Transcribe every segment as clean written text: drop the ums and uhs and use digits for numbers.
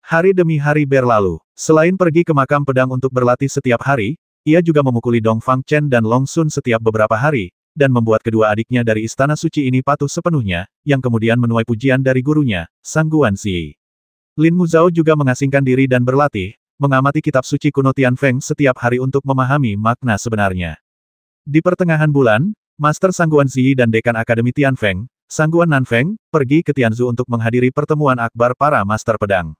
Hari demi hari berlalu. Selain pergi ke makam pedang untuk berlatih setiap hari, ia juga memukuli Dong Fang Chen dan Long Sun setiap beberapa hari, dan membuat kedua adiknya dari Istana Suci ini patuh sepenuhnya, yang kemudian menuai pujian dari gurunya, Sang Guanxi. Lin Muzhao juga mengasingkan diri dan berlatih, mengamati kitab suci kuno Tianfeng setiap hari untuk memahami makna sebenarnya. Di pertengahan bulan, Master Sang Guanxi dan Dekan Akademi Tianfeng, Sang Guan Nanfeng, pergi ke Tianzhu untuk menghadiri pertemuan akbar para master pedang.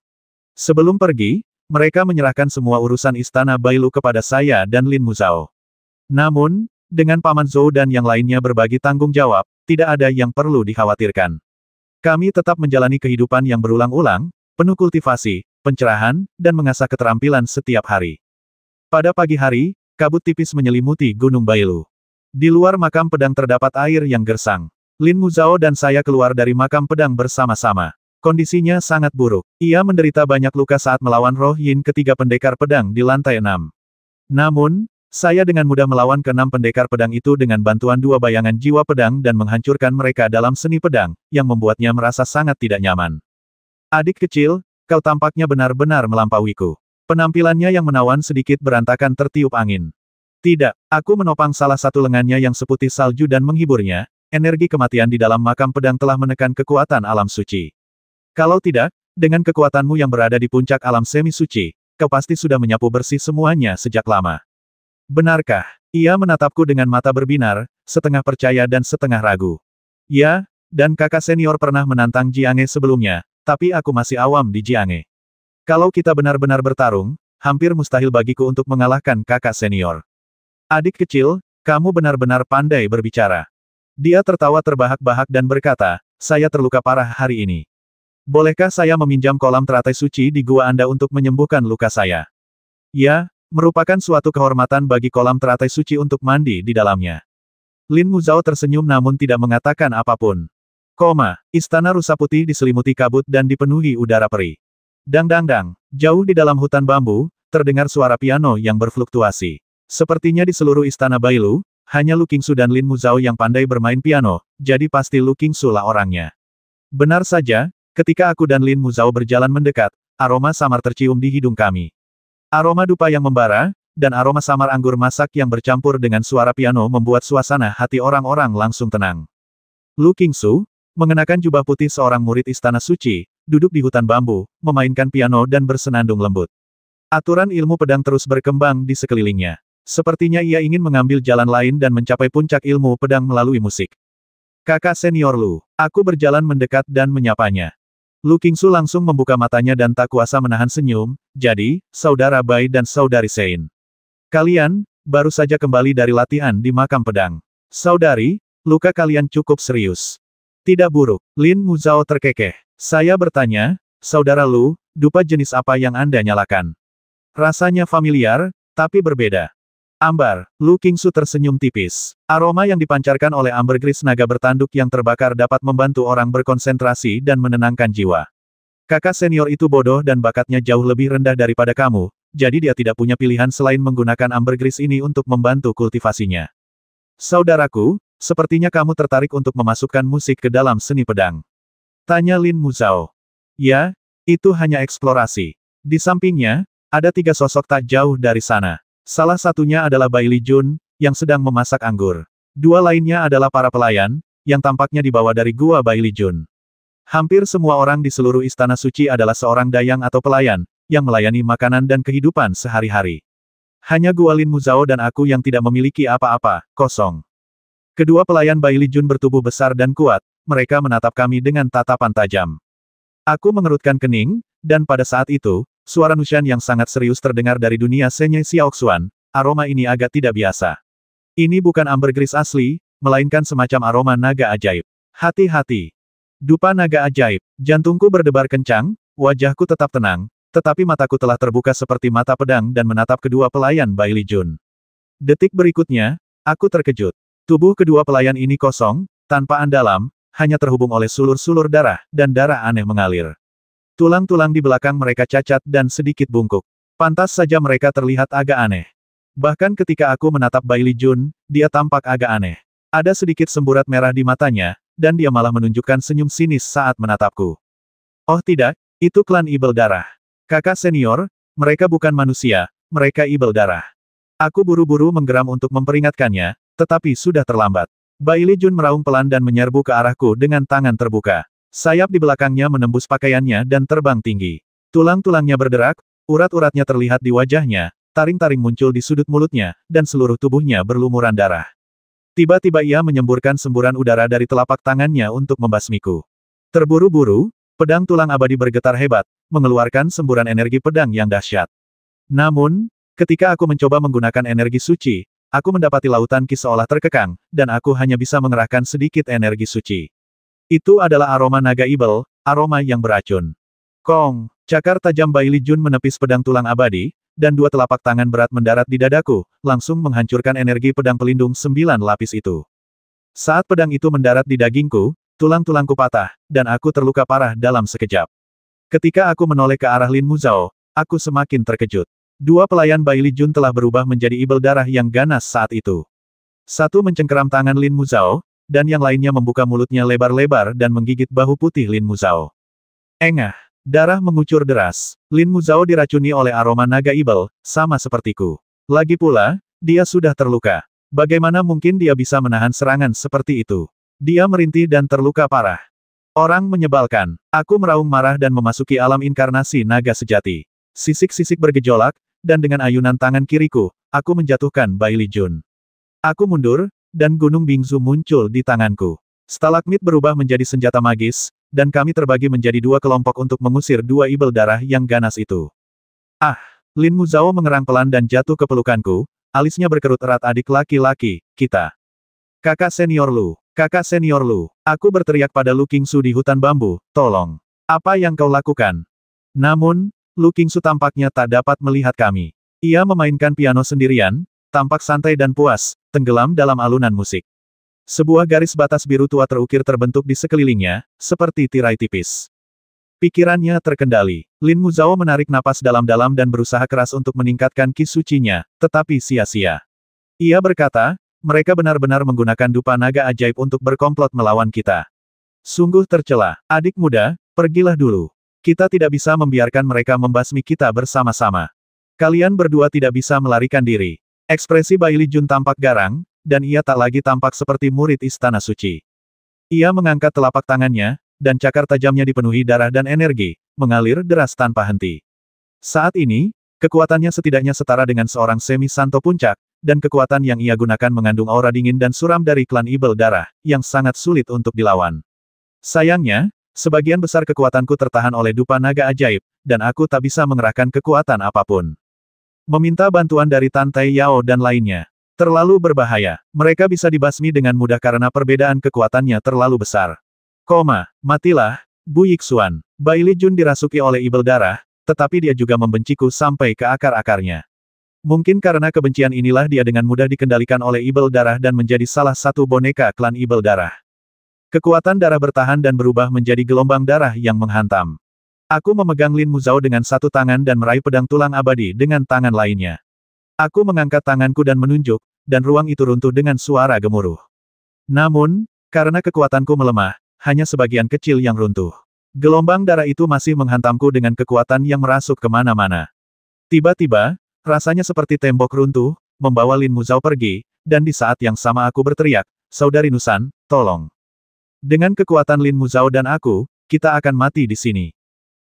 Sebelum pergi, mereka menyerahkan semua urusan Istana Bailu kepada saya dan Lin Muzhao. Namun, dengan Paman Zhou dan yang lainnya berbagi tanggung jawab, tidak ada yang perlu dikhawatirkan. Kami tetap menjalani kehidupan yang berulang-ulang, penuh kultivasi, pencerahan, dan mengasah keterampilan setiap hari. Pada pagi hari, kabut tipis menyelimuti Gunung Bailu. Di luar makam pedang terdapat air yang gersang. Lin Muzhao dan saya keluar dari makam pedang bersama-sama. Kondisinya sangat buruk. Ia menderita banyak luka saat melawan roh yin ketiga pendekar pedang di lantai 6. Namun, saya dengan mudah melawan ke-6 pendekar pedang itu dengan bantuan dua bayangan jiwa pedang dan menghancurkan mereka dalam seni pedang, yang membuatnya merasa sangat tidak nyaman. Adik kecil, kau tampaknya benar-benar melampauiku. Penampilannya yang menawan sedikit berantakan tertiup angin. Tidak, aku menopang salah satu lengannya yang seputih salju dan menghiburnya. Energi kematian di dalam makam pedang telah menekan kekuatan alam suci. Kalau tidak, dengan kekuatanmu yang berada di puncak alam semi suci, kau pasti sudah menyapu bersih semuanya sejak lama. Benarkah? Ia menatapku dengan mata berbinar, setengah percaya dan setengah ragu. Ya, dan kakak senior pernah menantang Jiange sebelumnya, tapi aku masih awam di Jiange. Kalau kita benar-benar bertarung, hampir mustahil bagiku untuk mengalahkan kakak senior. Adik kecil, kamu benar-benar pandai berbicara. Dia tertawa terbahak-bahak dan berkata, saya terluka parah hari ini. Bolehkah saya meminjam kolam teratai suci di gua Anda untuk menyembuhkan luka saya? Ya, merupakan suatu kehormatan bagi kolam teratai suci untuk mandi di dalamnya. Lin Muzhao tersenyum namun tidak mengatakan apapun. Istana rusa putih diselimuti kabut dan dipenuhi udara perih. Dang-dang-dang, jauh di dalam hutan bambu, terdengar suara piano yang berfluktuasi. Sepertinya di seluruh Istana Bailu, hanya Lu Qingsu dan Lin Muzhao yang pandai bermain piano, jadi pasti Lu Qingsu lah orangnya. Benar saja, ketika aku dan Lin Muzhao berjalan mendekat, aroma samar tercium di hidung kami. Aroma dupa yang membara, dan aroma samar anggur masak yang bercampur dengan suara piano membuat suasana hati orang-orang langsung tenang. Lu Qingsu, mengenakan jubah putih seorang murid Istana Suci, duduk di hutan bambu, memainkan piano dan bersenandung lembut. Aturan ilmu pedang terus berkembang di sekelilingnya. Sepertinya ia ingin mengambil jalan lain dan mencapai puncak ilmu pedang melalui musik. Kakak senior Lu, aku berjalan mendekat dan menyapanya. Lu Qingsu langsung membuka matanya dan tak kuasa menahan senyum, jadi, saudara Bai dan saudari Sein. Kalian, baru saja kembali dari latihan di makam pedang. Saudari, luka kalian cukup serius. Tidak buruk, Lin Muzhao terkekeh. Saya bertanya, saudara Lu, dupa jenis apa yang Anda nyalakan? Rasanya familiar, tapi berbeda. Ambar, Lu Qingsu tersenyum tipis. Aroma yang dipancarkan oleh ambergris naga bertanduk yang terbakar dapat membantu orang berkonsentrasi dan menenangkan jiwa. Kakak senior itu bodoh dan bakatnya jauh lebih rendah daripada kamu, jadi dia tidak punya pilihan selain menggunakan ambergris ini untuk membantu kultivasinya. Saudaraku, sepertinya kamu tertarik untuk memasukkan musik ke dalam seni pedang. Tanya Lin Muzhao. Ya, itu hanya eksplorasi. Di sampingnya, ada 3 sosok tak jauh dari sana. Salah satunya adalah Bai Lijun, yang sedang memasak anggur. 2 lainnya adalah para pelayan, yang tampaknya dibawa dari gua Bai Lijun. Hampir semua orang di seluruh Istana Suci adalah seorang dayang atau pelayan, yang melayani makanan dan kehidupan sehari-hari. Hanya gua Lin Muzhao dan aku yang tidak memiliki apa-apa, kosong. Kedua pelayan Bai Lijun bertubuh besar dan kuat, mereka menatap kami dengan tatapan tajam. Aku mengerutkan kening, dan pada saat itu, suara Nushan yang sangat serius terdengar dari dunia Senye Xiaoxuan, aroma ini agak tidak biasa. Ini bukan ambergris asli, melainkan semacam aroma naga ajaib. Hati-hati. Dupa naga ajaib, jantungku berdebar kencang, wajahku tetap tenang, tetapi mataku telah terbuka seperti mata pedang dan menatap kedua pelayan Bai Lijun. Detik berikutnya, aku terkejut. Tubuh kedua pelayan ini kosong, tanpa andalam, hanya terhubung oleh sulur-sulur darah, dan darah aneh mengalir. Tulang-tulang di belakang mereka cacat dan sedikit bungkuk. Pantas saja mereka terlihat agak aneh. Bahkan ketika aku menatap Bai Lijun, dia tampak agak aneh. Ada sedikit semburat merah di matanya, dan dia malah menunjukkan senyum sinis saat menatapku. Oh tidak, itu klan Ibel Darah. Kakak senior, mereka bukan manusia, mereka ibel darah. Aku buru-buru menggeram untuk memperingatkannya, tetapi sudah terlambat. Bai Li Jun meraung pelan dan menyerbu ke arahku dengan tangan terbuka. Sayap di belakangnya menembus pakaiannya dan terbang tinggi. Tulang-tulangnya berderak, urat-uratnya terlihat di wajahnya, taring-taring muncul di sudut mulutnya, dan seluruh tubuhnya berlumuran darah. Tiba-tiba ia menyemburkan semburan udara dari telapak tangannya untuk membasmiku. Terburu-buru, pedang tulang abadi bergetar hebat, mengeluarkan semburan energi pedang yang dahsyat. Namun, ketika aku mencoba menggunakan energi suci, aku mendapati lautan ki seolah terkekang, dan aku hanya bisa mengerahkan sedikit energi suci. Itu adalah aroma naga ibel, aroma yang beracun. Kong, cakar tajam Bai Li Jun menepis pedang tulang abadi, dan dua telapak tangan berat mendarat di dadaku, langsung menghancurkan energi pedang pelindung 9 lapis itu. Saat pedang itu mendarat di dagingku, tulang-tulangku patah, dan aku terluka parah dalam sekejap. Ketika aku menoleh ke arah Lin Muzhao, aku semakin terkejut. Dua pelayan Bai Li Jun telah berubah menjadi ibel darah yang ganas saat itu. Satu mencengkeram tangan Lin Muzhao, dan yang lainnya membuka mulutnya lebar-lebar dan menggigit bahu putih Lin Muzhao. Engah! Darah mengucur deras. Lin Muzhao diracuni oleh aroma naga ibel, sama sepertiku. Lagi pula, dia sudah terluka. Bagaimana mungkin dia bisa menahan serangan seperti itu? Dia merintih dan terluka parah. Orang menyebalkan. Aku meraung marah dan memasuki alam inkarnasi naga sejati. Sisik-sisik bergejolak, dan dengan ayunan tangan kiriku, aku menjatuhkan Bai Li Jun. Aku mundur, dan Gunung Bingzu muncul di tanganku. Stalagmit berubah menjadi senjata magis, dan kami terbagi menjadi dua kelompok untuk mengusir dua ibel darah yang ganas itu. Ah! Lin Muzhao mengerang pelan dan jatuh ke pelukanku, alisnya berkerut erat. Adik laki-laki, kita. Kakak senior Lu, kakak senior Lu. Aku berteriak pada Lu Qingsu di hutan bambu, tolong. Apa yang kau lakukan? Namun, Lu Qingsu tampaknya tak dapat melihat kami. Ia memainkan piano sendirian, tampak santai dan puas, tenggelam dalam alunan musik. Sebuah garis batas biru tua terukir terbentuk di sekelilingnya, seperti tirai tipis. Pikirannya terkendali. Lin Muzhao menarik napas dalam-dalam dan berusaha keras untuk meningkatkan ki sucinya, tetapi sia-sia. Ia berkata, mereka benar-benar menggunakan dupa naga ajaib untuk berkomplot melawan kita. Sungguh tercela. Adik muda, pergilah dulu. Kita tidak bisa membiarkan mereka membasmi kita bersama-sama. Kalian berdua tidak bisa melarikan diri. Ekspresi Bai Li Jun tampak garang, dan ia tak lagi tampak seperti murid istana suci. Ia mengangkat telapak tangannya, dan cakar tajamnya dipenuhi darah dan energi, mengalir deras tanpa henti. Saat ini, kekuatannya setidaknya setara dengan seorang semi-santo puncak, dan kekuatan yang ia gunakan mengandung aura dingin dan suram dari klan ibel darah, yang sangat sulit untuk dilawan. Sayangnya, sebagian besar kekuatanku tertahan oleh dupa naga ajaib, dan aku tak bisa mengerahkan kekuatan apapun. Meminta bantuan dari Tan Tai Yao dan lainnya. Terlalu berbahaya. Mereka bisa dibasmi dengan mudah karena perbedaan kekuatannya terlalu besar. Matilah, Bu Yixuan. Bai Li Jun dirasuki oleh ibel darah, tetapi dia juga membenciku sampai ke akar-akarnya. Mungkin karena kebencian inilah dia dengan mudah dikendalikan oleh ibel darah dan menjadi salah satu boneka klan ibel darah. Kekuatan darah bertahan dan berubah menjadi gelombang darah yang menghantam. Aku memegang Lin Muzhao dengan satu tangan dan meraih pedang tulang abadi dengan tangan lainnya. Aku mengangkat tanganku dan menunjuk, dan ruang itu runtuh dengan suara gemuruh. Namun, karena kekuatanku melemah, hanya sebagian kecil yang runtuh. Gelombang darah itu masih menghantamku dengan kekuatan yang merasuk kemana-mana. Tiba-tiba, rasanya seperti tembok runtuh, membawa Lin Muzhao pergi, dan di saat yang sama aku berteriak, Saudari Nusan, tolong. Dengan kekuatan Lin Muzhao dan aku, kita akan mati di sini.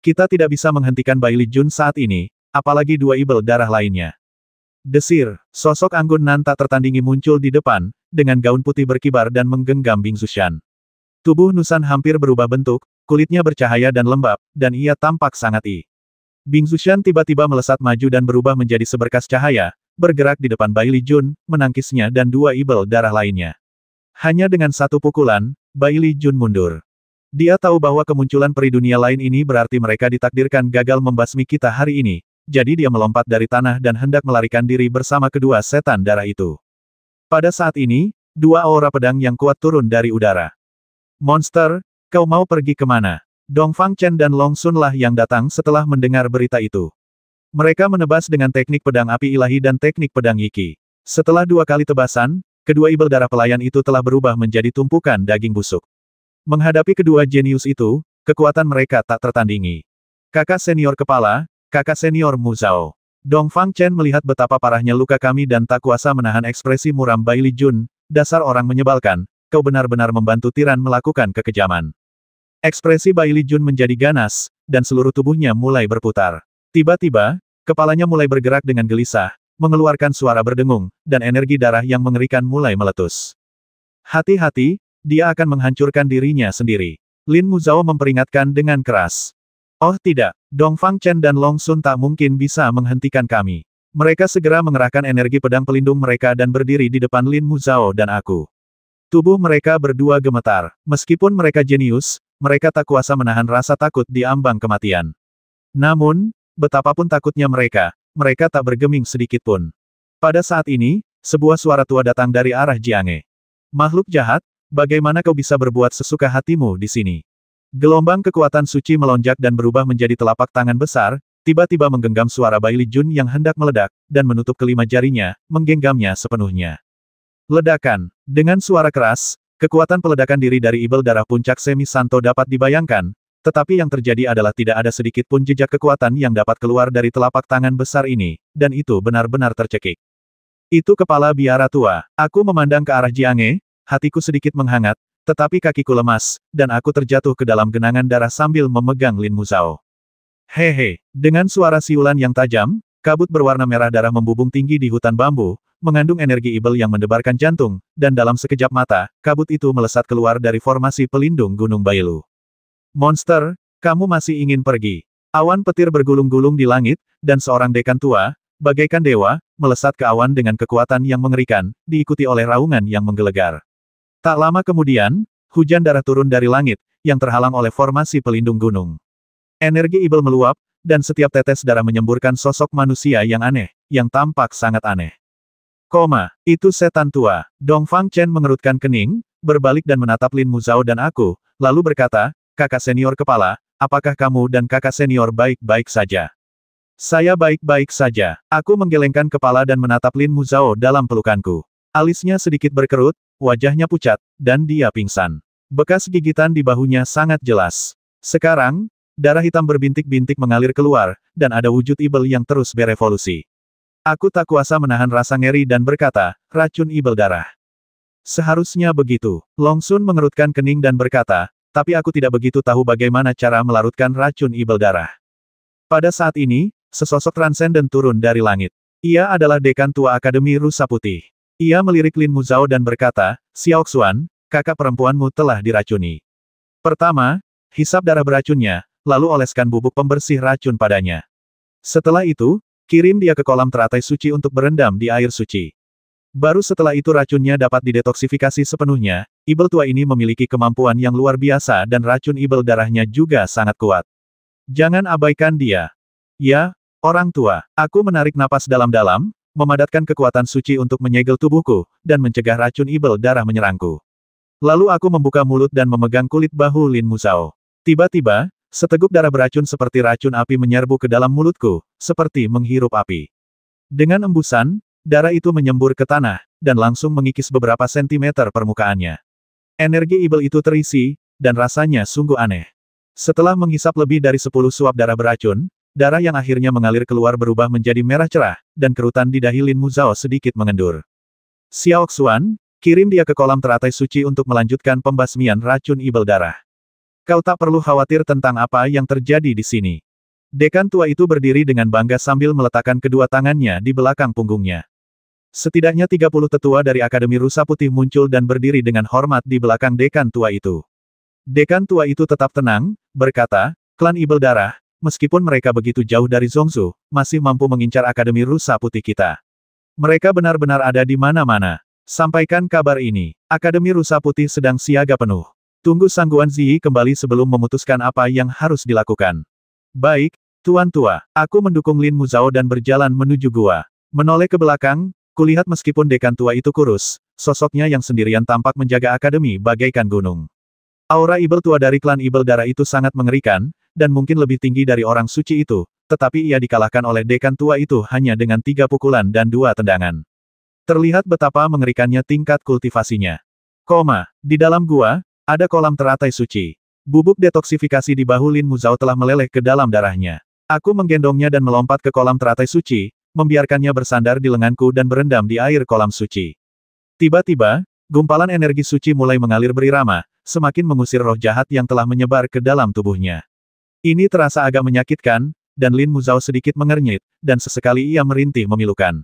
Kita tidak bisa menghentikan Bai Li Jun saat ini, apalagi dua ibel darah lainnya. Desir, sosok Anggun Nan tak tertandingi muncul di depan, dengan gaun putih berkibar dan menggenggam Bing Zushan. Tubuh Nusan hampir berubah bentuk, kulitnya bercahaya dan lembab, dan ia tampak sangat Bing Zushan tiba-tiba melesat maju dan berubah menjadi seberkas cahaya, bergerak di depan Bai Li Jun, menangkisnya dan dua ibel darah lainnya. Hanya dengan satu pukulan, Bai Li Jun mundur. Dia tahu bahwa kemunculan peri dunia lain ini berarti mereka ditakdirkan gagal membasmi kita hari ini. Jadi dia melompat dari tanah dan hendak melarikan diri bersama kedua setan darah itu. Pada saat ini, dua aura pedang yang kuat turun dari udara. Monster, kau mau pergi kemana? Dongfang Chen dan Long Sun lah yang datang setelah mendengar berita itu. Mereka menebas dengan teknik pedang api ilahi dan teknik pedang Yiki. Setelah dua kali tebasan, kedua ibel darah pelayan itu telah berubah menjadi tumpukan daging busuk. Menghadapi kedua jenius itu, kekuatan mereka tak tertandingi. Kakak senior kepala, kakak senior Mu Zhao. Dongfang Chen melihat betapa parahnya luka kami dan tak kuasa menahan ekspresi muram Bai Li Jun. Dasar orang menyebalkan, kau benar-benar membantu tiran melakukan kekejaman. Ekspresi Bai Li Jun menjadi ganas, dan seluruh tubuhnya mulai berputar. Tiba-tiba, kepalanya mulai bergerak dengan gelisah, mengeluarkan suara berdengung, dan energi darah yang mengerikan mulai meletus. Hati-hati, dia akan menghancurkan dirinya sendiri. Lin Muzhao memperingatkan dengan keras. Oh tidak, Dongfang Chen dan Long Sun tak mungkin bisa menghentikan kami. Mereka segera mengerahkan energi pedang pelindung mereka dan berdiri di depan Lin Muzhao dan aku. Tubuh mereka berdua gemetar. Meskipun mereka jenius, mereka tak kuasa menahan rasa takut di ambang kematian. Namun, betapapun takutnya mereka tak bergeming sedikitpun. Pada saat ini, sebuah suara tua datang dari arah Jiange. Makhluk jahat, bagaimana kau bisa berbuat sesuka hatimu di sini? Gelombang kekuatan suci melonjak dan berubah menjadi telapak tangan besar, tiba-tiba menggenggam suara Bai Li Jun yang hendak meledak, dan menutup kelima jarinya, menggenggamnya sepenuhnya. Ledakan. Dengan suara keras, kekuatan peledakan diri dari ibel darah puncak semi Santo dapat dibayangkan, tetapi yang terjadi adalah tidak ada sedikit pun jejak kekuatan yang dapat keluar dari telapak tangan besar ini, dan itu benar-benar tercekik. Itu kepala biara tua. Aku memandang ke arah Jiange, hatiku sedikit menghangat, tetapi kakiku lemas, dan aku terjatuh ke dalam genangan darah sambil memegang Lin Muzhao. Hehe, dengan suara siulan yang tajam, kabut berwarna merah darah membubung tinggi di hutan bambu, mengandung energi ibel yang mendebarkan jantung, dan dalam sekejap mata, kabut itu melesat keluar dari formasi pelindung Gunung Bailu. Monster, kamu masih ingin pergi. Awan petir bergulung-gulung di langit, dan seorang dekan tua, bagaikan dewa, melesat ke awan dengan kekuatan yang mengerikan, diikuti oleh raungan yang menggelegar. Tak lama kemudian, hujan darah turun dari langit, yang terhalang oleh formasi pelindung gunung. Energi ibel meluap, dan setiap tetes darah menyemburkan sosok manusia yang aneh, yang tampak sangat aneh. Itu setan tua. Dongfang Chen mengerutkan kening, berbalik dan menatap Lin Muzhao dan aku, lalu berkata, kakak senior kepala, apakah kamu dan kakak senior baik-baik saja? Saya baik-baik saja. Aku menggelengkan kepala dan menatap Lin Muzhao dalam pelukanku. Alisnya sedikit berkerut, wajahnya pucat, dan dia pingsan. Bekas gigitan di bahunya sangat jelas. Sekarang, darah hitam berbintik-bintik mengalir keluar, dan ada wujud ibel yang terus berevolusi. Aku tak kuasa menahan rasa ngeri dan berkata, racun ibel darah. Seharusnya begitu. Long Sun mengerutkan kening dan berkata, tapi aku tidak begitu tahu bagaimana cara melarutkan racun ibel darah. Pada saat ini, sesosok transenden turun dari langit. Ia adalah dekan tua Akademi Rusa Putih. Ia melirik Lin Muzhao dan berkata, Xiaoxuan, kakak perempuanmu telah diracuni. Pertama, hisap darah beracunnya, lalu oleskan bubuk pembersih racun padanya. Setelah itu, kirim dia ke kolam teratai suci untuk berendam di air suci. Baru setelah itu racunnya dapat didetoksifikasi sepenuhnya. Ibel tua ini memiliki kemampuan yang luar biasa dan racun ibel darahnya juga sangat kuat. Jangan abaikan dia. Ya, orang tua. Aku menarik napas dalam-dalam, memadatkan kekuatan suci untuk menyegel tubuhku, dan mencegah racun ibel darah menyerangku. Lalu aku membuka mulut dan memegang kulit bahu Lin Muzhao. Tiba-tiba, seteguk darah beracun seperti racun api menyerbu ke dalam mulutku, seperti menghirup api. Dengan embusan, darah itu menyembur ke tanah, dan langsung mengikis beberapa sentimeter permukaannya. Energi ibel itu terisi, dan rasanya sungguh aneh. Setelah menghisap lebih dari 10 suap darah beracun, darah yang akhirnya mengalir keluar berubah menjadi merah cerah, dan kerutan di dahi Lin Muzhao sedikit mengendur. Xiaoxuan, kirim dia ke kolam teratai suci untuk melanjutkan pembasmian racun ibel darah. Kau tak perlu khawatir tentang apa yang terjadi di sini. Dekan tua itu berdiri dengan bangga sambil meletakkan kedua tangannya di belakang punggungnya. Setidaknya 30 tetua dari Akademi Rusa Putih muncul dan berdiri dengan hormat di belakang dekan tua itu. Dekan tua itu tetap tenang, berkata, klan ibel darah, meskipun mereka begitu jauh dari Zhongzhou, masih mampu mengincar Akademi Rusa Putih kita. Mereka benar-benar ada di mana-mana. Sampaikan kabar ini. Akademi Rusa Putih sedang siaga penuh. Tunggu Sangguan Ziyi kembali sebelum memutuskan apa yang harus dilakukan. Baik, Tuan Tua. Aku mendukung Lin Muzhao dan berjalan menuju gua. Menoleh ke belakang, kulihat meskipun dekan tua itu kurus, sosoknya yang sendirian tampak menjaga akademi bagaikan gunung. Aura ibel tua dari klan ibel darah itu sangat mengerikan, dan mungkin lebih tinggi dari orang suci itu, tetapi ia dikalahkan oleh dekan tua itu hanya dengan 3 pukulan dan 2 tendangan. Terlihat betapa mengerikannya tingkat kultivasinya. Di dalam gua, ada kolam teratai suci. Bubuk detoksifikasi di bahu Lin Muzhao telah meleleh ke dalam darahnya. Aku menggendongnya dan melompat ke kolam teratai suci, membiarkannya bersandar di lenganku dan berendam di air kolam suci. Tiba-tiba, gumpalan energi suci mulai mengalir berirama, semakin mengusir roh jahat yang telah menyebar ke dalam tubuhnya. Ini terasa agak menyakitkan, dan Lin Muzao sedikit mengernyit, dan sesekali ia merintih memilukan.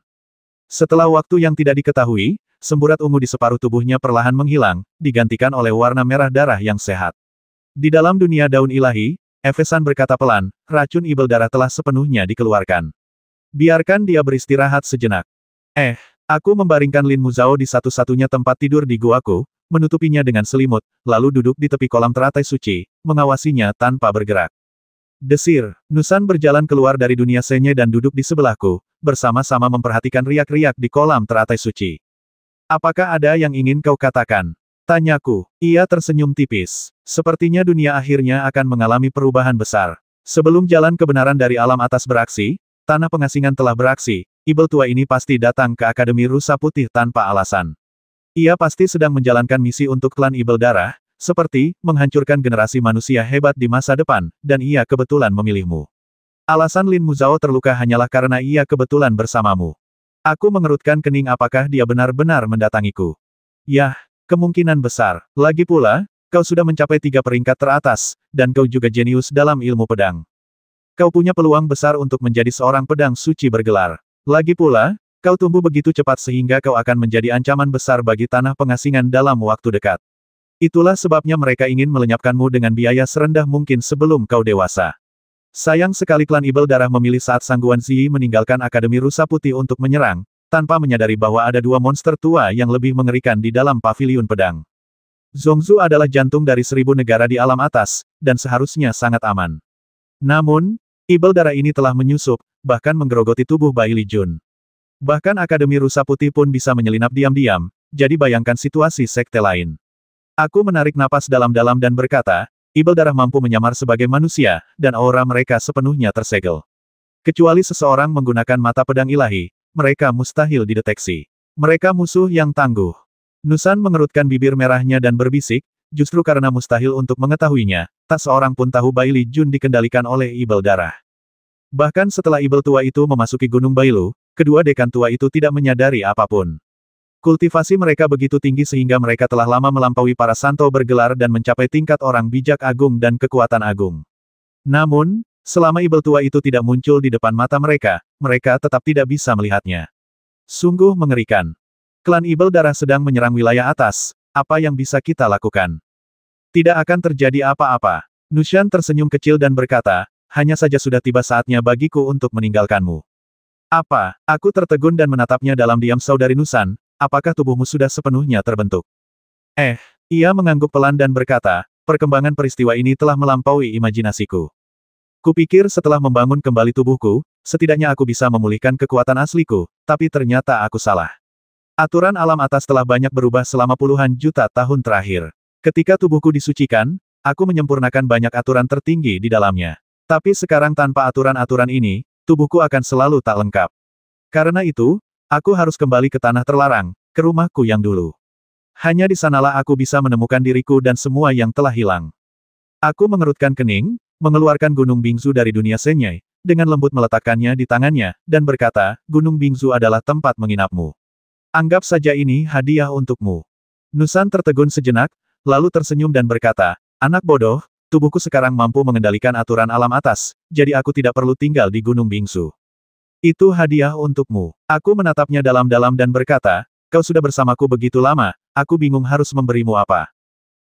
Setelah waktu yang tidak diketahui, semburat ungu di separuh tubuhnya perlahan menghilang, digantikan oleh warna merah darah yang sehat. Di dalam dunia daun ilahi, Efesan berkata pelan, racun ibel darah telah sepenuhnya dikeluarkan. Biarkan dia beristirahat sejenak. Aku membaringkan Lin Muzao di satu-satunya tempat tidur di guaku, menutupinya dengan selimut, lalu duduk di tepi kolam teratai suci, mengawasinya tanpa bergerak. Desir, Nusan berjalan keluar dari dunia senye dan duduk di sebelahku, bersama-sama memperhatikan riak-riak di kolam teratai suci. Apakah ada yang ingin kau katakan? Tanyaku. Ia tersenyum tipis. Sepertinya dunia akhirnya akan mengalami perubahan besar. Sebelum jalan kebenaran dari alam atas beraksi, tanah pengasingan telah beraksi, ibel tua ini pasti datang ke Akademi Rusa Putih tanpa alasan. Ia pasti sedang menjalankan misi untuk klan ibel darah, seperti, menghancurkan generasi manusia hebat di masa depan, dan ia kebetulan memilihmu. Alasan Lin Muzao terluka hanyalah karena ia kebetulan bersamamu. Aku mengerutkan kening apakah dia benar-benar mendatangiku. Yah, kemungkinan besar. Lagi pula, kau sudah mencapai 3 peringkat teratas, dan kau juga jenius dalam ilmu pedang. Kau punya peluang besar untuk menjadi seorang pedang suci bergelar. Lagi pula, kau tumbuh begitu cepat sehingga kau akan menjadi ancaman besar bagi tanah pengasingan dalam waktu dekat. Itulah sebabnya mereka ingin melenyapkanmu dengan biaya serendah mungkin sebelum kau dewasa. Sayang sekali klan ibel darah memilih saat Sang Guan Ziyi meninggalkan Akademi Rusa Putih untuk menyerang, tanpa menyadari bahwa ada 2 monster tua yang lebih mengerikan di dalam paviliun pedang. Zhongzhou adalah jantung dari 1000 negara di alam atas, dan seharusnya sangat aman. Namun, ibel darah ini telah menyusup, bahkan menggerogoti tubuh Bai Li Jun. Bahkan Akademi Rusa Putih pun bisa menyelinap diam-diam, jadi bayangkan situasi sekte lain. Aku menarik napas dalam-dalam dan berkata, ibel darah mampu menyamar sebagai manusia, dan aura mereka sepenuhnya tersegel. Kecuali seseorang menggunakan mata pedang ilahi, mereka mustahil dideteksi. Mereka musuh yang tangguh. Nusan mengerutkan bibir merahnya dan berbisik, justru karena mustahil untuk mengetahuinya, tak seorang pun tahu Bai Li Jun dikendalikan oleh ibel darah. Bahkan setelah ibel tua itu memasuki Gunung Bailu, kedua dekan tua itu tidak menyadari apapun. Kultivasi mereka begitu tinggi sehingga mereka telah lama melampaui para santo bergelar dan mencapai tingkat orang bijak agung dan kekuatan agung. Namun, selama ibel tua itu tidak muncul di depan mata mereka, mereka tetap tidak bisa melihatnya. Sungguh mengerikan. Klan ibel darah sedang menyerang wilayah atas, apa yang bisa kita lakukan? Tidak akan terjadi apa-apa. Nushan tersenyum kecil dan berkata, hanya saja sudah tiba saatnya bagiku untuk meninggalkanmu. Apa? Aku tertegun dan menatapnya dalam diam. Saudari Nusan, apakah tubuhmu sudah sepenuhnya terbentuk? Ia mengangguk pelan dan berkata, perkembangan peristiwa ini telah melampaui imajinasiku. Kupikir setelah membangun kembali tubuhku, setidaknya aku bisa memulihkan kekuatan asliku, tapi ternyata aku salah. Aturan alam atas telah banyak berubah selama puluhan juta tahun terakhir. Ketika tubuhku disucikan, aku menyempurnakan banyak aturan tertinggi di dalamnya. Tapi sekarang tanpa aturan-aturan ini, tubuhku akan selalu tak lengkap. Karena itu, aku harus kembali ke tanah terlarang, ke rumahku yang dulu. Hanya di sanalah aku bisa menemukan diriku dan semua yang telah hilang. Aku mengerutkan kening, mengeluarkan Gunung Bingzu dari dunia Senyai, dengan lembut meletakkannya di tangannya, dan berkata, Gunung Bingzu adalah tempat menginapmu. Anggap saja ini hadiah untukmu. Nusan tertegun sejenak, lalu tersenyum dan berkata, anak bodoh, tubuhku sekarang mampu mengendalikan aturan alam atas, jadi aku tidak perlu tinggal di Gunung Bingzu. Itu hadiah untukmu. Aku menatapnya dalam-dalam dan berkata, kau sudah bersamaku begitu lama, aku bingung harus memberimu apa.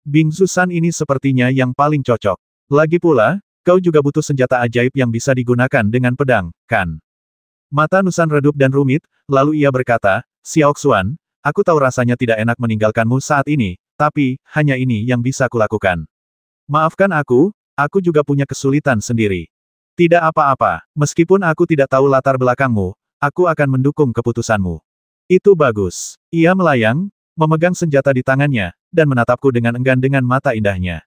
Bingzu-san ini sepertinya yang paling cocok. Lagi pula, kau juga butuh senjata ajaib yang bisa digunakan dengan pedang, kan? Mata Nusan redup dan rumit, lalu ia berkata, Xiao Xuan, aku tahu rasanya tidak enak meninggalkanmu saat ini, tapi, hanya ini yang bisa kulakukan. Maafkan aku juga punya kesulitan sendiri. Tidak apa-apa, meskipun aku tidak tahu latar belakangmu, aku akan mendukung keputusanmu. Itu bagus. Ia melayang, memegang senjata di tangannya, dan menatapku dengan enggan dengan mata indahnya.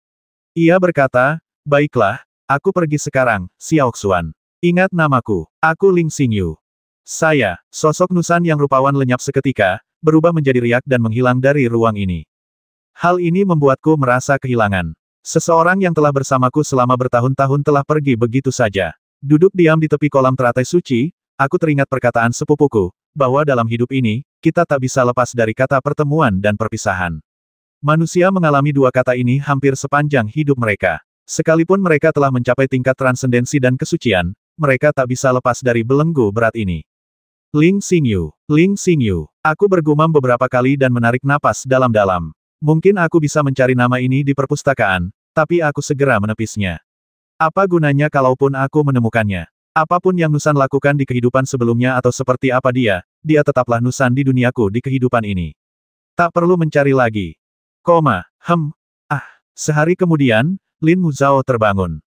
Ia berkata, baiklah, aku pergi sekarang, Xiao Xuan. Ingat namaku, aku Ling Xingyu. Saya, sosok Nusan yang rupawan lenyap seketika, berubah menjadi riak dan menghilang dari ruang ini. Hal ini membuatku merasa kehilangan. Seseorang yang telah bersamaku selama bertahun-tahun telah pergi begitu saja. Duduk diam di tepi kolam teratai suci, aku teringat perkataan sepupuku, bahwa dalam hidup ini, kita tak bisa lepas dari kata pertemuan dan perpisahan. Manusia mengalami dua kata ini hampir sepanjang hidup mereka. Sekalipun mereka telah mencapai tingkat transendensi dan kesucian, mereka tak bisa lepas dari belenggu berat ini. Ling Xingyu, Ling Xingyu. Aku bergumam beberapa kali dan menarik napas dalam-dalam. Mungkin aku bisa mencari nama ini di perpustakaan, tapi aku segera menepisnya. Apa gunanya kalaupun aku menemukannya? Apapun yang Nusan lakukan di kehidupan sebelumnya atau seperti apa dia tetaplah Nusan di duniaku di kehidupan ini. Tak perlu mencari lagi. Sehari kemudian, Lin Muzhao terbangun.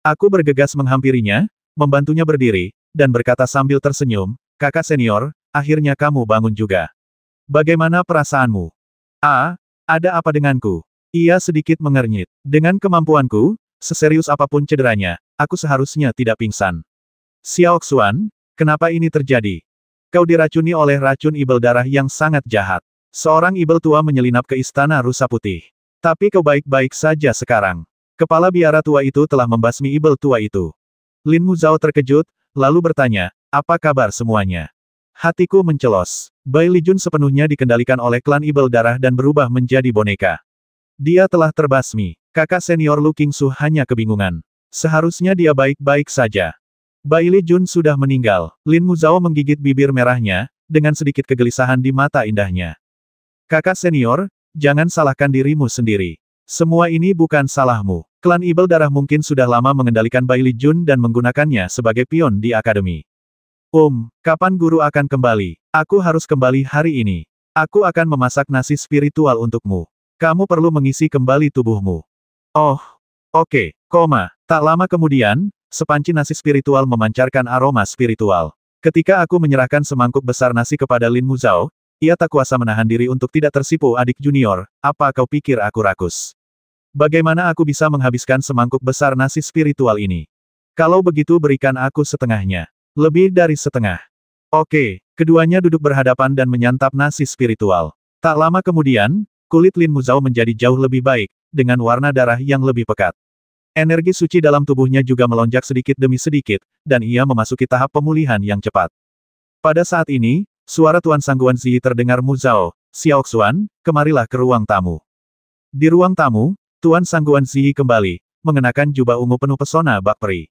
Aku bergegas menghampirinya, membantunya berdiri, dan berkata sambil tersenyum, "Kakak senior, akhirnya kamu bangun juga. Bagaimana perasaanmu?" Ada apa denganku?" Ia sedikit mengernyit. "Dengan kemampuanku, seserius apapun cederanya, aku seharusnya tidak pingsan." "Xiao Xuan, kenapa ini terjadi? Kau diracuni oleh racun ibel darah yang sangat jahat." Seorang ibel tua menyelinap ke istana rusa putih. "Tapi kau baik-baik saja sekarang." Kepala biara tua itu telah membasmi ibel tua itu. Lin Muzhao terkejut, lalu bertanya, "Apa kabar semuanya?" Hatiku mencelos. Bai Lijun sepenuhnya dikendalikan oleh klan ibel darah dan berubah menjadi boneka. Dia telah terbasmi. Kakak senior Lu Qingsu hanya kebingungan. Seharusnya dia baik-baik saja. Bai Lijun sudah meninggal. Lin Muzhao menggigit bibir merahnya, dengan sedikit kegelisahan di mata indahnya. "Kakak senior, jangan salahkan dirimu sendiri. Semua ini bukan salahmu. Klan ibel darah mungkin sudah lama mengendalikan Bai Lijun dan menggunakannya sebagai pion di akademi." Kapan guru akan kembali? Aku harus kembali hari ini. Aku akan memasak nasi spiritual untukmu. Kamu perlu mengisi kembali tubuhmu. Oh, oke, tak lama kemudian, sepanci nasi spiritual memancarkan aroma spiritual. Ketika aku menyerahkan semangkuk besar nasi kepada Lin Muzhao, ia tak kuasa menahan diri untuk tidak tersipu. "Adik junior, apa kau pikir aku rakus? Bagaimana aku bisa menghabiskan semangkuk besar nasi spiritual ini? Kalau begitu berikan aku setengahnya. Lebih dari setengah." Oke, keduanya duduk berhadapan dan menyantap nasi spiritual. Tak lama kemudian, kulit Lin Muzhao menjadi jauh lebih baik, dengan warna darah yang lebih pekat. Energi suci dalam tubuhnya juga melonjak sedikit demi sedikit, dan ia memasuki tahap pemulihan yang cepat. Pada saat ini, suara Tuan Sangguan Ziyi terdengar. "Muzhao, Xiao Xuan, kemarilah ke ruang tamu." Di ruang tamu, Tuan Sangguan Ziyi kembali, mengenakan jubah ungu penuh pesona bak peri.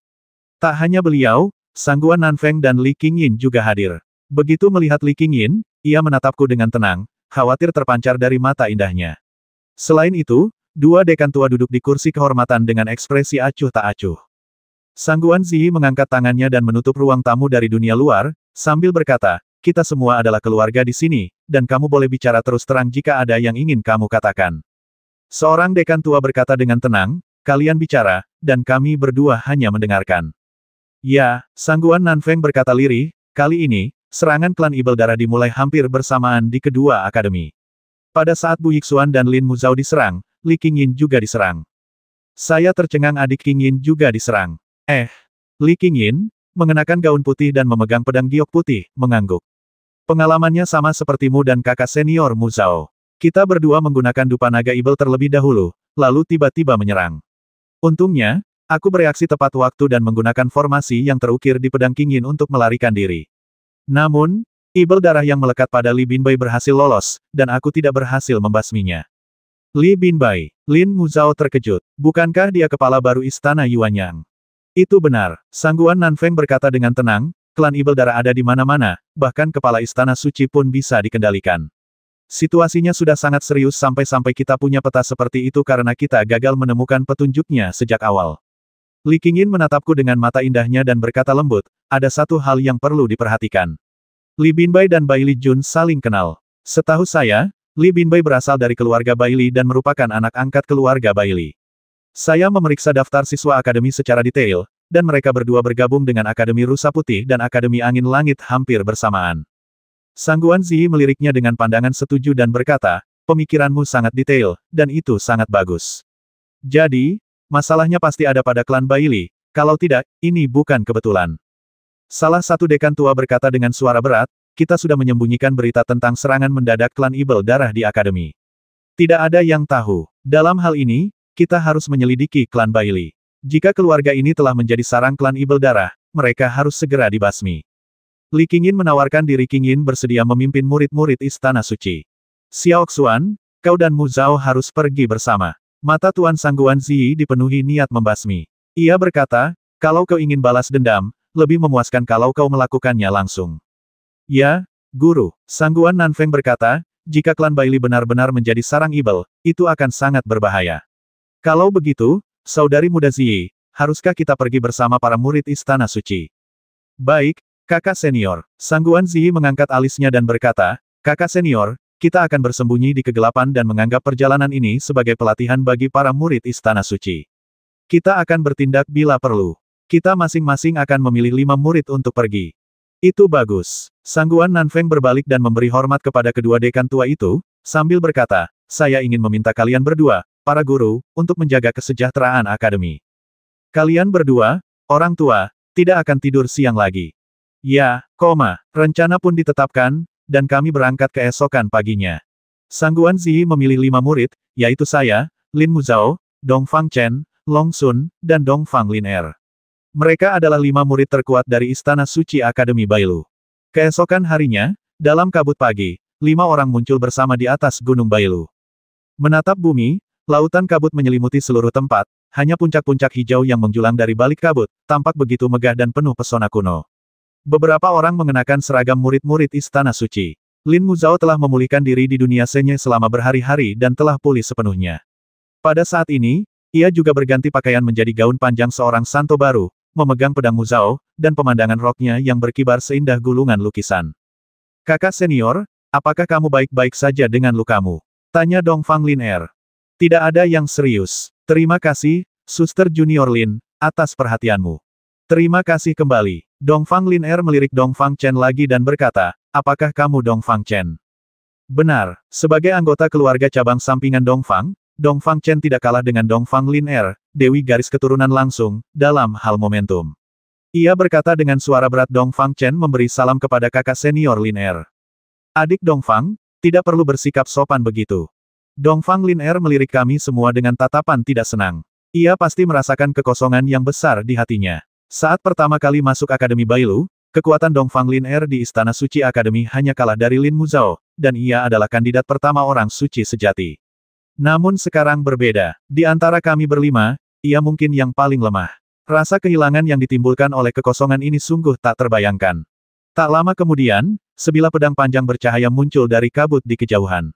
Tak hanya beliau, Sangguan Nanfeng dan Li Qingyin juga hadir. Begitu melihat Li Qingyin, ia menatapku dengan tenang, khawatir terpancar dari mata indahnya. Selain itu, dua dekan tua duduk di kursi kehormatan dengan ekspresi acuh tak acuh. Sangguan Ziyi mengangkat tangannya dan menutup ruang tamu dari dunia luar, sambil berkata, "Kita semua adalah keluarga di sini, dan kamu boleh bicara terus terang jika ada yang ingin kamu katakan." Seorang dekan tua berkata dengan tenang, "Kalian bicara, dan kami berdua hanya mendengarkan." "Ya," Sangguan Nanfeng berkata lirih, "kali ini, serangan klan ibel darah dimulai hampir bersamaan di kedua akademi. Pada saat Bu Yixuan dan Lin Muzhao diserang, Li Qingyin juga diserang. Saya tercengang, adik Qingyin juga diserang." Li Qingyin, mengenakan gaun putih dan memegang pedang giok putih, mengangguk. "Pengalamannya sama sepertimu dan kakak senior Muzhao. Kita berdua menggunakan dupa naga ibel terlebih dahulu, lalu tiba-tiba menyerang. Untungnya, aku bereaksi tepat waktu dan menggunakan formasi yang terukir di pedang Qingyin untuk melarikan diri. Namun, ibel darah yang melekat pada Li Binbai berhasil lolos, dan aku tidak berhasil membasminya." Li Binbai. Lin Muzhao terkejut. Bukankah dia kepala baru istana Yuanyang? Itu benar. Sangguan Nanfeng berkata dengan tenang, klan ibel darah ada di mana-mana, bahkan kepala istana suci pun bisa dikendalikan. Situasinya sudah sangat serius sampai-sampai kita punya peta seperti itu karena kita gagal menemukan petunjuknya sejak awal. Li Qingyin menatapku dengan mata indahnya dan berkata lembut, "Ada satu hal yang perlu diperhatikan. Li Binbai dan Bai Lijun saling kenal. Setahu saya, Li Binbai berasal dari keluarga Bai Li dan merupakan anak angkat keluarga Bai Li. Saya memeriksa daftar siswa akademi secara detail, dan mereka berdua bergabung dengan Akademi Rusa Putih dan Akademi Angin Langit hampir bersamaan." Sangguan Ziyi meliriknya dengan pandangan setuju dan berkata, "Pemikiranmu sangat detail, dan itu sangat bagus. Jadi, masalahnya pasti ada pada klan Bai Li, kalau tidak, ini bukan kebetulan." Salah satu dekan tua berkata dengan suara berat, "Kita sudah menyembunyikan berita tentang serangan mendadak klan ibel darah di akademi. Tidak ada yang tahu. Dalam hal ini, kita harus menyelidiki klan Bai Li. Jika keluarga ini telah menjadi sarang klan ibel darah, mereka harus segera dibasmi. Li Qingyin menawarkan diri. Qingyin bersedia memimpin murid-murid Istana Suci. Xiao Xuan, kau dan Mu Zhao harus pergi bersama. Mata Tuan Sangguan Ziyi dipenuhi niat membasmi. Ia berkata, kalau kau ingin balas dendam, lebih memuaskan kalau kau melakukannya langsung. Ya, Guru, Sangguan Nanfeng berkata, jika klan Baili benar-benar menjadi sarang ibel, itu akan sangat berbahaya. Kalau begitu, saudari muda Ziyi, haruskah kita pergi bersama para murid Istana Suci? Baik, kakak senior. Sangguan Ziyi mengangkat alisnya dan berkata, kakak senior, kita akan bersembunyi di kegelapan dan menganggap perjalanan ini sebagai pelatihan bagi para murid Istana Suci. Kita akan bertindak bila perlu. Kita masing-masing akan memilih 5 murid untuk pergi. Itu bagus. Sangguan Nanfeng berbalik dan memberi hormat kepada kedua dekan tua itu, sambil berkata, saya ingin meminta kalian berdua, para guru, untuk menjaga kesejahteraan akademi. Kalian berdua, orang tua, tidak akan tidur siang lagi. Ya, rencana pun ditetapkan, dan kami berangkat keesokan paginya. Sangguan Ziyi memilih 5 murid, yaitu saya, Lin Mu Zhao, Dongfang Chen, Long Sun, dan Dongfang Lin Er. Mereka adalah 5 murid terkuat dari Istana Suci Akademi Bailu. Keesokan harinya, dalam kabut pagi, 5 orang muncul bersama di atas Gunung Bailu. Menatap bumi, lautan kabut menyelimuti seluruh tempat, hanya puncak-puncak hijau yang menjulang dari balik kabut, tampak begitu megah dan penuh pesona kuno. Beberapa orang mengenakan seragam murid-murid Istana Suci. Lin Mu Zhao telah memulihkan diri di dunia Senye selama berhari-hari dan telah pulih sepenuhnya. Pada saat ini, ia juga berganti pakaian menjadi gaun panjang seorang santo baru, memegang pedang Mu Zhao, dan pemandangan roknya yang berkibar seindah gulungan lukisan. Kakak senior, apakah kamu baik-baik saja dengan lukamu? Tanya Dongfang Lin Er. Tidak ada yang serius. Terima kasih, Suster Junior Lin, atas perhatianmu. Terima kasih kembali. Dongfang Lin Er melirik Dongfang Chen lagi dan berkata, apakah kamu Dongfang Chen? Benar, sebagai anggota keluarga cabang sampingan Dongfang, Dongfang Chen tidak kalah dengan Dongfang Lin Er, Dewi garis keturunan langsung, dalam hal momentum. Ia berkata dengan suara berat. Dongfang Chen memberi salam kepada kakak senior Lin Er. Adik Dongfang, tidak perlu bersikap sopan begitu. Dongfang Lin Er melirik kami semua dengan tatapan tidak senang. Ia pasti merasakan kekosongan yang besar di hatinya. Saat pertama kali masuk Akademi Bailu, kekuatan Dongfang Lin Er di Istana Suci Akademi hanya kalah dari Lin Mu Zhao, dan ia adalah kandidat pertama orang suci sejati. Namun sekarang berbeda. Di antara kami berlima, ia mungkin yang paling lemah. Rasa kehilangan yang ditimbulkan oleh kekosongan ini sungguh tak terbayangkan. Tak lama kemudian, sebilah pedang panjang bercahaya muncul dari kabut di kejauhan.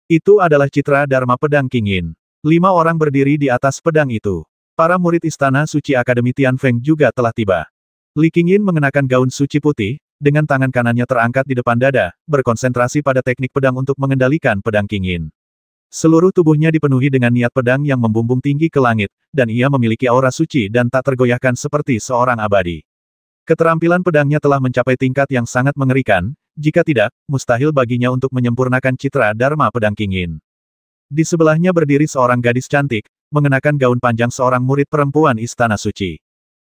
Itu adalah citra Dharma Pedang Qingyin. 5 orang berdiri di atas pedang itu. Para murid Istana Suci Akademi Tianfeng juga telah tiba. Li Qingyin mengenakan gaun suci putih, dengan tangan kanannya terangkat di depan dada, berkonsentrasi pada teknik pedang untuk mengendalikan pedang Qingyin. Seluruh tubuhnya dipenuhi dengan niat pedang yang membumbung tinggi ke langit, dan ia memiliki aura suci dan tak tergoyahkan seperti seorang abadi. Keterampilan pedangnya telah mencapai tingkat yang sangat mengerikan, jika tidak, mustahil baginya untuk menyempurnakan citra Dharma Pedang Qingyin. Di sebelahnya berdiri seorang gadis cantik, mengenakan gaun panjang seorang murid perempuan Istana Suci.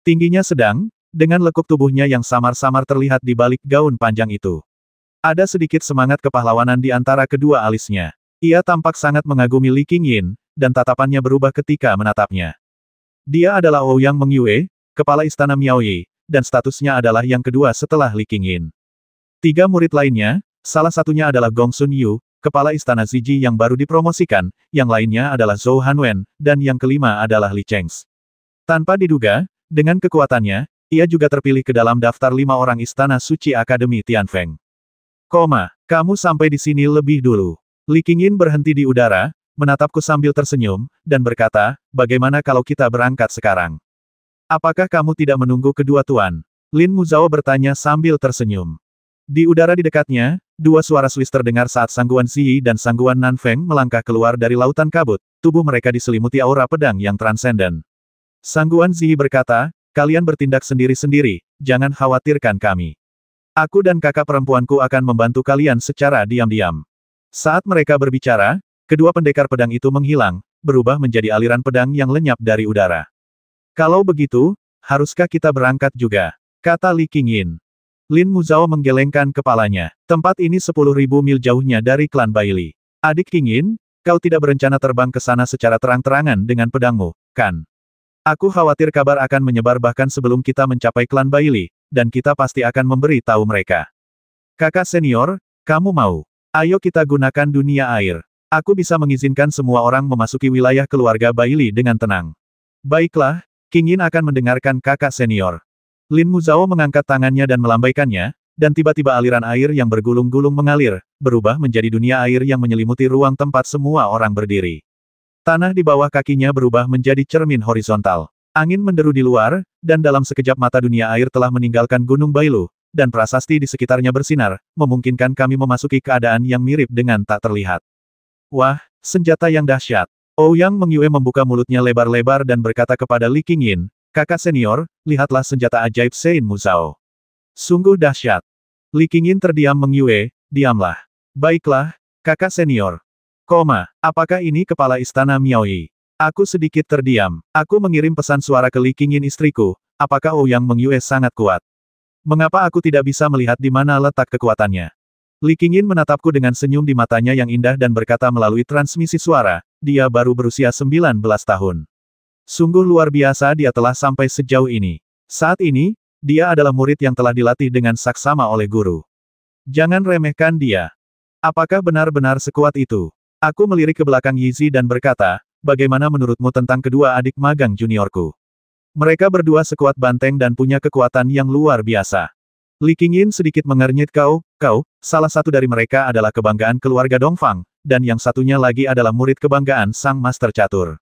Tingginya sedang, dengan lekuk tubuhnya yang samar-samar terlihat di balik gaun panjang itu. Ada sedikit semangat kepahlawanan di antara kedua alisnya. Ia tampak sangat mengagumi Li Qingyin, dan tatapannya berubah ketika menatapnya. Dia adalah Ouyang Mengyue, kepala istana Miaoyi, dan statusnya adalah yang kedua setelah Li Qingyin. 3 murid lainnya, salah satunya adalah Gong Sun Yu, kepala istana Ziji yang baru dipromosikan, yang lainnya adalah Zhou Hanwen, dan yang kelima adalah Li Cheng's. Tanpa diduga, dengan kekuatannya, ia juga terpilih ke dalam daftar 5 orang Istana Suci Akademi Tianfeng. Kamu sampai di sini lebih dulu. Li Qingyin berhenti di udara, menatapku sambil tersenyum, dan berkata, bagaimana kalau kita berangkat sekarang? Apakah kamu tidak menunggu kedua tuan? Lin Mu Zhao bertanya sambil tersenyum. Di udara di dekatnya, 2 suara Swiss terdengar saat Sangguan Ziyi dan Sangguan Nanfeng melangkah keluar dari lautan kabut, tubuh mereka diselimuti aura pedang yang transenden. Sangguan Ziyi berkata, kalian bertindak sendiri-sendiri, jangan khawatirkan kami. Aku dan kakak perempuanku akan membantu kalian secara diam-diam. Saat mereka berbicara, kedua pendekar pedang itu menghilang, berubah menjadi aliran pedang yang lenyap dari udara. Kalau begitu, haruskah kita berangkat juga? Kata Li Qingyin. Lin Mu Zhao menggelengkan kepalanya. Tempat ini 10.000 mil jauhnya dari klan Baili. Adik Qingyin, kau tidak berencana terbang ke sana secara terang-terangan dengan pedangmu, kan? Aku khawatir kabar akan menyebar bahkan sebelum kita mencapai klan Bailey, dan kita pasti akan memberi tahu mereka. Kakak senior, kamu mau? Ayo kita gunakan dunia air. Aku bisa mengizinkan semua orang memasuki wilayah keluarga Bailey dengan tenang. Baiklah, King Yin akan mendengarkan kakak senior. Lin Muzhao mengangkat tangannya dan melambaikannya, dan tiba-tiba aliran air yang bergulung-gulung mengalir, berubah menjadi dunia air yang menyelimuti ruang tempat semua orang berdiri. Tanah di bawah kakinya berubah menjadi cermin horizontal. Angin menderu di luar, dan dalam sekejap mata dunia air telah meninggalkan Gunung Bailu, dan prasasti di sekitarnya bersinar, memungkinkan kami memasuki keadaan yang mirip dengan tak terlihat. Wah, senjata yang dahsyat. Ouyang Mengyue membuka mulutnya lebar-lebar dan berkata kepada Li Qingyin, kakak senior, lihatlah senjata ajaib Sein Muzhao. Sungguh dahsyat. Li Qingyin terdiam. Mengyue, diamlah. Baiklah, kakak senior. Apakah ini kepala istana Miaoyi? Aku sedikit terdiam. Aku mengirim pesan suara ke Li Qingyin istriku, apakah Ouyang Mengyue sangat kuat? Mengapa aku tidak bisa melihat di mana letak kekuatannya? Li Qingyin menatapku dengan senyum di matanya yang indah dan berkata melalui transmisi suara, dia baru berusia 19 tahun. Sungguh luar biasa dia telah sampai sejauh ini. Saat ini, dia adalah murid yang telah dilatih dengan saksama oleh guru. Jangan remehkan dia. Apakah benar-benar sekuat itu? Aku melirik ke belakang Yizi dan berkata, bagaimana menurutmu tentang kedua adik magang juniorku? Mereka berdua sekuat banteng dan punya kekuatan yang luar biasa. Li Qingyin sedikit mengernyit. Kau, salah satu dari mereka adalah kebanggaan keluarga Dongfang, dan yang satunya lagi adalah murid kebanggaan sang master catur.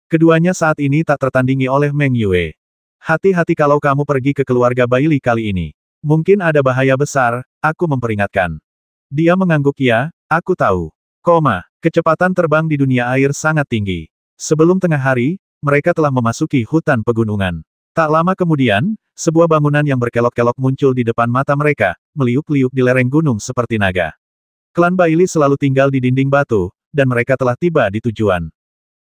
Keduanya saat ini tak tertandingi oleh Meng Yue. Hati-hati kalau kamu pergi ke keluarga Bailey kali ini. Mungkin ada bahaya besar, aku memperingatkan. Dia mengangguk. Ya, aku tahu. Kecepatan terbang di dunia air sangat tinggi. Sebelum tengah hari, mereka telah memasuki hutan pegunungan. Tak lama kemudian, sebuah bangunan yang berkelok-kelok muncul di depan mata mereka, meliuk-liuk di lereng gunung seperti naga. Klan Bailey selalu tinggal di dinding batu, dan mereka telah tiba di tujuan.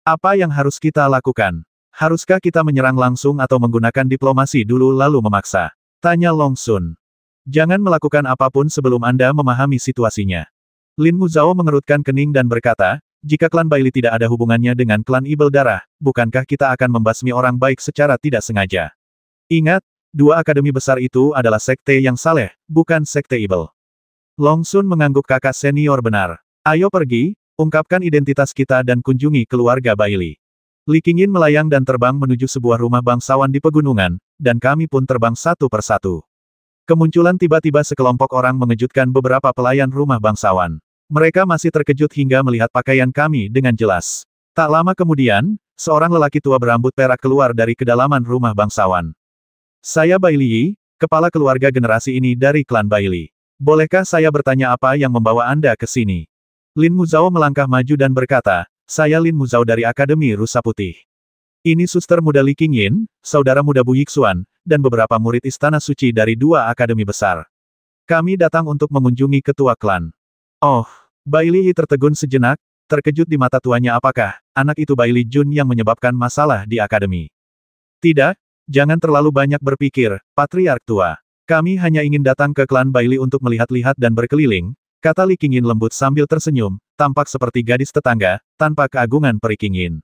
Apa yang harus kita lakukan? Haruskah kita menyerang langsung atau menggunakan diplomasi dulu lalu memaksa? Tanya Long Sun. Jangan melakukan apapun sebelum Anda memahami situasinya. Lin Muzhao mengerutkan kening dan berkata, jika klan Bailey tidak ada hubungannya dengan klan Ibel Darah, bukankah kita akan membasmi orang baik secara tidak sengaja? Ingat, dua akademi besar itu adalah sekte yang saleh, bukan sekte Ibel. Long Sun mengangguk. Kakak senior benar. Ayo pergi, ungkapkan identitas kita dan kunjungi keluarga Bailey. Li Qingyin melayang dan terbang menuju sebuah rumah bangsawan di pegunungan, dan kami pun terbang satu persatu. Kemunculan tiba-tiba sekelompok orang mengejutkan beberapa pelayan rumah bangsawan. Mereka masih terkejut hingga melihat pakaian kami dengan jelas. Tak lama kemudian, seorang lelaki tua berambut perak keluar dari kedalaman rumah bangsawan. Saya Bailey Yi, kepala keluarga generasi ini dari klan Bailey. Bolehkah saya bertanya apa yang membawa Anda ke sini? Lin Muzhao melangkah maju dan berkata, saya Lin Muzhao dari Akademi Rusa Putih. Ini suster muda Li Qingyin, saudara muda Bu Yixuan, dan beberapa murid istana suci dari dua akademi besar. Kami datang untuk mengunjungi ketua klan. Oh, Bailey Yi tertegun sejenak, terkejut di mata tuanya. Apakah anak itu Bailey Jun yang menyebabkan masalah di akademi? Tidak, jangan terlalu banyak berpikir, Patriark tua. Kami hanya ingin datang ke klan Bailey untuk melihat-lihat dan berkeliling, kata Li Qingyin lembut sambil tersenyum, tampak seperti gadis tetangga, tanpa keagungan peri Qingyin.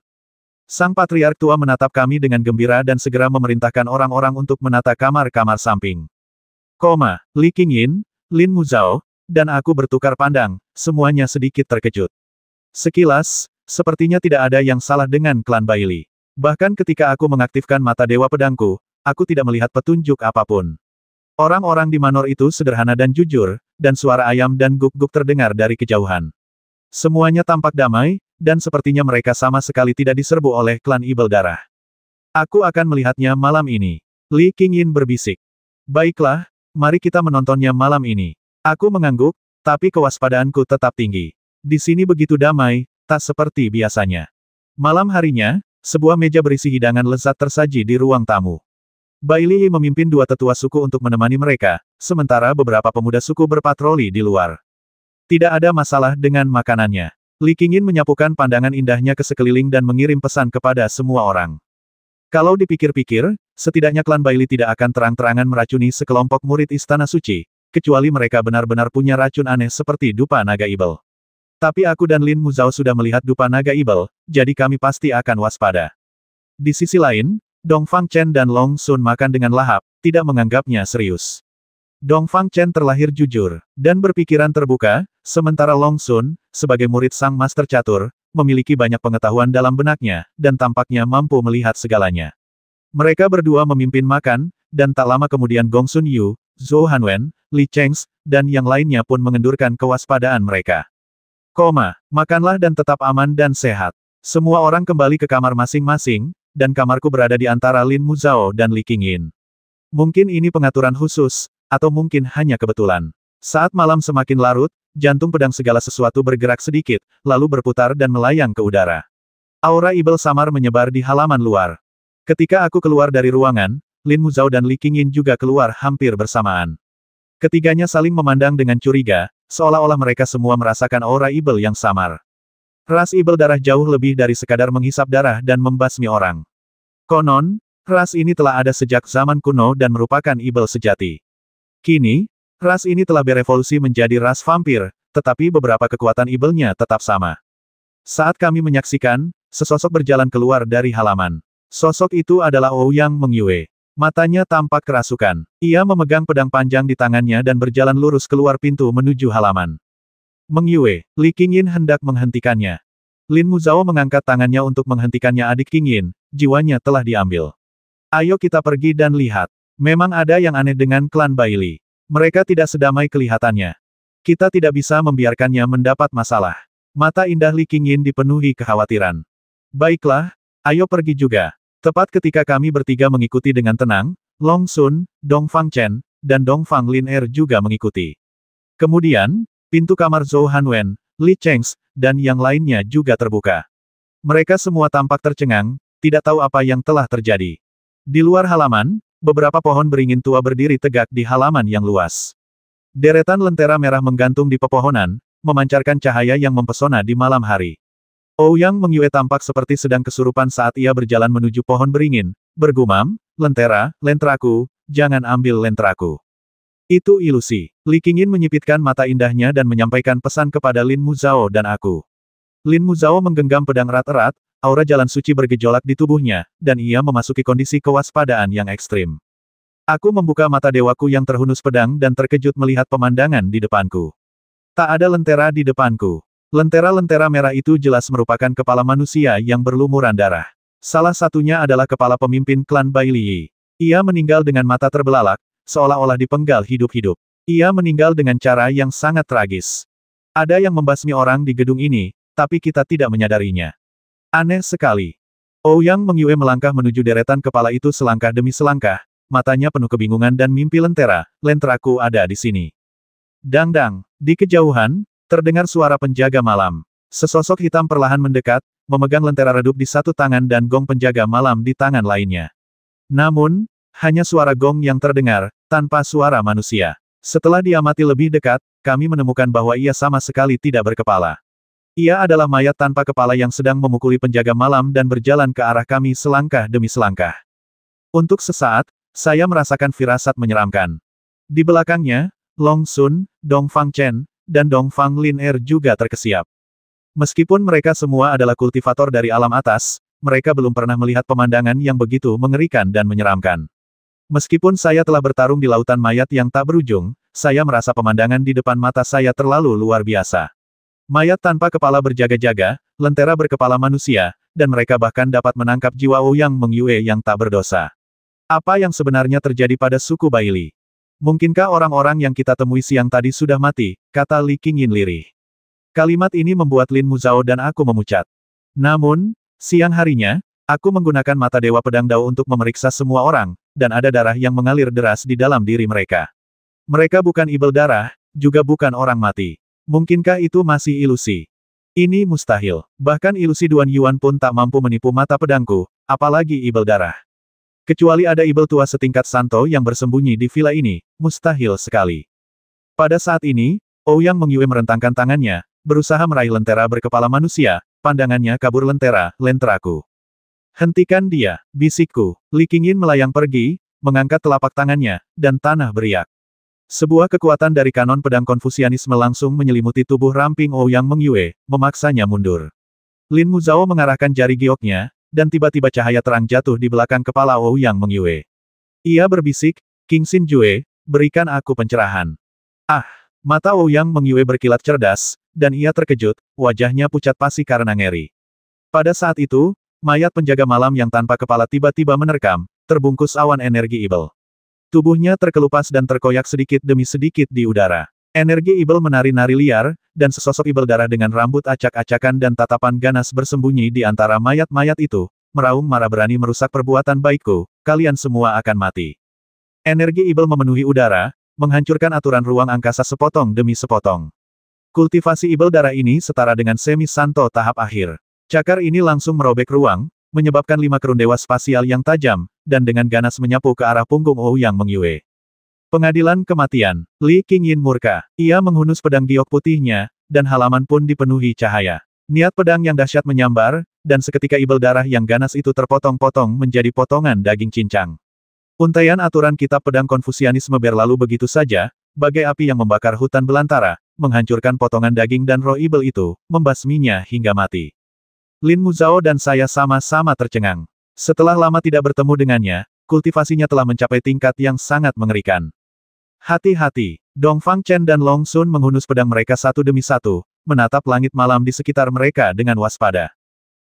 Sang Patriark tua menatap kami dengan gembira dan segera memerintahkan orang-orang untuk menata kamar-kamar samping. Li Qingyin, Lin Muzhao, dan aku bertukar pandang, semuanya sedikit terkejut. Sekilas, sepertinya tidak ada yang salah dengan klan Bailey. Bahkan ketika aku mengaktifkan mata Dewa Pedangku, aku tidak melihat petunjuk apapun. Orang-orang di manor itu sederhana dan jujur, dan suara ayam dan guk-guk terdengar dari kejauhan. Semuanya tampak damai, dan sepertinya mereka sama sekali tidak diserbu oleh klan Ibel Darah. Aku akan melihatnya malam ini. Li Qingyin berbisik. Baiklah, mari kita menontonnya malam ini. Aku mengangguk, tapi kewaspadaanku tetap tinggi. Di sini begitu damai, tak seperti biasanya. Malam harinya, sebuah meja berisi hidangan lezat tersaji di ruang tamu. Bailey Yi memimpin dua tetua suku untuk menemani mereka, sementara beberapa pemuda suku berpatroli di luar. Tidak ada masalah dengan makanannya. Li Qingyin menyapukan pandangan indahnya ke sekeliling dan mengirim pesan kepada semua orang. Kalau dipikir-pikir, setidaknya klan Bailey tidak akan terang-terangan meracuni sekelompok murid Istana Suci, kecuali mereka benar-benar punya racun aneh seperti dupa naga Ibel. Tapi aku dan Lin Muzhao sudah melihat dupa naga Ibel, jadi kami pasti akan waspada. Di sisi lain, Dong Fang Chen dan Long Sun makan dengan lahap, tidak menganggapnya serius. Dong Fang Chen terlahir jujur, dan berpikiran terbuka, sementara Long Sun, sebagai murid sang master catur, memiliki banyak pengetahuan dalam benaknya, dan tampaknya mampu melihat segalanya. Mereka berdua memimpin makan, dan tak lama kemudian Gong Sun Yu, Zhou Hanwen, Li Chengs, dan yang lainnya pun mengendurkan kewaspadaan mereka. Makanlah dan tetap aman dan sehat. Semua orang kembali ke kamar masing-masing, dan kamarku berada di antara Lin Muzhao dan Li Qingyin. Mungkin ini pengaturan khusus, atau mungkin hanya kebetulan. Saat malam semakin larut, jantung pedang segala sesuatu bergerak sedikit, lalu berputar dan melayang ke udara. Aura ibel samar menyebar di halaman luar. Ketika aku keluar dari ruangan, Lin Muzhao dan Li Qingyin juga keluar hampir bersamaan. Ketiganya saling memandang dengan curiga, seolah-olah mereka semua merasakan aura ibel yang samar. Ras ibel darah jauh lebih dari sekadar menghisap darah dan membasmi orang. Konon, ras ini telah ada sejak zaman kuno dan merupakan ibel sejati. Kini, ras ini telah berevolusi menjadi ras vampir, tetapi beberapa kekuatan ibelnya tetap sama. Saat kami menyaksikan, sesosok berjalan keluar dari halaman. Sosok itu adalah Ouyang Mengyue. Matanya tampak kerasukan. Ia memegang pedang panjang di tangannya dan berjalan lurus keluar pintu menuju halaman. Mengyue, Li Qingyin hendak menghentikannya. Lin Muzhao mengangkat tangannya untuk menghentikannya adik Qingyin, jiwanya telah diambil. Ayo kita pergi dan lihat. Memang ada yang aneh dengan klan Baili. Mereka tidak sedamai kelihatannya. Kita tidak bisa membiarkannya mendapat masalah. Mata indah Li Qingyin dipenuhi kekhawatiran. Baiklah, ayo pergi juga. Tepat ketika kami bertiga mengikuti dengan tenang, Long Sun, Dong Fang Chen, dan Dong Fang Lin Er juga mengikuti. Kemudian, pintu kamar Zhou Hanwen, Li Chengs, dan yang lainnya juga terbuka. Mereka semua tampak tercengang, tidak tahu apa yang telah terjadi. Di luar halaman, beberapa pohon beringin tua berdiri tegak di halaman yang luas. Deretan lentera merah menggantung di pepohonan, memancarkan cahaya yang mempesona di malam hari. Ouyang Mengyue tampak seperti sedang kesurupan saat ia berjalan menuju pohon beringin, bergumam, lenteraku, jangan ambil lenteraku. Itu ilusi. Li Qingyin menyipitkan mata indahnya dan menyampaikan pesan kepada Lin Muzhao dan aku. Lin Muzhao menggenggam pedang erat-erat, aura jalan suci bergejolak di tubuhnya, dan ia memasuki kondisi kewaspadaan yang ekstrim. Aku membuka mata dewaku yang terhunus pedang dan terkejut melihat pemandangan di depanku. Tak ada lentera di depanku. Lentera-lentera merah itu jelas merupakan kepala manusia yang berlumuran darah. Salah satunya adalah kepala pemimpin klan Baili. Ia meninggal dengan mata terbelalak, seolah-olah dipenggal hidup-hidup. Ia meninggal dengan cara yang sangat tragis. Ada yang membasmi orang di gedung ini, tapi kita tidak menyadarinya. Aneh sekali. Ouyang Mengyue melangkah menuju deretan kepala itu selangkah demi selangkah, matanya penuh kebingungan dan mimpi lenteraku ada di sini. Dang-dang, di kejauhan, terdengar suara penjaga malam. Sesosok hitam perlahan mendekat, memegang lentera redup di satu tangan dan gong penjaga malam di tangan lainnya. Namun, hanya suara gong yang terdengar, tanpa suara manusia. Setelah diamati lebih dekat, kami menemukan bahwa ia sama sekali tidak berkepala. Ia adalah mayat tanpa kepala yang sedang memukuli penjaga malam dan berjalan ke arah kami selangkah demi selangkah. Untuk sesaat, saya merasakan firasat menyeramkan. Di belakangnya, Long Sun, Dong Fang Chen, dan Dong Fang Lin Er juga terkesiap. Meskipun mereka semua adalah kultivator dari alam atas, mereka belum pernah melihat pemandangan yang begitu mengerikan dan menyeramkan. Meskipun saya telah bertarung di lautan mayat yang tak berujung, saya merasa pemandangan di depan mata saya terlalu luar biasa. Mayat tanpa kepala berjaga-jaga, lentera berkepala manusia, dan mereka bahkan dapat menangkap jiwa Ouyang Mengyue yang tak berdosa. Apa yang sebenarnya terjadi pada suku Baili? Mungkinkah orang-orang yang kita temui siang tadi sudah mati, kata Li Qingyin lirih. Kalimat ini membuat Lin Muzhao dan aku memucat. Namun, siang harinya, aku menggunakan mata Dewa Pedang Dao untuk memeriksa semua orang, dan ada darah yang mengalir deras di dalam diri mereka. Mereka bukan ibel darah, juga bukan orang mati. Mungkinkah itu masih ilusi? Ini mustahil. Bahkan ilusi Duan Yuan pun tak mampu menipu mata pedangku, apalagi ibel darah. Kecuali ada ibel tua setingkat Santo yang bersembunyi di villa ini, mustahil sekali. Pada saat ini, Ouyang Mengyue merentangkan tangannya, berusaha meraih lentera berkepala manusia, pandangannya kabur lenteraku. Hentikan dia, bisikku. Li Qingyin melayang pergi, mengangkat telapak tangannya, dan tanah beriak. Sebuah kekuatan dari kanon pedang Konfusianisme langsung menyelimuti tubuh ramping Ouyang Mengyue, memaksanya mundur. Lin Muzhao mengarahkan jari gioknya, dan tiba-tiba cahaya terang jatuh di belakang kepala Ouyang Mengyue. Ia berbisik, King Xin Jue, berikan aku pencerahan. Ah! Mata Ouyang Mengyue berkilat cerdas, dan ia terkejut, wajahnya pucat pasi karena ngeri. Pada saat itu, mayat penjaga malam yang tanpa kepala tiba-tiba menerkam, terbungkus awan energi ibel. Tubuhnya terkelupas dan terkoyak sedikit demi sedikit di udara. Energi ibel menari-nari liar, dan sesosok ibel darah dengan rambut acak-acakan dan tatapan ganas bersembunyi di antara mayat-mayat itu, meraung marah berani merusak perbuatan baikku, kalian semua akan mati. Energi ibel memenuhi udara, menghancurkan aturan ruang angkasa sepotong demi sepotong. Kultivasi ibel darah ini setara dengan semi-santo tahap akhir. Cakar ini langsung merobek ruang, menyebabkan 5 kerundewa spasial yang tajam, dan dengan ganas menyapu ke arah punggung Ouyang Mengyue. Pengadilan kematian. Li Qingyin murka. Ia menghunus pedang giok putihnya, dan halaman pun dipenuhi cahaya. Niat pedang yang dahsyat menyambar, dan seketika ibel darah yang ganas itu terpotong-potong menjadi potongan daging cincang. Untaian aturan kitab pedang Konfusianisme berlalu begitu saja, bagai api yang membakar hutan belantara, menghancurkan potongan daging dan roh ibel itu, membasminya hingga mati. Lin Muzao dan saya sama-sama tercengang. Setelah lama tidak bertemu dengannya, kultivasinya telah mencapai tingkat yang sangat mengerikan. Hati-hati, Dongfang Chen dan Long Sun menghunus pedang mereka satu demi satu, menatap langit malam di sekitar mereka dengan waspada.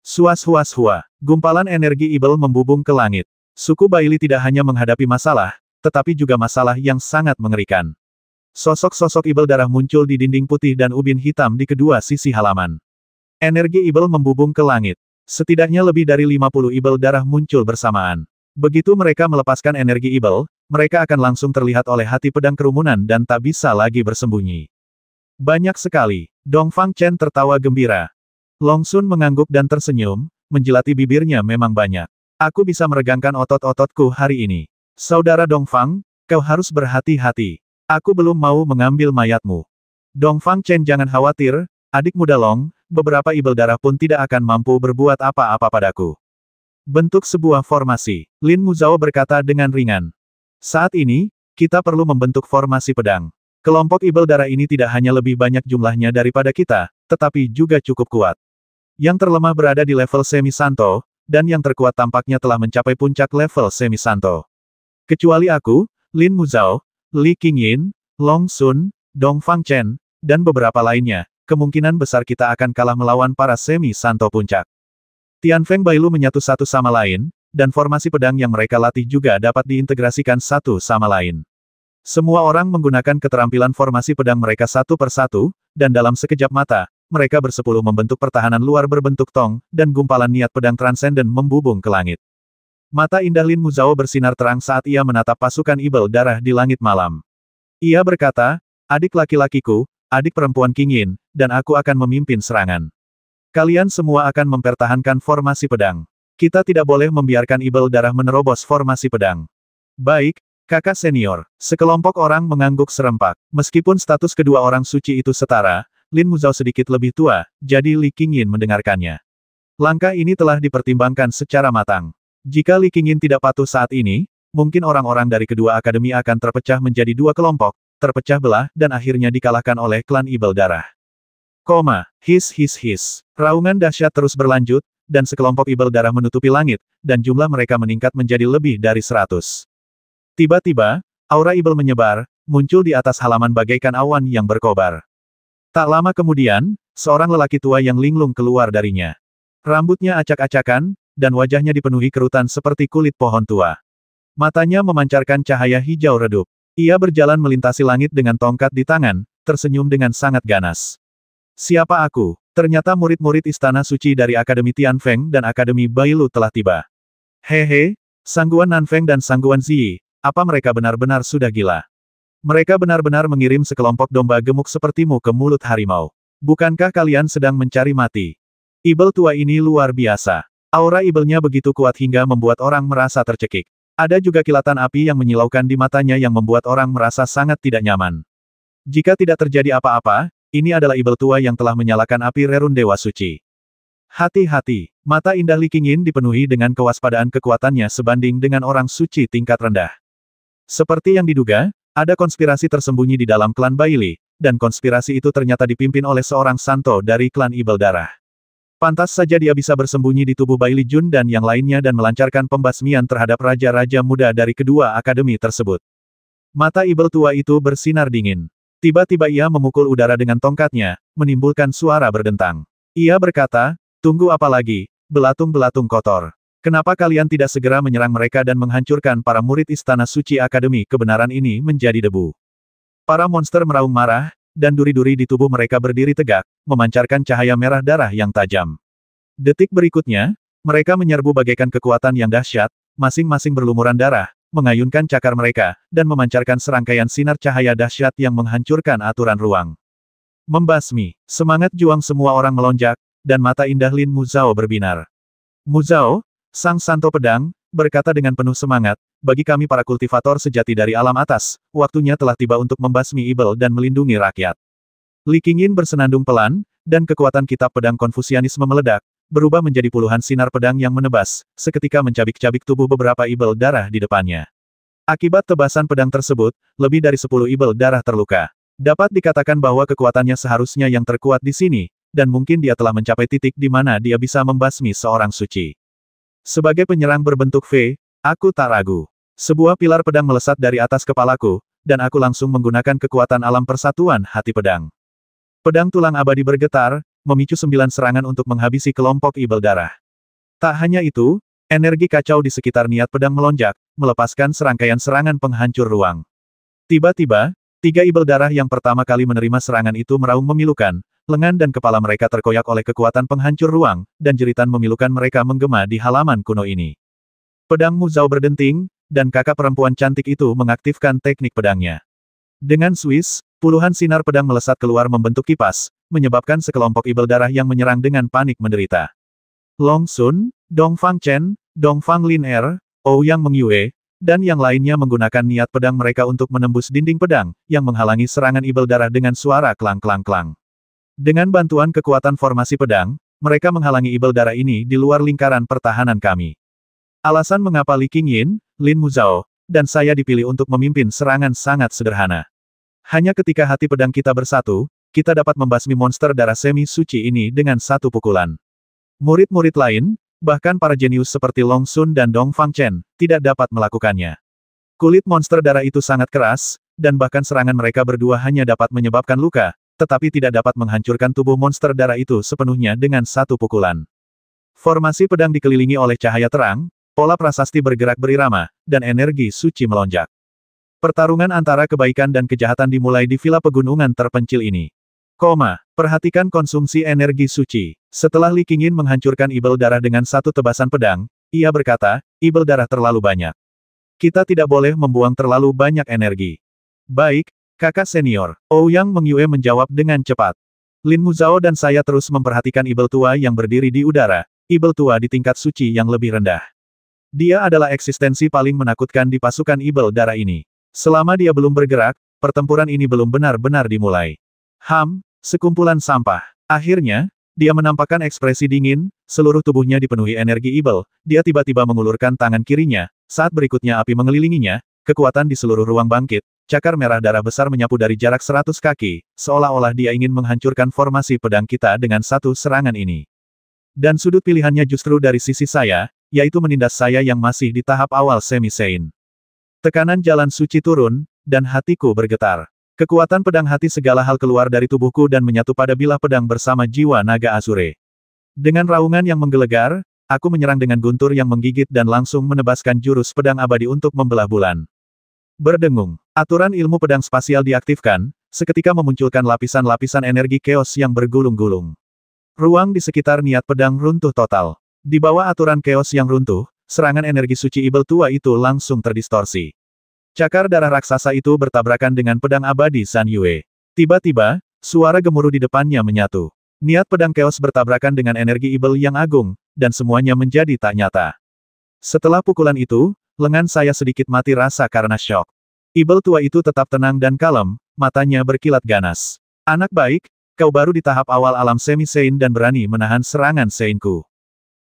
Suas-huas-hua, gumpalan energi ibel membubung ke langit. Suku Baili tidak hanya menghadapi masalah, tetapi juga masalah yang sangat mengerikan. Sosok-sosok ibel darah muncul di dinding putih dan ubin hitam di kedua sisi halaman. Energi ibel membubung ke langit. Setidaknya lebih dari 50 ibel darah muncul bersamaan. Begitu mereka melepaskan energi ibel, mereka akan langsung terlihat oleh hati pedang kerumunan dan tak bisa lagi bersembunyi. Banyak sekali. Dongfang Chen tertawa gembira. Long Sun mengangguk dan tersenyum, menjilati bibirnya memang banyak. Aku bisa meregangkan otot-ototku hari ini. Saudara Dongfang, kau harus berhati-hati. Aku belum mau mengambil mayatmu. Dongfang Chen jangan khawatir, adik muda Long, beberapa ibel darah pun tidak akan mampu berbuat apa-apa padaku. Bentuk sebuah formasi. Lin Muzao berkata dengan ringan. Saat ini, kita perlu membentuk formasi pedang. Kelompok ibel darah ini tidak hanya lebih banyak jumlahnya daripada kita, tetapi juga cukup kuat. Yang terlemah berada di level semi-santo, dan yang terkuat tampaknya telah mencapai puncak level semi-santo. Kecuali aku, Lin Muzao, Li Qingyin, Long Sun, Dongfang Chen, dan beberapa lainnya, kemungkinan besar kita akan kalah melawan para semi-santo puncak. Tianfeng Bailu menyatu satu sama lain, dan formasi pedang yang mereka latih juga dapat diintegrasikan satu sama lain. Semua orang menggunakan keterampilan formasi pedang mereka satu persatu, dan dalam sekejap mata, mereka bersepuluh membentuk pertahanan luar berbentuk tong, dan gumpalan niat pedang transenden membubung ke langit. Mata indah Lin Muzao bersinar terang saat ia menatap pasukan ibel darah di langit malam. Ia berkata, adik laki-lakiku, adik perempuan Qingyin, dan aku akan memimpin serangan. Kalian semua akan mempertahankan formasi pedang. Kita tidak boleh membiarkan ibel darah menerobos formasi pedang. Baik, kakak senior. Sekelompok orang mengangguk serempak. Meskipun status kedua orang suci itu setara, Lin Muzao sedikit lebih tua, jadi Li Qingyin mendengarkannya. Langkah ini telah dipertimbangkan secara matang. Jika Li Qingyin tidak patuh saat ini, mungkin orang-orang dari kedua akademi akan terpecah menjadi dua kelompok, terpecah belah, dan akhirnya dikalahkan oleh klan ibel darah. His. Raungan dahsyat terus berlanjut, dan sekelompok ibel darah menutupi langit, dan jumlah mereka meningkat menjadi lebih dari 100. Tiba-tiba, aura ibel menyebar, muncul di atas halaman bagaikan awan yang berkobar. Tak lama kemudian, seorang lelaki tua yang linglung keluar darinya. Rambutnya acak-acakan, dan wajahnya dipenuhi kerutan seperti kulit pohon tua. Matanya memancarkan cahaya hijau redup. Ia berjalan melintasi langit dengan tongkat di tangan, tersenyum dengan sangat ganas. Siapa aku? Ternyata murid-murid Istana Suci dari Akademi Tianfeng dan Akademi Bailu telah tiba. Hehe, Sangguan Nanfeng dan Sangguan Ziyi, apa mereka benar-benar sudah gila? Mereka benar-benar mengirim sekelompok domba gemuk sepertimu ke mulut harimau. Bukankah kalian sedang mencari mati? Ibel tua ini luar biasa. Aura ibelnya begitu kuat hingga membuat orang merasa tercekik. Ada juga kilatan api yang menyilaukan di matanya yang membuat orang merasa sangat tidak nyaman. Jika tidak terjadi apa-apa, ini adalah ibel tua yang telah menyalakan api rerun Dewa Suci. Hati-hati, mata indah Li Qingyin dipenuhi dengan kewaspadaan kekuatannya sebanding dengan orang suci tingkat rendah. Seperti yang diduga, ada konspirasi tersembunyi di dalam klan Baili, dan konspirasi itu ternyata dipimpin oleh seorang santo dari klan ibel darah. Pantas saja dia bisa bersembunyi di tubuh Bai Lijun dan yang lainnya dan melancarkan pembasmian terhadap raja-raja muda dari kedua akademi tersebut. Mata Ibel tua itu bersinar dingin. Tiba-tiba ia memukul udara dengan tongkatnya, menimbulkan suara berdentang. Ia berkata, "Tunggu apa lagi, belatung-belatung kotor. Kenapa kalian tidak segera menyerang mereka dan menghancurkan para murid Istana Suci Akademi Kebenaran ini menjadi debu?" Para monster meraung marah, dan duri-duri di tubuh mereka berdiri tegak, memancarkan cahaya merah darah yang tajam. Detik berikutnya, mereka menyerbu bagaikan kekuatan yang dahsyat, masing-masing berlumuran darah, mengayunkan cakar mereka, dan memancarkan serangkaian sinar cahaya dahsyat yang menghancurkan aturan ruang. Membasmi, semangat juang semua orang melonjak, dan mata indah Lin Muzhao berbinar. Muzhao, sang santo pedang, berkata dengan penuh semangat, "Bagi kami para kultivator sejati dari alam atas, waktunya telah tiba untuk membasmi Ibel dan melindungi rakyat." Li Qingyin bersenandung pelan, dan kekuatan kitab pedang Konfusianisme meledak, berubah menjadi puluhan sinar pedang yang menebas, seketika mencabik-cabik tubuh beberapa Ibel darah di depannya. Akibat tebasan pedang tersebut, lebih dari 10 Ibel darah terluka. Dapat dikatakan bahwa kekuatannya seharusnya yang terkuat di sini, dan mungkin dia telah mencapai titik di mana dia bisa membasmi seorang suci. Sebagai penyerang berbentuk V, aku tak ragu. Sebuah pilar pedang melesat dari atas kepalaku, dan aku langsung menggunakan kekuatan alam persatuan hati pedang. Pedang tulang abadi bergetar, memicu 9 serangan untuk menghabisi kelompok Ibel darah. Tak hanya itu, energi kacau di sekitar niat pedang melonjak, melepaskan serangkaian serangan penghancur ruang. Tiba-tiba, 3 Ibel darah yang pertama kali menerima serangan itu meraung memilukan, lengan dan kepala mereka terkoyak oleh kekuatan penghancur ruang, dan jeritan memilukan mereka menggema di halaman kuno ini. Pedang Muzhao berdenting, dan kakak perempuan cantik itu mengaktifkan teknik pedangnya. Dengan swish, puluhan sinar pedang melesat keluar membentuk kipas, menyebabkan sekelompok Ibel darah yang menyerang dengan panik menderita. Long Sun, Dongfang Chen, Dongfang Lin Er, Ouyang Mengyue, dan yang lainnya menggunakan niat pedang mereka untuk menembus dinding pedang, yang menghalangi serangan Ibel darah dengan suara klang-klang-klang. Dengan bantuan kekuatan formasi pedang, mereka menghalangi Ibel darah ini di luar lingkaran pertahanan kami. Alasan mengapa Li Qingyin, Lin Muzhao, dan saya dipilih untuk memimpin serangan sangat sederhana. Hanya ketika hati pedang kita bersatu, kita dapat membasmi monster darah semi-suci ini dengan satu pukulan. Murid-murid lain, bahkan para jenius seperti Long Sun dan Dongfang Chen, tidak dapat melakukannya. Kulit monster darah itu sangat keras, dan bahkan serangan mereka berdua hanya dapat menyebabkan luka, tetapi tidak dapat menghancurkan tubuh monster darah itu sepenuhnya dengan satu pukulan. Formasi pedang dikelilingi oleh cahaya terang, pola prasasti bergerak berirama, dan energi suci melonjak. Pertarungan antara kebaikan dan kejahatan dimulai di villa pegunungan terpencil ini. Perhatikan konsumsi energi suci. Setelah Li Qingyin menghancurkan Ibel darah dengan satu tebasan pedang, ia berkata, "Ibel darah terlalu banyak. Kita tidak boleh membuang terlalu banyak energi." "Baik, kakak senior," Ouyang Mengyue menjawab dengan cepat. Lin Muzhao dan saya terus memperhatikan Ibel tua yang berdiri di udara, Ibel tua di tingkat suci yang lebih rendah. Dia adalah eksistensi paling menakutkan di pasukan Ibel darah ini. Selama dia belum bergerak, pertempuran ini belum benar-benar dimulai. Sekumpulan sampah. Akhirnya, dia menampakkan ekspresi dingin, seluruh tubuhnya dipenuhi energi Ibel, dia tiba-tiba mengulurkan tangan kirinya, saat berikutnya api mengelilinginya, kekuatan di seluruh ruang bangkit, cakar merah darah besar menyapu dari jarak 100 kaki, seolah-olah dia ingin menghancurkan formasi pedang kita dengan satu serangan ini. Dan sudut pilihannya justru dari sisi saya, yaitu menindas saya yang masih di tahap awal semi-Sein. Tekanan jalan suci turun, dan hatiku bergetar. Kekuatan pedang hati segala hal keluar dari tubuhku dan menyatu pada bilah pedang bersama jiwa naga Azure. Dengan raungan yang menggelegar, aku menyerang dengan guntur yang menggigit dan langsung menebaskan jurus pedang abadi untuk membelah bulan. Berdengung, aturan ilmu pedang spasial diaktifkan, seketika memunculkan lapisan-lapisan energi chaos yang bergulung-gulung. Ruang di sekitar niat pedang runtuh total. Di bawah aturan chaos yang runtuh, serangan energi suci Ibel tua itu langsung terdistorsi. Cakar darah raksasa itu bertabrakan dengan pedang abadi San Yue. Tiba-tiba, suara gemuruh di depannya menyatu. Niat pedang chaos bertabrakan dengan energi Ibel yang agung, dan semuanya menjadi tak nyata. Setelah pukulan itu, lengan saya sedikit mati rasa karena syok. Ibel tua itu tetap tenang dan kalem, matanya berkilat ganas. "Anak baik, kau baru di tahap awal alam semi-Sein dan berani menahan serangan Sein-ku.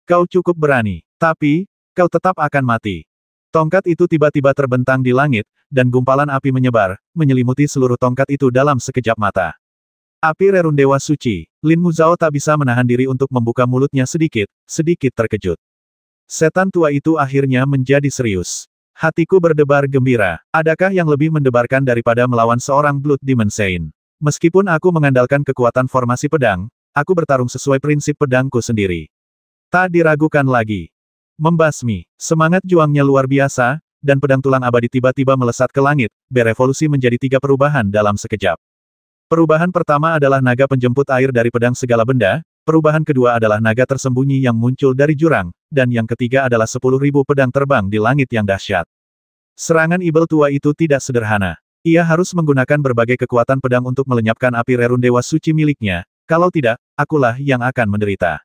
Kau cukup berani, tapi, kau tetap akan mati." Tongkat itu tiba-tiba terbentang di langit, dan gumpalan api menyebar, menyelimuti seluruh tongkat itu dalam sekejap mata. Api Rerun Dewa Suci. Lin Muzao tak bisa menahan diri untuk membuka mulutnya sedikit terkejut. Setan tua itu akhirnya menjadi serius. Hatiku berdebar gembira. Adakah yang lebih mendebarkan daripada melawan seorang Blood Demon Saint? Meskipun aku mengandalkan kekuatan formasi pedang, aku bertarung sesuai prinsip pedangku sendiri. Tak diragukan lagi. Membasmi. Semangat juangnya luar biasa, dan pedang tulang abadi tiba-tiba melesat ke langit, berevolusi menjadi 3 perubahan dalam sekejap. Perubahan pertama adalah naga penjemput air dari pedang segala benda, perubahan kedua adalah naga tersembunyi yang muncul dari jurang, dan yang ketiga adalah 10.000 pedang terbang di langit yang dahsyat. Serangan Ibel tua itu tidak sederhana. Ia harus menggunakan berbagai kekuatan pedang untuk melenyapkan api Rerun Dewa Suci miliknya, kalau tidak, akulah yang akan menderita.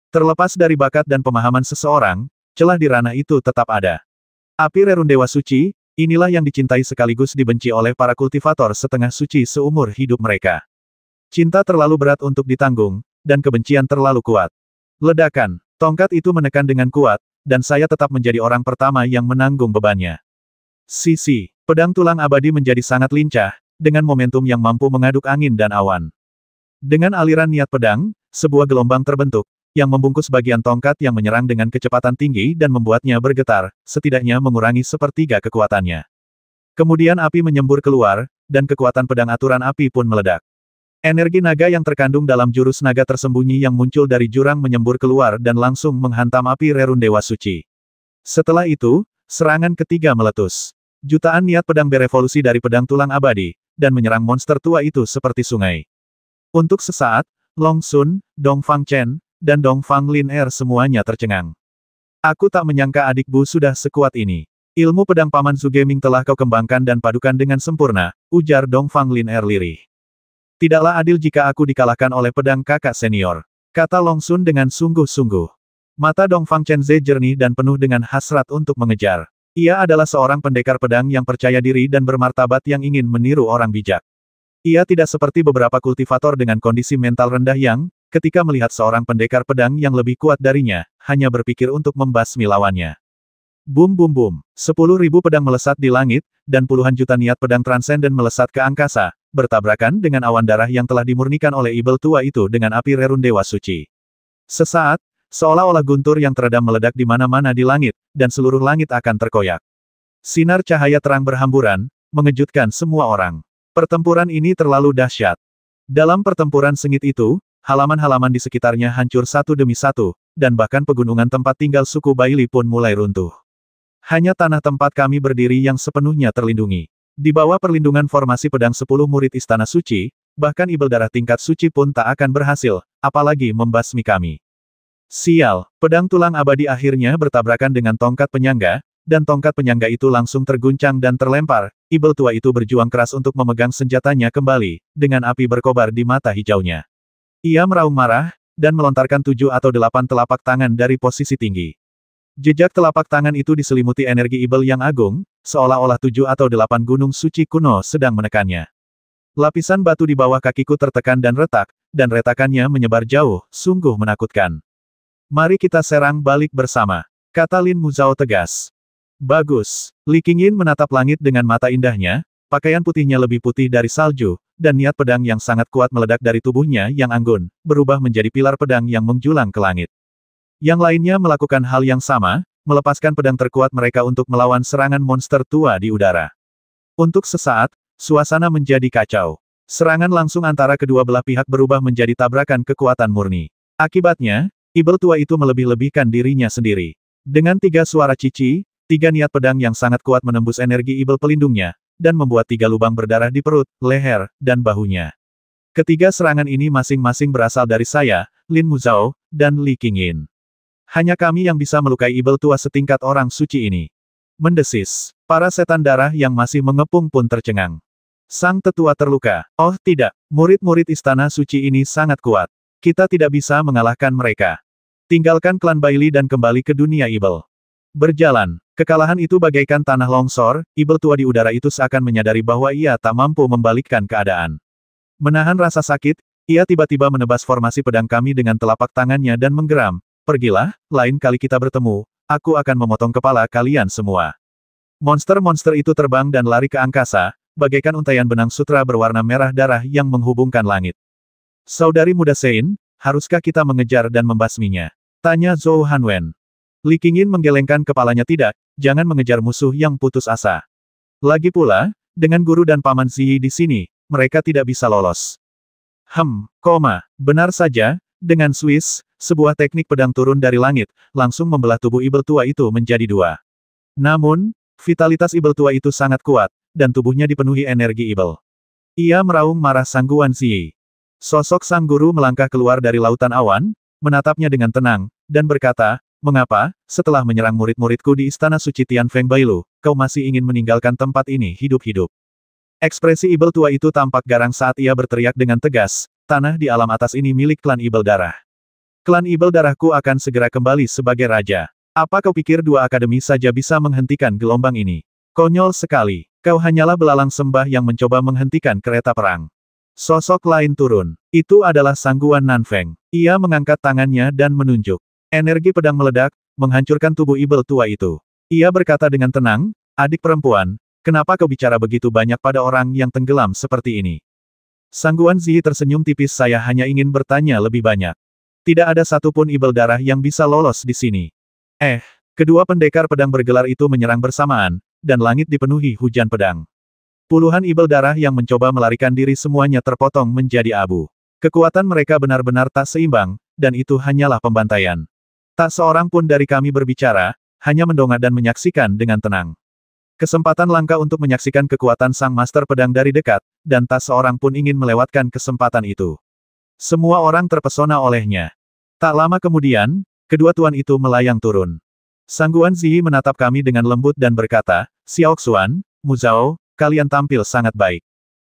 Terlepas dari bakat dan pemahaman seseorang, celah di ranah itu tetap ada. Api Rerun Dewa Suci, inilah yang dicintai sekaligus dibenci oleh para kultivator setengah suci seumur hidup mereka. Cinta terlalu berat untuk ditanggung, dan kebencian terlalu kuat. Ledakan, tongkat itu menekan dengan kuat, dan saya tetap menjadi orang pertama yang menanggung bebannya. Sisi, pedang tulang abadi menjadi sangat lincah, dengan momentum yang mampu mengaduk angin dan awan. Dengan aliran niat pedang, sebuah gelombang terbentuk, yang membungkus bagian tongkat yang menyerang dengan kecepatan tinggi dan membuatnya bergetar, setidaknya mengurangi sepertiga kekuatannya. Kemudian api menyembur keluar, dan kekuatan pedang aturan api pun meledak. Energi naga yang terkandung dalam jurus naga tersembunyi yang muncul dari jurang menyembur keluar dan langsung menghantam api Rerun Dewa Suci. Setelah itu, serangan ketiga meletus. Jutaan niat pedang berevolusi dari pedang tulang abadi, dan menyerang monster tua itu seperti sungai. Untuk sesaat, Long Sun, Dong Fang Chen, dan Dong Fang Lin Er semuanya tercengang. Aku tak menyangka adikku sudah sekuat ini. Ilmu pedang Paman Zugeming telah kau kembangkan dan padukan dengan sempurna, ujar Dong Fang Lin Er lirih. Tidaklah adil jika aku dikalahkan oleh pedang kakak senior, kata Long Sun dengan sungguh-sungguh. Mata Dong Fang Chen Ze jernih dan penuh dengan hasrat untuk mengejar. Ia adalah seorang pendekar pedang yang percaya diri dan bermartabat yang ingin meniru orang bijak. Ia tidak seperti beberapa kultivator dengan kondisi mental rendah yang, ketika melihat seorang pendekar pedang yang lebih kuat darinya, hanya berpikir untuk membasmi lawannya. Bum bum bum, 10.000 pedang melesat di langit, dan puluhan juta niat pedang transenden melesat ke angkasa, bertabrakan dengan awan darah yang telah dimurnikan oleh Ibel tua itu dengan api Rerun Dewa Suci. Sesaat, seolah-olah guntur yang teredam meledak di mana-mana di langit, dan seluruh langit akan terkoyak. Sinar cahaya terang berhamburan, mengejutkan semua orang. Pertempuran ini terlalu dahsyat. Dalam pertempuran sengit itu, halaman-halaman di sekitarnya hancur satu demi satu, dan bahkan pegunungan tempat tinggal suku Baili pun mulai runtuh. Hanya tanah tempat kami berdiri yang sepenuhnya terlindungi. Di bawah perlindungan formasi pedang 10 murid Istana Suci, bahkan Ibel darah tingkat suci pun tak akan berhasil, apalagi membasmi kami. Sial, pedang tulang abadi akhirnya bertabrakan dengan tongkat penyangga, dan tongkat penyangga itu langsung terguncang dan terlempar. Ibel tua itu berjuang keras untuk memegang senjatanya kembali, dengan api berkobar di mata hijaunya. Ia meraung marah, dan melontarkan 7 atau 8 telapak tangan dari posisi tinggi. Jejak telapak tangan itu diselimuti energi Ibel yang agung, seolah-olah 7 atau 8 gunung suci kuno sedang menekannya. Lapisan batu di bawah kakiku tertekan dan retak, dan retakannya menyebar jauh, sungguh menakutkan. Mari kita serang balik bersama, kata Lin Muzao tegas. Bagus. Li Qingyin menatap langit dengan mata indahnya, pakaian putihnya lebih putih dari salju, dan niat pedang yang sangat kuat meledak dari tubuhnya yang anggun, berubah menjadi pilar pedang yang menjulang ke langit. Yang lainnya melakukan hal yang sama, melepaskan pedang terkuat mereka untuk melawan serangan monster tua di udara. Untuk sesaat, suasana menjadi kacau. Serangan langsung antara kedua belah pihak berubah menjadi tabrakan kekuatan murni. Akibatnya, Ibel tua itu melebih-lebihkan dirinya sendiri. Dengan 3 suara cici, 3 niat pedang yang sangat kuat menembus energi Ibel pelindungnya, dan membuat 3 lubang berdarah di perut, leher, dan bahunya. Ketiga serangan ini masing-masing berasal dari saya, Lin Muzao, dan Li Qingyin. Hanya kami yang bisa melukai Ibel tua setingkat orang suci ini. Mendesis. Para setan darah yang masih mengepung pun tercengang. Sang tetua terluka. Oh tidak, murid-murid istana suci ini sangat kuat. Kita tidak bisa mengalahkan mereka. Tinggalkan klan Baili dan kembali ke dunia Ibel. Berjalan. Kekalahan itu bagaikan tanah longsor, Ibel tua di udara itu seakan menyadari bahwa ia tak mampu membalikkan keadaan. Menahan rasa sakit, ia tiba-tiba menebas formasi pedang kami dengan telapak tangannya dan menggeram. Pergilah, lain kali kita bertemu, aku akan memotong kepala kalian semua. Monster-monster itu terbang dan lari ke angkasa, bagaikan untaian benang sutra berwarna merah darah yang menghubungkan langit. Saudari muda Sein, haruskah kita mengejar dan membasminya? Tanya Zhou Hanwen. Li Qingyin menggelengkan kepalanya. Tidak, jangan mengejar musuh yang putus asa. Lagi pula, dengan guru dan paman Ziyi di sini, mereka tidak bisa lolos. Benar saja, dengan Swiss, sebuah teknik pedang turun dari langit, langsung membelah tubuh ibel tua itu menjadi dua. Namun, vitalitas ibel tua itu sangat kuat, dan tubuhnya dipenuhi energi ibel. Ia meraung marah Sangguan Ziyi. Sosok sang guru melangkah keluar dari lautan awan, menatapnya dengan tenang, dan berkata, "Mengapa, setelah menyerang murid-muridku di Istana Suci Tianfeng Bailu, kau masih ingin meninggalkan tempat ini hidup-hidup?" Ekspresi ibel tua itu tampak garang saat ia berteriak dengan tegas, "Tanah di alam atas ini milik klan ibel darah. Klan ibel darahku akan segera kembali sebagai raja. Apa kau pikir dua akademi saja bisa menghentikan gelombang ini? Konyol sekali. Kau hanyalah belalang sembah yang mencoba menghentikan kereta perang." Sosok lain turun. Itu adalah Sangguan Nanfeng. Ia mengangkat tangannya dan menunjuk. Energi pedang meledak, menghancurkan tubuh ibel tua itu. Ia berkata dengan tenang, "Adik perempuan, kenapa kau bicara begitu banyak pada orang yang tenggelam seperti ini?" Sangguan Ziyi tersenyum tipis. "Saya hanya ingin bertanya lebih banyak. Tidak ada satupun ibel darah yang bisa lolos di sini." Kedua pendekar pedang bergelar itu menyerang bersamaan, dan langit dipenuhi hujan pedang. Puluhan ibel darah yang mencoba melarikan diri semuanya terpotong menjadi abu. Kekuatan mereka benar-benar tak seimbang, dan itu hanyalah pembantaian. Tak seorang pun dari kami berbicara, hanya mendongak dan menyaksikan dengan tenang. Kesempatan langka untuk menyaksikan kekuatan sang master pedang dari dekat, dan tak seorang pun ingin melewatkan kesempatan itu. Semua orang terpesona olehnya. Tak lama kemudian, kedua tuan itu melayang turun. Sangguan Ziyi menatap kami dengan lembut dan berkata, "Xiao Xuan, Mu Zhao, kalian tampil sangat baik.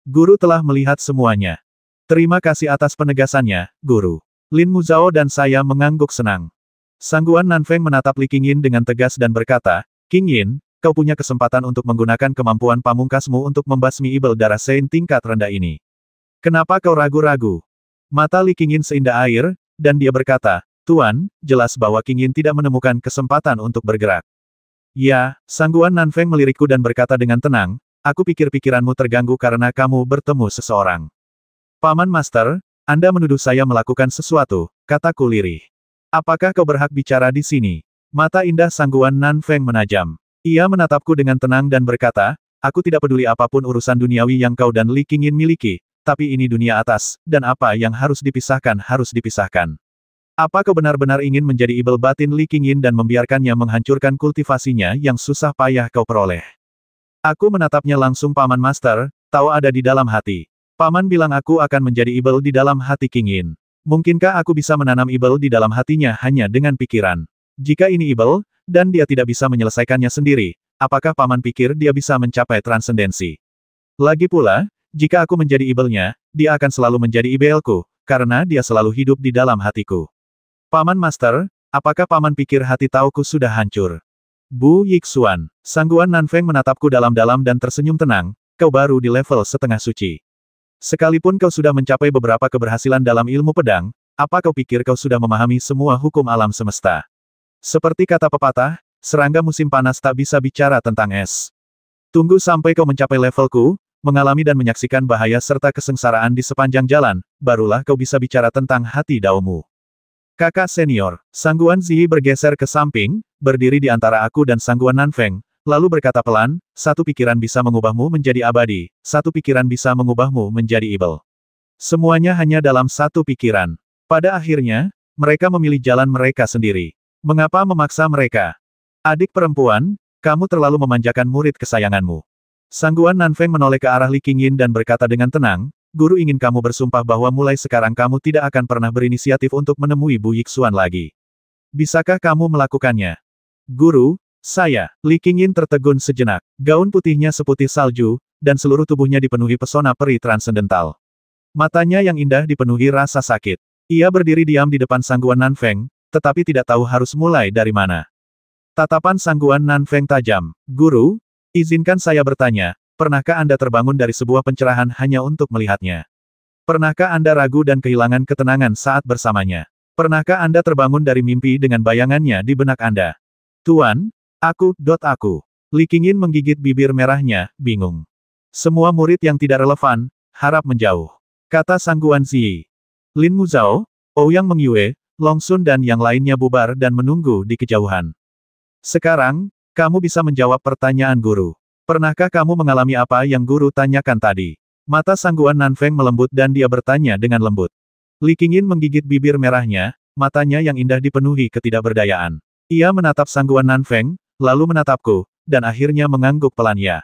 Guru telah melihat semuanya. Terima kasih atas penegasannya, Guru." Lin Mu Zhao dan saya mengangguk senang. Sangguan Nanfeng menatap Li Qingyin dengan tegas dan berkata, "Qingyin, kau punya kesempatan untuk menggunakan kemampuan pamungkasmu untuk membasmi ibel darah Sein tingkat rendah ini. Kenapa kau ragu-ragu?" Mata Li Qingyin seindah air, dan dia berkata, "Tuan, jelas bahwa Qingyin tidak menemukan kesempatan untuk bergerak." "Ya," Sangguan Nanfeng melirikku dan berkata dengan tenang, "aku pikir pikiranmu terganggu karena kamu bertemu seseorang." "Paman Master, Anda menuduh saya melakukan sesuatu," kataku lirih. "Apakah kau berhak bicara di sini?" Mata indah Sangguan Nanfeng menajam. Ia menatapku dengan tenang dan berkata, "Aku tidak peduli apapun urusan duniawi yang kau dan Li Qingyin miliki, tapi ini dunia atas, dan apa yang harus dipisahkan harus dipisahkan. Apa kau benar-benar ingin menjadi ibel batin Li Qingyin dan membiarkannya menghancurkan kultivasinya yang susah payah kau peroleh?" Aku menatapnya langsung. "Paman Master, tahu ada di dalam hati. Paman bilang aku akan menjadi ibel di dalam hati Qingyin. Mungkinkah aku bisa menanam ibel di dalam hatinya hanya dengan pikiran? Jika ini ibel, dan dia tidak bisa menyelesaikannya sendiri, apakah paman pikir dia bisa mencapai transendensi? Lagi pula, jika aku menjadi ibelnya, dia akan selalu menjadi ibelku, karena dia selalu hidup di dalam hatiku. Paman Master, apakah paman pikir hati tauku sudah hancur?" Bu Yixuan. Sangguan Nanfeng menatapku dalam-dalam dan tersenyum tenang, "Kau baru di level setengah suci. Sekalipun kau sudah mencapai beberapa keberhasilan dalam ilmu pedang, apa kau pikir kau sudah memahami semua hukum alam semesta? Seperti kata pepatah, serangga musim panas tak bisa bicara tentang es. Tunggu sampai kau mencapai levelku, mengalami dan menyaksikan bahaya serta kesengsaraan di sepanjang jalan, barulah kau bisa bicara tentang hati daumu." "Kakak senior." Sangguan Ziyi bergeser ke samping, berdiri di antara aku dan Sangguan Nanfeng, lalu berkata pelan, "Satu pikiran bisa mengubahmu menjadi abadi, satu pikiran bisa mengubahmu menjadi ibel. Semuanya hanya dalam satu pikiran. Pada akhirnya, mereka memilih jalan mereka sendiri. Mengapa memaksa mereka? Adik perempuan, kamu terlalu memanjakan murid kesayanganmu." Sangguan Nanfeng menoleh ke arah Li Qingyin dan berkata dengan tenang, "Guru ingin kamu bersumpah bahwa mulai sekarang kamu tidak akan pernah berinisiatif untuk menemui Bu Yixuan lagi. Bisakah kamu melakukannya?" "Guru, saya." Li Qingyin tertegun sejenak. Gaun putihnya seputih salju, dan seluruh tubuhnya dipenuhi pesona peri transendental. Matanya yang indah dipenuhi rasa sakit. Ia berdiri diam di depan Sangguan Nanfeng, tetapi tidak tahu harus mulai dari mana. Tatapan Sangguan Nanfeng tajam. "Guru, izinkan saya bertanya, pernahkah Anda terbangun dari sebuah pencerahan hanya untuk melihatnya? Pernahkah Anda ragu dan kehilangan ketenangan saat bersamanya? Pernahkah Anda terbangun dari mimpi dengan bayangannya di benak Anda?" "Tuan, aku. Li Qingyin menggigit bibir merahnya, bingung. "Semua murid yang tidak relevan, harap menjauh," kata Sangguan Ziyi. Lin Muzhao, Ouyang Mengyue, Long Sun dan yang lainnya bubar dan menunggu di kejauhan. Sekarang, kamu bisa menjawab pertanyaan guru. Pernahkah kamu mengalami apa yang guru tanyakan tadi? Mata Sangguan Nanfeng melembut dan dia bertanya dengan lembut. Li Qingyin menggigit bibir merahnya, matanya yang indah dipenuhi ketidakberdayaan. Ia menatap Sangguan Nanfeng, lalu menatapku, dan akhirnya mengangguk pelan ya.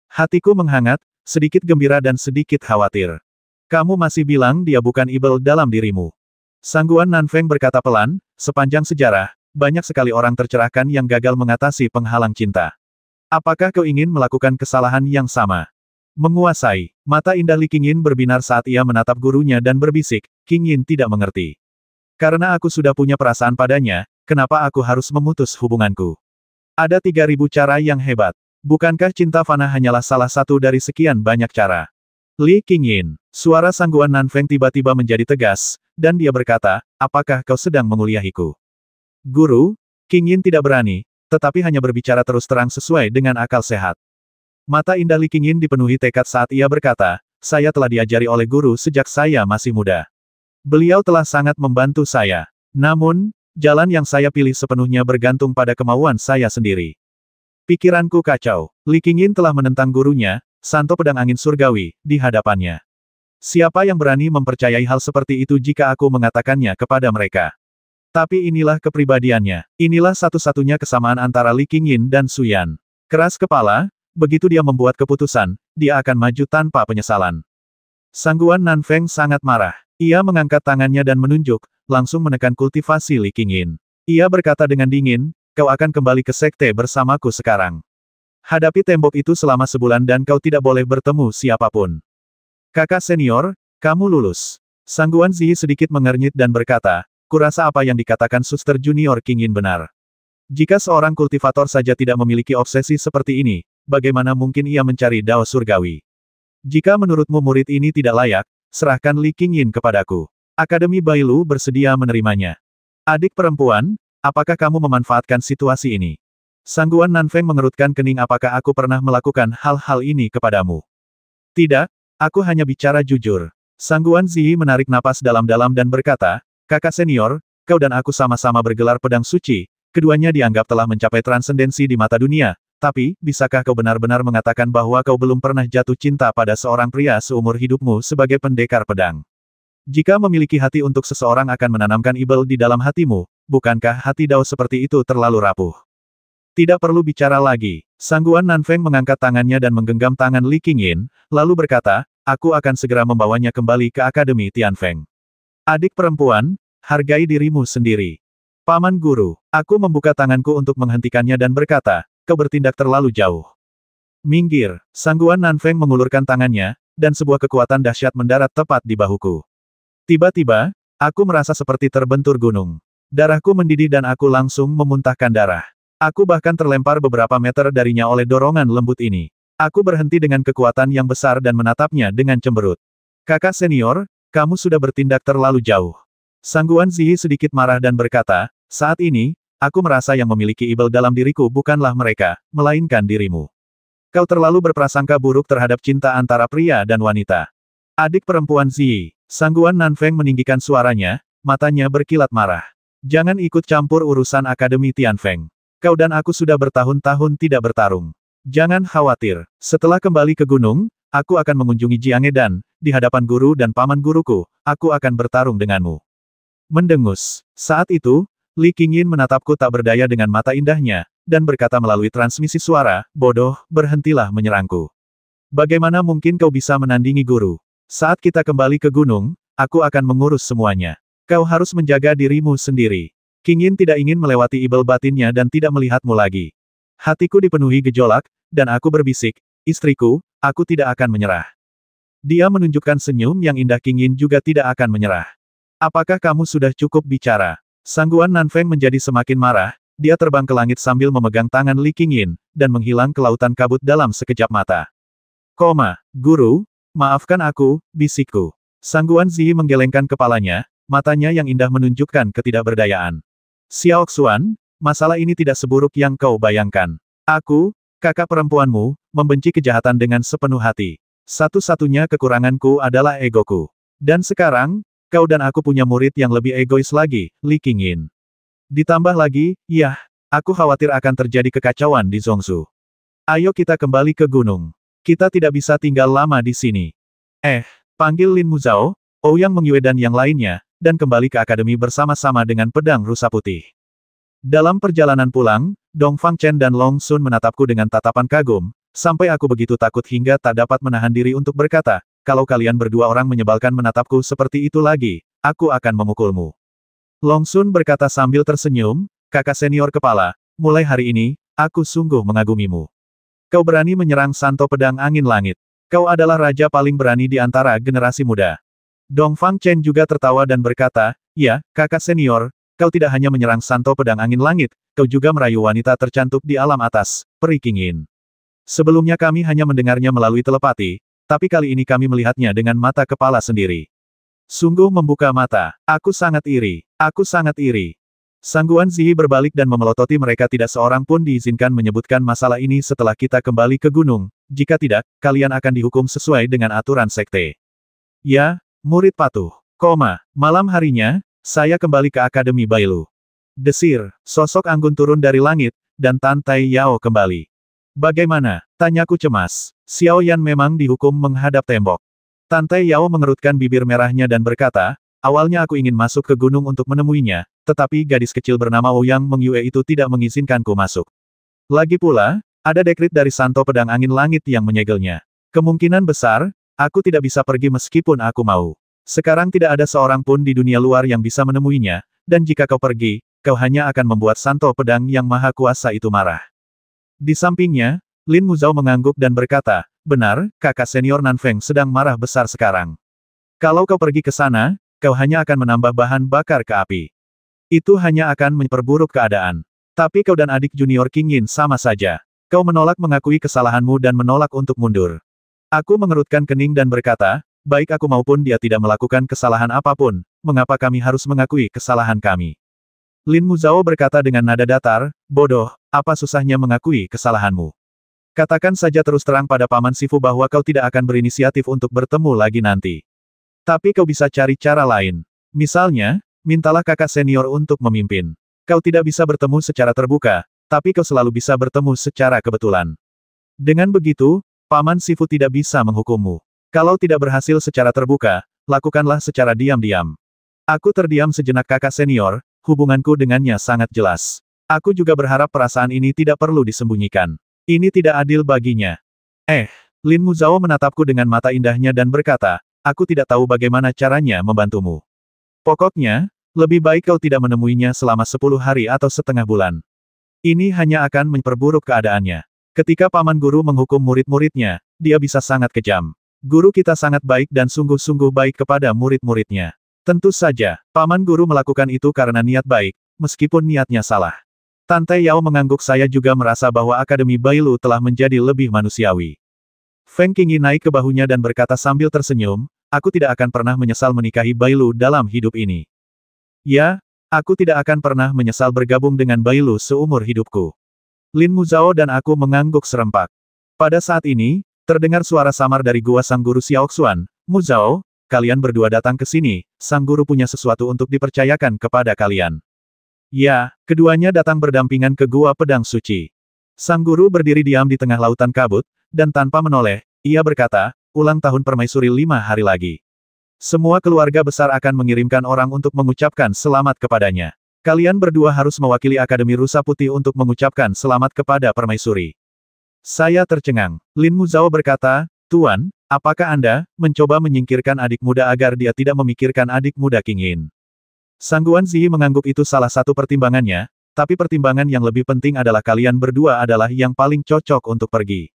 Hatiku menghangat, sedikit gembira dan sedikit khawatir. Kamu masih bilang dia bukan ibel dalam dirimu. Sangguan Nanfeng berkata pelan, sepanjang sejarah, banyak sekali orang tercerahkan yang gagal mengatasi penghalang cinta. Apakah kau ingin melakukan kesalahan yang sama? Menguasai. Mata indah Li Qingyin berbinar saat ia menatap gurunya dan berbisik, Qingyin tidak mengerti. Karena aku sudah punya perasaan padanya, kenapa aku harus memutus hubunganku? Ada 3000 cara yang hebat. Bukankah cinta fana hanyalah salah satu dari sekian banyak cara? Li Qingyin. Suara Sangguan Nanfeng tiba-tiba menjadi tegas, dan dia berkata, apakah kau sedang menguliahiku? Guru, Qingyin tidak berani, tetapi hanya berbicara terus terang sesuai dengan akal sehat. Mata indah Li Qingyin dipenuhi tekad saat ia berkata, saya telah diajari oleh guru sejak saya masih muda. Beliau telah sangat membantu saya. Namun, jalan yang saya pilih sepenuhnya bergantung pada kemauan saya sendiri. Pikiranku kacau. Li Qingyin telah menentang gurunya, Santo Pedang Angin Surgawi, di hadapannya. Siapa yang berani mempercayai hal seperti itu jika aku mengatakannya kepada mereka? Tapi inilah kepribadiannya. Inilah satu-satunya kesamaan antara Li Qingyin dan Su Yan. Keras kepala, begitu dia membuat keputusan, dia akan maju tanpa penyesalan. Sangguan Nanfeng sangat marah. Ia mengangkat tangannya dan menunjuk, langsung menekan kultivasi Li Qingyin. Ia berkata dengan dingin, kau akan kembali ke sekte bersamaku sekarang. Hadapi tembok itu selama sebulan dan kau tidak boleh bertemu siapapun. Kakak senior, kamu lulus. Sangguan Ziyi sedikit mengernyit dan berkata, kurasa apa yang dikatakan Suster Junior Qingyin benar. Jika seorang kultivator saja tidak memiliki obsesi seperti ini, bagaimana mungkin ia mencari dao surgawi? Jika menurutmu murid ini tidak layak, serahkan Li Qingyin kepadaku. Akademi Bailu bersedia menerimanya. Adik perempuan, apakah kamu memanfaatkan situasi ini? Sangguan Nanfeng mengerutkan kening. Apakah aku pernah melakukan hal-hal ini kepadamu? Tidak, aku hanya bicara jujur. Sangguan Ziyi menarik napas dalam-dalam dan berkata, kakak senior, kau dan aku sama-sama bergelar pedang suci, keduanya dianggap telah mencapai transendensi di mata dunia, tapi, bisakah kau benar-benar mengatakan bahwa kau belum pernah jatuh cinta pada seorang pria seumur hidupmu sebagai pendekar pedang? Jika memiliki hati untuk seseorang akan menanamkan ibel di dalam hatimu, bukankah hati dao seperti itu terlalu rapuh? Tidak perlu bicara lagi. Sangguan Nanfeng mengangkat tangannya dan menggenggam tangan Li Qingyin, lalu berkata, aku akan segera membawanya kembali ke Akademi Tianfeng. Adik perempuan, hargai dirimu sendiri. Paman Guru, aku membuka tanganku untuk menghentikannya dan berkata, kau bertindak terlalu jauh. Minggir. Sangguan Nanfeng mengulurkan tangannya, dan sebuah kekuatan dahsyat mendarat tepat di bahuku. Tiba-tiba, aku merasa seperti terbentur gunung. Darahku mendidih dan aku langsung memuntahkan darah. Aku bahkan terlempar beberapa meter darinya oleh dorongan lembut ini. Aku berhenti dengan kekuatan yang besar dan menatapnya dengan cemberut. Kakak senior, kamu sudah bertindak terlalu jauh. Sangguan Ziyi sedikit marah dan berkata, saat ini, aku merasa yang memiliki ibel dalam diriku bukanlah mereka, melainkan dirimu. Kau terlalu berprasangka buruk terhadap cinta antara pria dan wanita. Adik perempuan Ziyi. Sangguan Nanfeng meninggikan suaranya, matanya berkilat marah. Jangan ikut campur urusan Akademi Tianfeng. Kau dan aku sudah bertahun-tahun tidak bertarung. Jangan khawatir. Setelah kembali ke gunung, aku akan mengunjungi Jiange dan, di hadapan guru dan paman guruku, aku akan bertarung denganmu. Mendengus. Saat itu, Li Qingyin menatapku tak berdaya dengan mata indahnya, dan berkata melalui transmisi suara, bodoh, berhentilah menyerangku. Bagaimana mungkin kau bisa menandingi guru? Saat kita kembali ke gunung, aku akan mengurus semuanya. Kau harus menjaga dirimu sendiri. Qingyin tidak ingin melewati ibel batinnya dan tidak melihatmu lagi. Hatiku dipenuhi gejolak, dan aku berbisik, istriku, aku tidak akan menyerah. Dia menunjukkan senyum yang indah. Qingyin juga tidak akan menyerah. Apakah kamu sudah cukup bicara? Sangguan Nanfeng menjadi semakin marah, dia terbang ke langit sambil memegang tangan Li Qingyin, dan menghilang ke lautan kabut dalam sekejap mata. Guru, maafkan aku, bisikku. Sangguan Ziyi menggelengkan kepalanya, matanya yang indah menunjukkan ketidakberdayaan. Xiao Xuan, masalah ini tidak seburuk yang kau bayangkan. Aku, kakak perempuanmu, membenci kejahatan dengan sepenuh hati. Satu-satunya kekuranganku adalah egoku. Dan sekarang, Kau dan aku punya murid yang lebih egois lagi, Li Qingyin. Ditambah lagi, yah, aku khawatir akan terjadi kekacauan di Zhongzhou. Ayo kita kembali ke gunung. Kita tidak bisa tinggal lama di sini. Panggil Lin Muzhao, Ouyang Mengyue dan yang lainnya, dan kembali ke akademi bersama-sama dengan pedang rusa putih. Dalam perjalanan pulang, Dong Fangchen dan Long Sun menatapku dengan tatapan kagum, sampai aku begitu takut hingga tak dapat menahan diri untuk berkata, kalau kalian berdua orang menyebalkan menatapku seperti itu lagi, aku akan memukulmu. Long Sun berkata sambil tersenyum, kakak senior kepala, mulai hari ini, aku sungguh mengagumimu. Kau berani menyerang Santo Pedang Angin Langit. Kau adalah raja paling berani di antara generasi muda. Dong Fangchen juga tertawa dan berkata, ya, kakak senior, kau tidak hanya menyerang Santo Pedang Angin Langit, kau juga merayu wanita tercantik di alam atas, Peri Qingyin. Sebelumnya kami hanya mendengarnya melalui telepati, tapi kali ini kami melihatnya dengan mata kepala sendiri. Sungguh membuka mata. Aku sangat iri. Aku sangat iri. Sangguan Ziyi berbalik dan memelototi mereka, tidak seorang pun diizinkan menyebutkan masalah ini setelah kita kembali ke gunung, jika tidak, kalian akan dihukum sesuai dengan aturan sekte. Ya, murid patuh. Malam harinya, saya kembali ke Akademi Bailu. Desir, sosok Anggun turun dari langit, dan Tan Tai Yao kembali. Bagaimana? Tanyaku cemas. Xiao Yan memang dihukum menghadap tembok. Tan Tai Yao mengerutkan bibir merahnya dan berkata, awalnya aku ingin masuk ke gunung untuk menemuinya, tetapi gadis kecil bernama Ouyang Mengyue itu tidak mengizinkanku masuk. Lagi pula, ada dekrit dari Santo Pedang Angin Langit yang menyegelnya. Kemungkinan besar, aku tidak bisa pergi meskipun aku mau. Sekarang tidak ada seorang pun di dunia luar yang bisa menemuinya, dan jika kau pergi, kau hanya akan membuat Santo Pedang yang Maha Kuasa itu marah. Di sampingnya, Lin Muzhao mengangguk dan berkata, benar, kakak senior Nanfeng sedang marah besar sekarang. Kalau kau pergi ke sana, kau hanya akan menambah bahan bakar ke api. Itu hanya akan memperburuk keadaan. Tapi kau dan adik junior Qingyin sama saja. Kau menolak mengakui kesalahanmu dan menolak untuk mundur. Aku mengerutkan kening dan berkata, baik aku maupun dia tidak melakukan kesalahan apapun, mengapa kami harus mengakui kesalahan kami? Lin Muzhao berkata dengan nada datar, bodoh, apa susahnya mengakui kesalahanmu? Katakan saja terus terang pada Paman Sifu bahwa kau tidak akan berinisiatif untuk bertemu lagi nanti. Tapi kau bisa cari cara lain. Misalnya, mintalah kakak senior untuk memimpin. Kau tidak bisa bertemu secara terbuka, tapi kau selalu bisa bertemu secara kebetulan. Dengan begitu, Paman Sifu tidak bisa menghukummu. Kalau tidak berhasil secara terbuka, lakukanlah secara diam-diam. Aku terdiam sejenak, kakak senior, hubunganku dengannya sangat jelas. Aku juga berharap perasaan ini tidak perlu disembunyikan. Ini tidak adil baginya. Lin Muzhao menatapku dengan mata indahnya dan berkata, aku tidak tahu bagaimana caranya membantumu. Pokoknya, lebih baik kau tidak menemuinya selama 10 hari atau setengah bulan. Ini hanya akan memperburuk keadaannya. Ketika Paman Guru menghukum murid-muridnya, dia bisa sangat kejam. Guru kita sangat baik dan sungguh-sungguh baik kepada murid-muridnya. Tentu saja, Paman Guru melakukan itu karena niat baik, meskipun niatnya salah. Tan Tai Yao mengangguk, saya juga merasa bahwa Akademi Bailu telah menjadi lebih manusiawi. Feng Qingyi naik ke bahunya dan berkata sambil tersenyum, aku tidak akan pernah menyesal menikahi Bailu dalam hidup ini. Ya, aku tidak akan pernah menyesal bergabung dengan Bailu seumur hidupku. Lin Muzhao dan aku mengangguk serempak. Pada saat ini, terdengar suara samar dari gua Sang Guru Xiaoxuan, Muzhao, kalian berdua datang ke sini, Sang Guru punya sesuatu untuk dipercayakan kepada kalian. Ya, keduanya datang berdampingan ke Gua Pedang Suci. Sang Guru berdiri diam di tengah lautan kabut, dan tanpa menoleh, ia berkata, ulang tahun permaisuri 5 hari lagi. Semua keluarga besar akan mengirimkan orang untuk mengucapkan selamat kepadanya. Kalian berdua harus mewakili Akademi Rusa Putih untuk mengucapkan selamat kepada permaisuri. Saya tercengang. Lin Muzhao berkata, Tuan, apakah Anda mencoba menyingkirkan adik muda agar dia tidak memikirkan adik muda Qingyin? Sangguan Ziyi mengangguk itu salah satu pertimbangannya, tapi pertimbangan yang lebih penting adalah kalian berdua adalah yang paling cocok untuk pergi.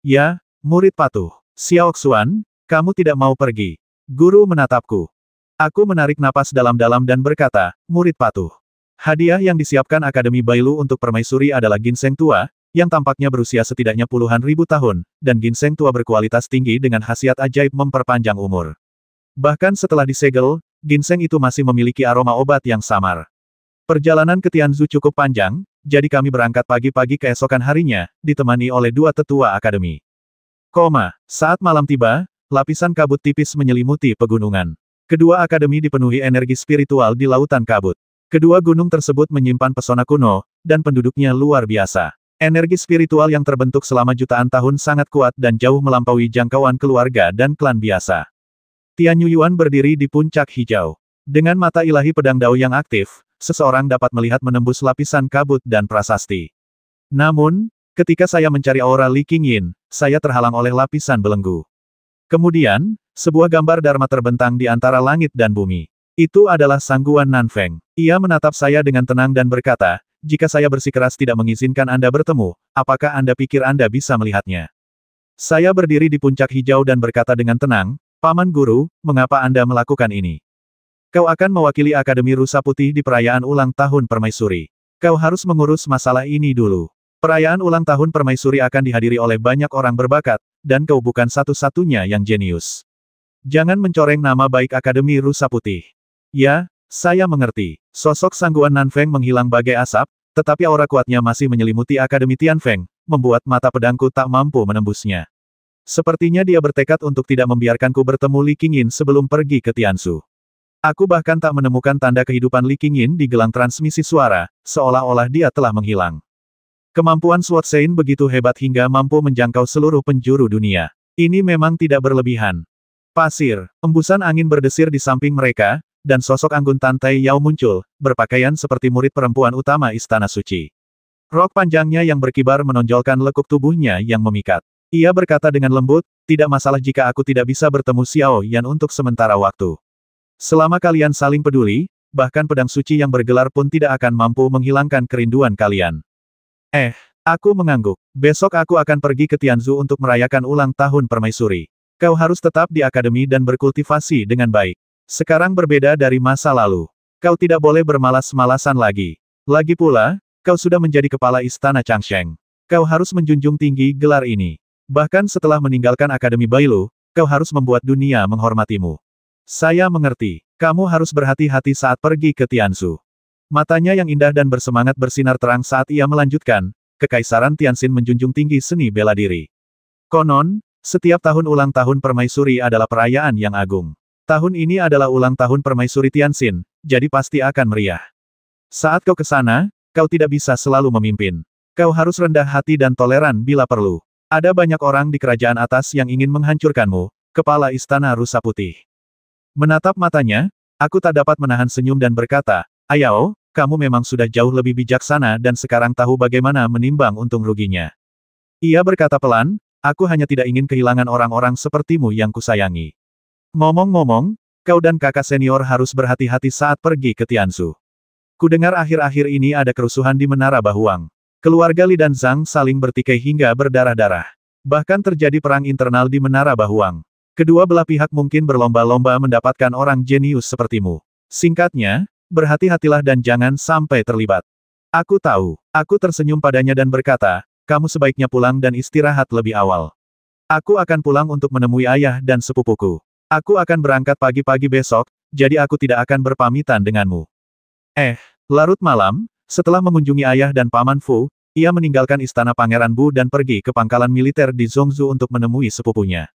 Ya, murid patuh. Xiaoxuan, kamu tidak mau pergi. Guru menatapku. Aku menarik napas dalam-dalam dan berkata, murid patuh. Hadiah yang disiapkan Akademi Bailu untuk permaisuri adalah ginseng tua, yang tampaknya berusia setidaknya puluhan ribu tahun, dan ginseng tua berkualitas tinggi dengan khasiat ajaib memperpanjang umur. Bahkan setelah disegel, ginseng itu masih memiliki aroma obat yang samar. Perjalanan ke Tianzhu cukup panjang, jadi kami berangkat pagi-pagi keesokan harinya, ditemani oleh 2 tetua akademi. Saat malam tiba, lapisan kabut tipis menyelimuti pegunungan. Kedua akademi dipenuhi energi spiritual di lautan kabut. Kedua gunung tersebut menyimpan pesona kuno, dan penduduknya luar biasa. Energi spiritual yang terbentuk selama jutaan tahun sangat kuat dan jauh melampaui jangkauan keluarga dan klan biasa. Tian Yuan berdiri di puncak hijau. Dengan mata ilahi pedang Dao yang aktif, seseorang dapat melihat menembus lapisan kabut dan prasasti. Namun, ketika saya mencari aura Li Qingyin, saya terhalang oleh lapisan belenggu. Kemudian, sebuah gambar Dharma terbentang di antara langit dan bumi. Itu adalah Sangguan Nanfeng. Ia menatap saya dengan tenang dan berkata, jika saya bersikeras tidak mengizinkan Anda bertemu, apakah Anda pikir Anda bisa melihatnya? Saya berdiri di puncak hijau dan berkata dengan tenang, Paman Guru, mengapa Anda melakukan ini? Kau akan mewakili Akademi Rusa Putih di perayaan ulang tahun Permaisuri. Kau harus mengurus masalah ini dulu. Perayaan ulang tahun Permaisuri akan dihadiri oleh banyak orang berbakat, dan kau bukan satu-satunya yang jenius. Jangan mencoreng nama baik Akademi Rusa Putih. Ya, saya mengerti. Sosok Sangguan Nanfeng menghilang bagai asap, tetapi aura kuatnya masih menyelimuti Akademi Tianfeng, membuat mata pedangku tak mampu menembusnya. Sepertinya dia bertekad untuk tidak membiarkanku bertemu Li Qingyin sebelum pergi ke Tianzhu. Aku bahkan tak menemukan tanda kehidupan Li Qingyin di gelang transmisi suara, seolah-olah dia telah menghilang. Kemampuan Sword Sein begitu hebat hingga mampu menjangkau seluruh penjuru dunia. Ini memang tidak berlebihan. Pasir, embusan angin berdesir di samping mereka, dan sosok Anggun Tantai Yao muncul, berpakaian seperti murid perempuan utama Istana Suci. Rok panjangnya yang berkibar menonjolkan lekuk tubuhnya yang memikat. Ia berkata dengan lembut, tidak masalah jika aku tidak bisa bertemu Xiao Yan untuk sementara waktu. Selama kalian saling peduli, bahkan pedang suci yang bergelar pun tidak akan mampu menghilangkan kerinduan kalian. Aku mengangguk. Besok aku akan pergi ke Tianzhu untuk merayakan ulang tahun Permaisuri. Kau harus tetap di akademi dan berkultivasi dengan baik. Sekarang berbeda dari masa lalu. Kau tidak boleh bermalas-malasan lagi. Lagi pula, kau sudah menjadi kepala istana Changsheng. Kau harus menjunjung tinggi gelar ini. Bahkan setelah meninggalkan Akademi Bailu, kau harus membuat dunia menghormatimu. Saya mengerti. Kamu harus berhati-hati saat pergi ke Tianzhu. Matanya yang indah dan bersemangat bersinar terang saat ia melanjutkan, Kekaisaran Tianxin menjunjung tinggi seni bela diri. Konon, setiap tahun ulang tahun Permaisuri adalah perayaan yang agung. Tahun ini adalah ulang tahun Permaisuri Tianxin, jadi pasti akan meriah. Saat kau ke sana, kau tidak bisa selalu memimpin. Kau harus rendah hati dan toleran bila perlu. Ada banyak orang di kerajaan atas yang ingin menghancurkanmu, Kepala Istana Rusa Putih. Menatap matanya, aku tak dapat menahan senyum dan berkata, Ayao, kamu memang sudah jauh lebih bijaksana dan sekarang tahu bagaimana menimbang untung ruginya. Ia berkata pelan, aku hanya tidak ingin kehilangan orang-orang sepertimu yang kusayangi. Ngomong-ngomong, kau dan kakak senior harus berhati-hati saat pergi ke Tianzhu. Kudengar akhir-akhir ini ada kerusuhan di Menara Bahuang. Keluarga Li dan Zhang saling bertikai hingga berdarah-darah. Bahkan terjadi perang internal di Menara Bahuang. Kedua belah pihak mungkin berlomba-lomba mendapatkan orang jenius sepertimu. Singkatnya, berhati-hatilah dan jangan sampai terlibat. Aku tahu. Aku tersenyum padanya dan berkata, kamu sebaiknya pulang dan istirahat lebih awal. Aku akan pulang untuk menemui ayah dan sepupuku. Aku akan berangkat pagi-pagi besok, jadi aku tidak akan berpamitan denganmu. Larut malam, setelah mengunjungi ayah dan Paman Fu, ia meninggalkan istana Pangeran Bu dan pergi ke pangkalan militer di Zhongzhou untuk menemui sepupunya.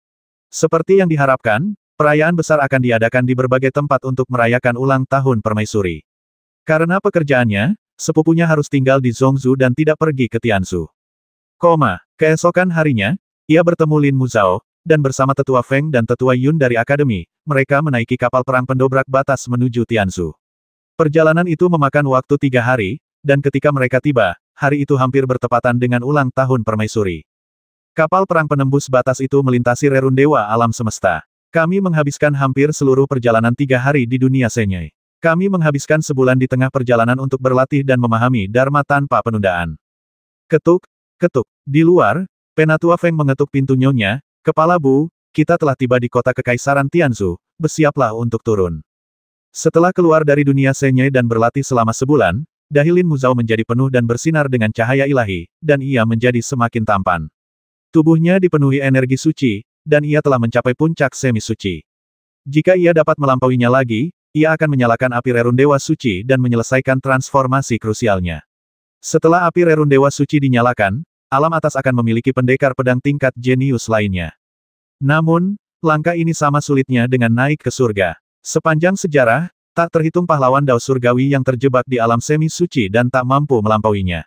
Seperti yang diharapkan, perayaan besar akan diadakan di berbagai tempat untuk merayakan ulang tahun Permaisuri. Karena pekerjaannya, sepupunya harus tinggal di Zhongzhou dan tidak pergi ke Tianzhu. Keesokan harinya, ia bertemu Lin Muzhao, dan bersama Tetua Feng dan Tetua Yun dari Akademi, mereka menaiki kapal perang pendobrak batas menuju Tianzhu. Perjalanan itu memakan waktu 3 hari, dan ketika mereka tiba, hari itu hampir bertepatan dengan ulang tahun Permaisuri. Kapal perang penembus batas itu melintasi rerun dewa alam semesta. Kami menghabiskan hampir seluruh perjalanan 3 hari di dunia Senyai. Kami menghabiskan sebulan di tengah perjalanan untuk berlatih dan memahami Dharma tanpa penundaan. Ketuk, ketuk. Di luar, Penatua Feng mengetuk pintu nyonya, Kepala Bu, kita telah tiba di kota Kekaisaran Tianzhu, bersiaplah untuk turun. Setelah keluar dari dunia Senyai dan berlatih selama sebulan, dahi Lin Muzhao menjadi penuh dan bersinar dengan cahaya ilahi, dan ia menjadi semakin tampan. Tubuhnya dipenuhi energi suci, dan ia telah mencapai puncak semi suci. Jika ia dapat melampauinya lagi, ia akan menyalakan api rerun dewa suci dan menyelesaikan transformasi krusialnya. Setelah api rerun dewa suci dinyalakan, alam atas akan memiliki pendekar pedang tingkat jenius lainnya. Namun, langkah ini sama sulitnya dengan naik ke surga. Sepanjang sejarah, tak terhitung pahlawan Dao surgawi yang terjebak di alam semi suci dan tak mampu melampauinya.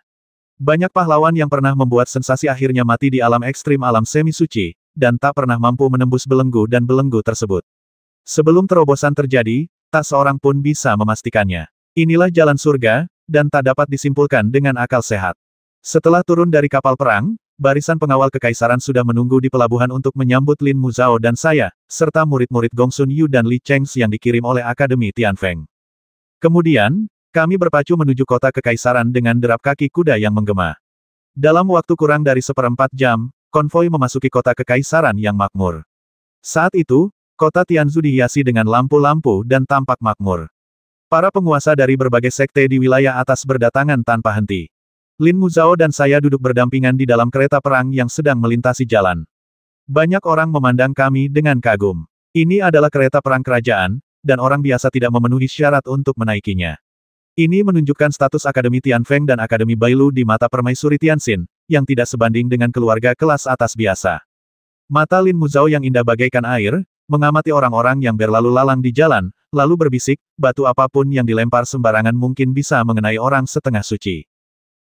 Banyak pahlawan yang pernah membuat sensasi akhirnya mati di alam ekstrim alam semi suci, dan tak pernah mampu menembus belenggu dan belenggu tersebut. Sebelum terobosan terjadi, tak seorang pun bisa memastikannya. Inilah jalan surga, dan tak dapat disimpulkan dengan akal sehat. Setelah turun dari kapal perang, barisan pengawal kekaisaran sudah menunggu di pelabuhan untuk menyambut Lin Muzhao dan saya, serta murid-murid Gongsun Yu dan Li Cheng yang dikirim oleh Akademi Tianfeng. Kemudian, kami berpacu menuju kota kekaisaran dengan derap kaki kuda yang menggema. Dalam waktu kurang dari 1/4 jam, konvoi memasuki kota kekaisaran yang makmur. Saat itu, kota Tianzhu dihiasi dengan lampu-lampu dan tampak makmur. Para penguasa dari berbagai sekte di wilayah atas berdatangan tanpa henti. Lin Muzhao dan saya duduk berdampingan di dalam kereta perang yang sedang melintasi jalan. Banyak orang memandang kami dengan kagum. Ini adalah kereta perang kerajaan, dan orang biasa tidak memenuhi syarat untuk menaikinya. Ini menunjukkan status Akademi Tianfeng dan Akademi Bailu di mata permaisuri Tianxin, yang tidak sebanding dengan keluarga kelas atas biasa. Mata Lin Muzhao yang indah bagaikan air, mengamati orang-orang yang berlalu lalang di jalan, lalu berbisik, batu apapun yang dilempar sembarangan mungkin bisa mengenai orang setengah suci.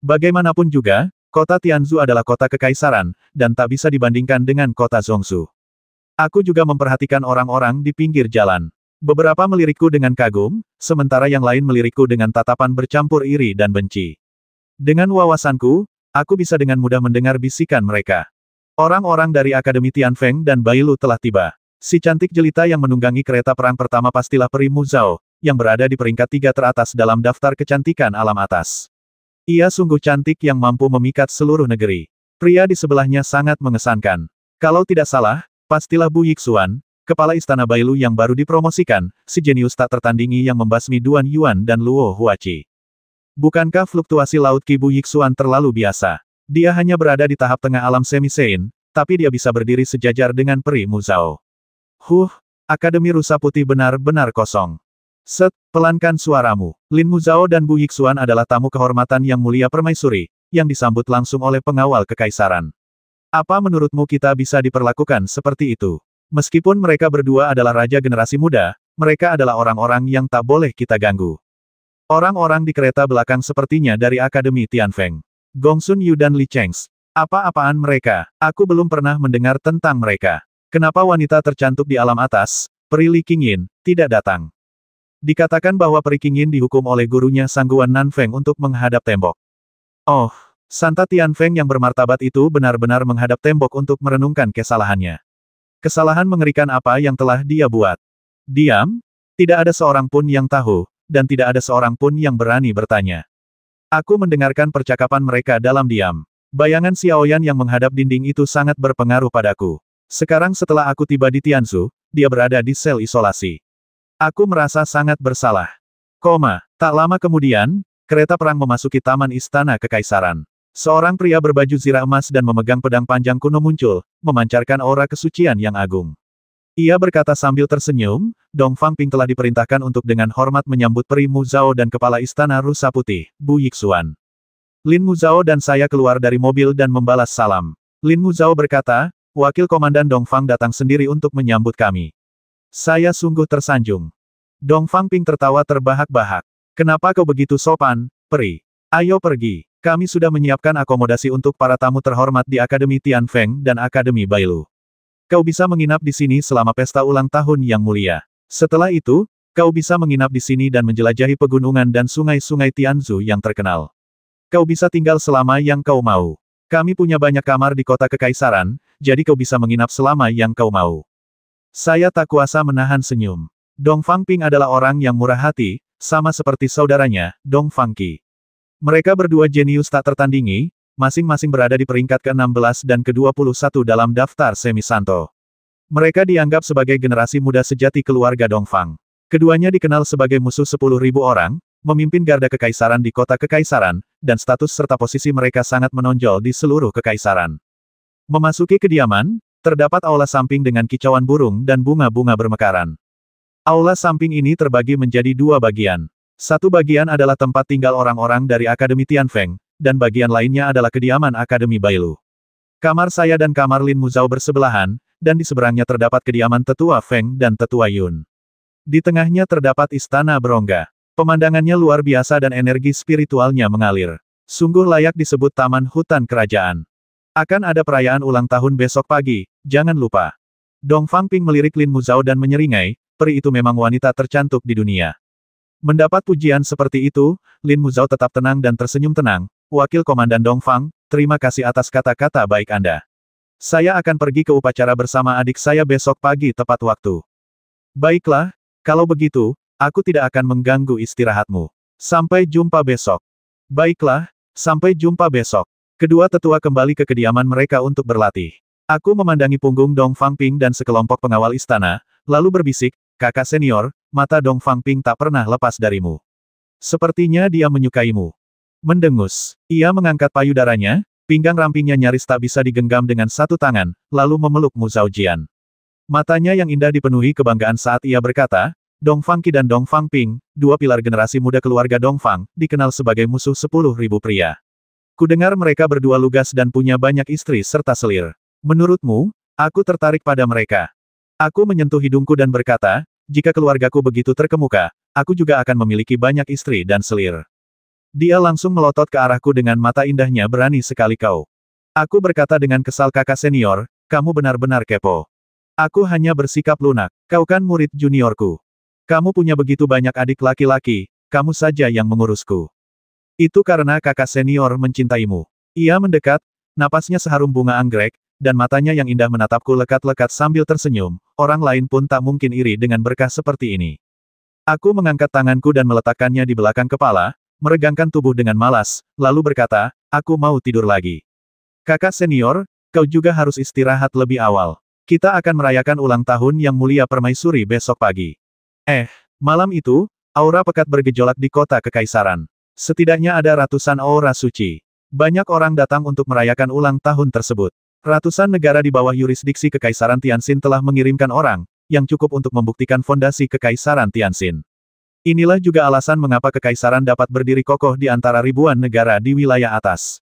Bagaimanapun juga, kota Tianzhu adalah kota kekaisaran, dan tak bisa dibandingkan dengan kota Zhongzhou. Aku juga memperhatikan orang-orang di pinggir jalan. Beberapa melirikku dengan kagum, sementara yang lain melirikku dengan tatapan bercampur iri dan benci. Dengan wawasanku, aku bisa dengan mudah mendengar bisikan mereka. Orang-orang dari Akademi Tianfeng dan Bailu telah tiba. Si cantik jelita yang menunggangi kereta perang pertama pastilah Peri Muzhao, yang berada di peringkat 3 teratas dalam daftar kecantikan alam atas. Ia sungguh cantik yang mampu memikat seluruh negeri. Pria di sebelahnya sangat mengesankan. Kalau tidak salah, pastilah Bu Yixuan, kepala istana Bailu yang baru dipromosikan, si jenius tak tertandingi yang membasmi Duan Yuan dan Luo Huaqi. Bukankah fluktuasi laut Ki Bu Yixuan terlalu biasa? Dia hanya berada di tahap tengah alam semi-sein, tapi dia bisa berdiri sejajar dengan Peri Muzhao. Akademi Rusa Putih benar-benar kosong. Pelankan suaramu. Lin Muzhao dan Bu Yixuan adalah tamu kehormatan yang mulia permaisuri, yang disambut langsung oleh pengawal kekaisaran. Apa menurutmu kita bisa diperlakukan seperti itu? Meskipun mereka berdua adalah raja generasi muda, mereka adalah orang-orang yang tak boleh kita ganggu. Orang-orang di kereta belakang sepertinya dari Akademi Tianfeng. Gongsun Yu dan Li Cheng. Apa-apaan mereka? Aku belum pernah mendengar tentang mereka. Kenapa wanita tercantik di alam atas, Peri Li Qingyin, tidak datang? Dikatakan bahwa Peri Qingyin dihukum oleh gurunya Sangguan Nanfeng untuk menghadap tembok. Oh, Santa Tianfeng yang bermartabat itu benar-benar menghadap tembok untuk merenungkan kesalahannya. Kesalahan mengerikan apa yang telah dia buat? Diam? Tidak ada seorang pun yang tahu, dan tidak ada seorang pun yang berani bertanya. Aku mendengarkan percakapan mereka dalam diam. Bayangan Xiaoyan yang menghadap dinding itu sangat berpengaruh padaku. Sekarang setelah aku tiba di Tianzhu, dia berada di sel isolasi. Aku merasa sangat bersalah. Tak lama kemudian, kereta perang memasuki taman istana kekaisaran. Seorang pria berbaju zirah emas dan memegang pedang panjang kuno muncul, memancarkan aura kesucian yang agung. Ia berkata sambil tersenyum, Dong Fangping telah diperintahkan untuk dengan hormat menyambut Peri Muzhao dan Kepala Istana Rusa Putih, Bu Yixuan. Lin Muzhao dan saya keluar dari mobil dan membalas salam. Lin Muzhao berkata, Wakil Komandan Dong Fang datang sendiri untuk menyambut kami. Saya sungguh tersanjung. Dong Fangping tertawa terbahak-bahak. Kenapa kau begitu sopan, Peri? Ayo pergi. Kami sudah menyiapkan akomodasi untuk para tamu terhormat di Akademi Tianfeng dan Akademi Bailu. Kau bisa menginap di sini selama pesta ulang tahun yang mulia. Setelah itu, kau bisa menginap di sini dan menjelajahi pegunungan dan sungai-sungai Tianzhu yang terkenal. Kau bisa tinggal selama yang kau mau. Kami punya banyak kamar di kota kekaisaran, jadi kau bisa menginap selama yang kau mau. Saya tak kuasa menahan senyum. Dong Fangping adalah orang yang murah hati, sama seperti saudaranya, Dong Fangqi. Mereka berdua jenius tak tertandingi, masing-masing berada di peringkat ke-16 dan ke-21 dalam daftar semi-santo. Mereka dianggap sebagai generasi muda sejati keluarga Dong Fang. Keduanya dikenal sebagai musuh 10.000 orang, memimpin garda kekaisaran di kota kekaisaran, dan status serta posisi mereka sangat menonjol di seluruh kekaisaran. Memasuki kediaman, terdapat aula samping dengan kicauan burung dan bunga-bunga bermekaran. Aula samping ini terbagi menjadi dua bagian. Satu bagian adalah tempat tinggal orang-orang dari Akademi Tianfeng, dan bagian lainnya adalah kediaman Akademi Bailu. Kamar saya dan kamar Lin Muzhao bersebelahan, dan di seberangnya terdapat kediaman Tetua Feng dan Tetua Yun. Di tengahnya terdapat istana berongga. Pemandangannya luar biasa dan energi spiritualnya mengalir. Sungguh layak disebut taman hutan kerajaan. Akan ada perayaan ulang tahun besok pagi, jangan lupa. Dong Fangping melirik Lin Muzhao dan menyeringai, peri itu memang wanita tercantik di dunia. Mendapat pujian seperti itu, Lin Muzhao tetap tenang dan tersenyum tenang. Wakil Komandan Dongfang, terima kasih atas kata-kata baik Anda. Saya akan pergi ke upacara bersama adik saya besok pagi tepat waktu. Baiklah, kalau begitu, aku tidak akan mengganggu istirahatmu. Sampai jumpa besok. Baiklah, sampai jumpa besok. Kedua tetua kembali ke kediaman mereka untuk berlatih. Aku memandangi punggung Dong Fangping dan sekelompok pengawal istana, lalu berbisik, kakak senior, mata Dong Fangping tak pernah lepas darimu. Sepertinya dia menyukaimu. Mendengus. Ia mengangkat payudaranya, pinggang rampingnya nyaris tak bisa digenggam dengan satu tangan, lalu memeluk Mu Zhaojian. Matanya yang indah dipenuhi kebanggaan saat ia berkata, Dong Fangqi dan Dong Fangping, dua pilar generasi muda keluarga Dongfang, dikenal sebagai musuh 10.000 pria. Kudengar mereka berdua lugas dan punya banyak istri serta selir. Menurutmu, aku tertarik pada mereka. Aku menyentuh hidungku dan berkata, jika keluargaku begitu terkemuka, aku juga akan memiliki banyak istri dan selir. Dia langsung melotot ke arahku dengan mata indahnya, berani sekali kau. Aku berkata dengan kesal, kakak senior, kamu benar-benar kepo. Aku hanya bersikap lunak. Kau kan murid juniorku. Kamu punya begitu banyak adik laki-laki, kamu saja yang mengurusku. Itu karena kakak senior mencintaimu. Ia mendekat, napasnya seharum bunga anggrek, dan matanya yang indah menatapku lekat-lekat sambil tersenyum. Orang lain pun tak mungkin iri dengan berkah seperti ini. Aku mengangkat tanganku dan meletakkannya di belakang kepala, meregangkan tubuh dengan malas, lalu berkata, aku mau tidur lagi. Kakak senior, kau juga harus istirahat lebih awal. Kita akan merayakan ulang tahun yang mulia Permaisuri besok pagi. Malam itu, aura pekat bergejolak di kota kekaisaran. Setidaknya ada ratusan aura suci. Banyak orang datang untuk merayakan ulang tahun tersebut. Ratusan negara di bawah yurisdiksi Kekaisaran Tianxin telah mengirimkan orang, yang cukup untuk membuktikan fondasi Kekaisaran Tianxin. Inilah juga alasan mengapa Kekaisaran dapat berdiri kokoh di antara ribuan negara di wilayah atas.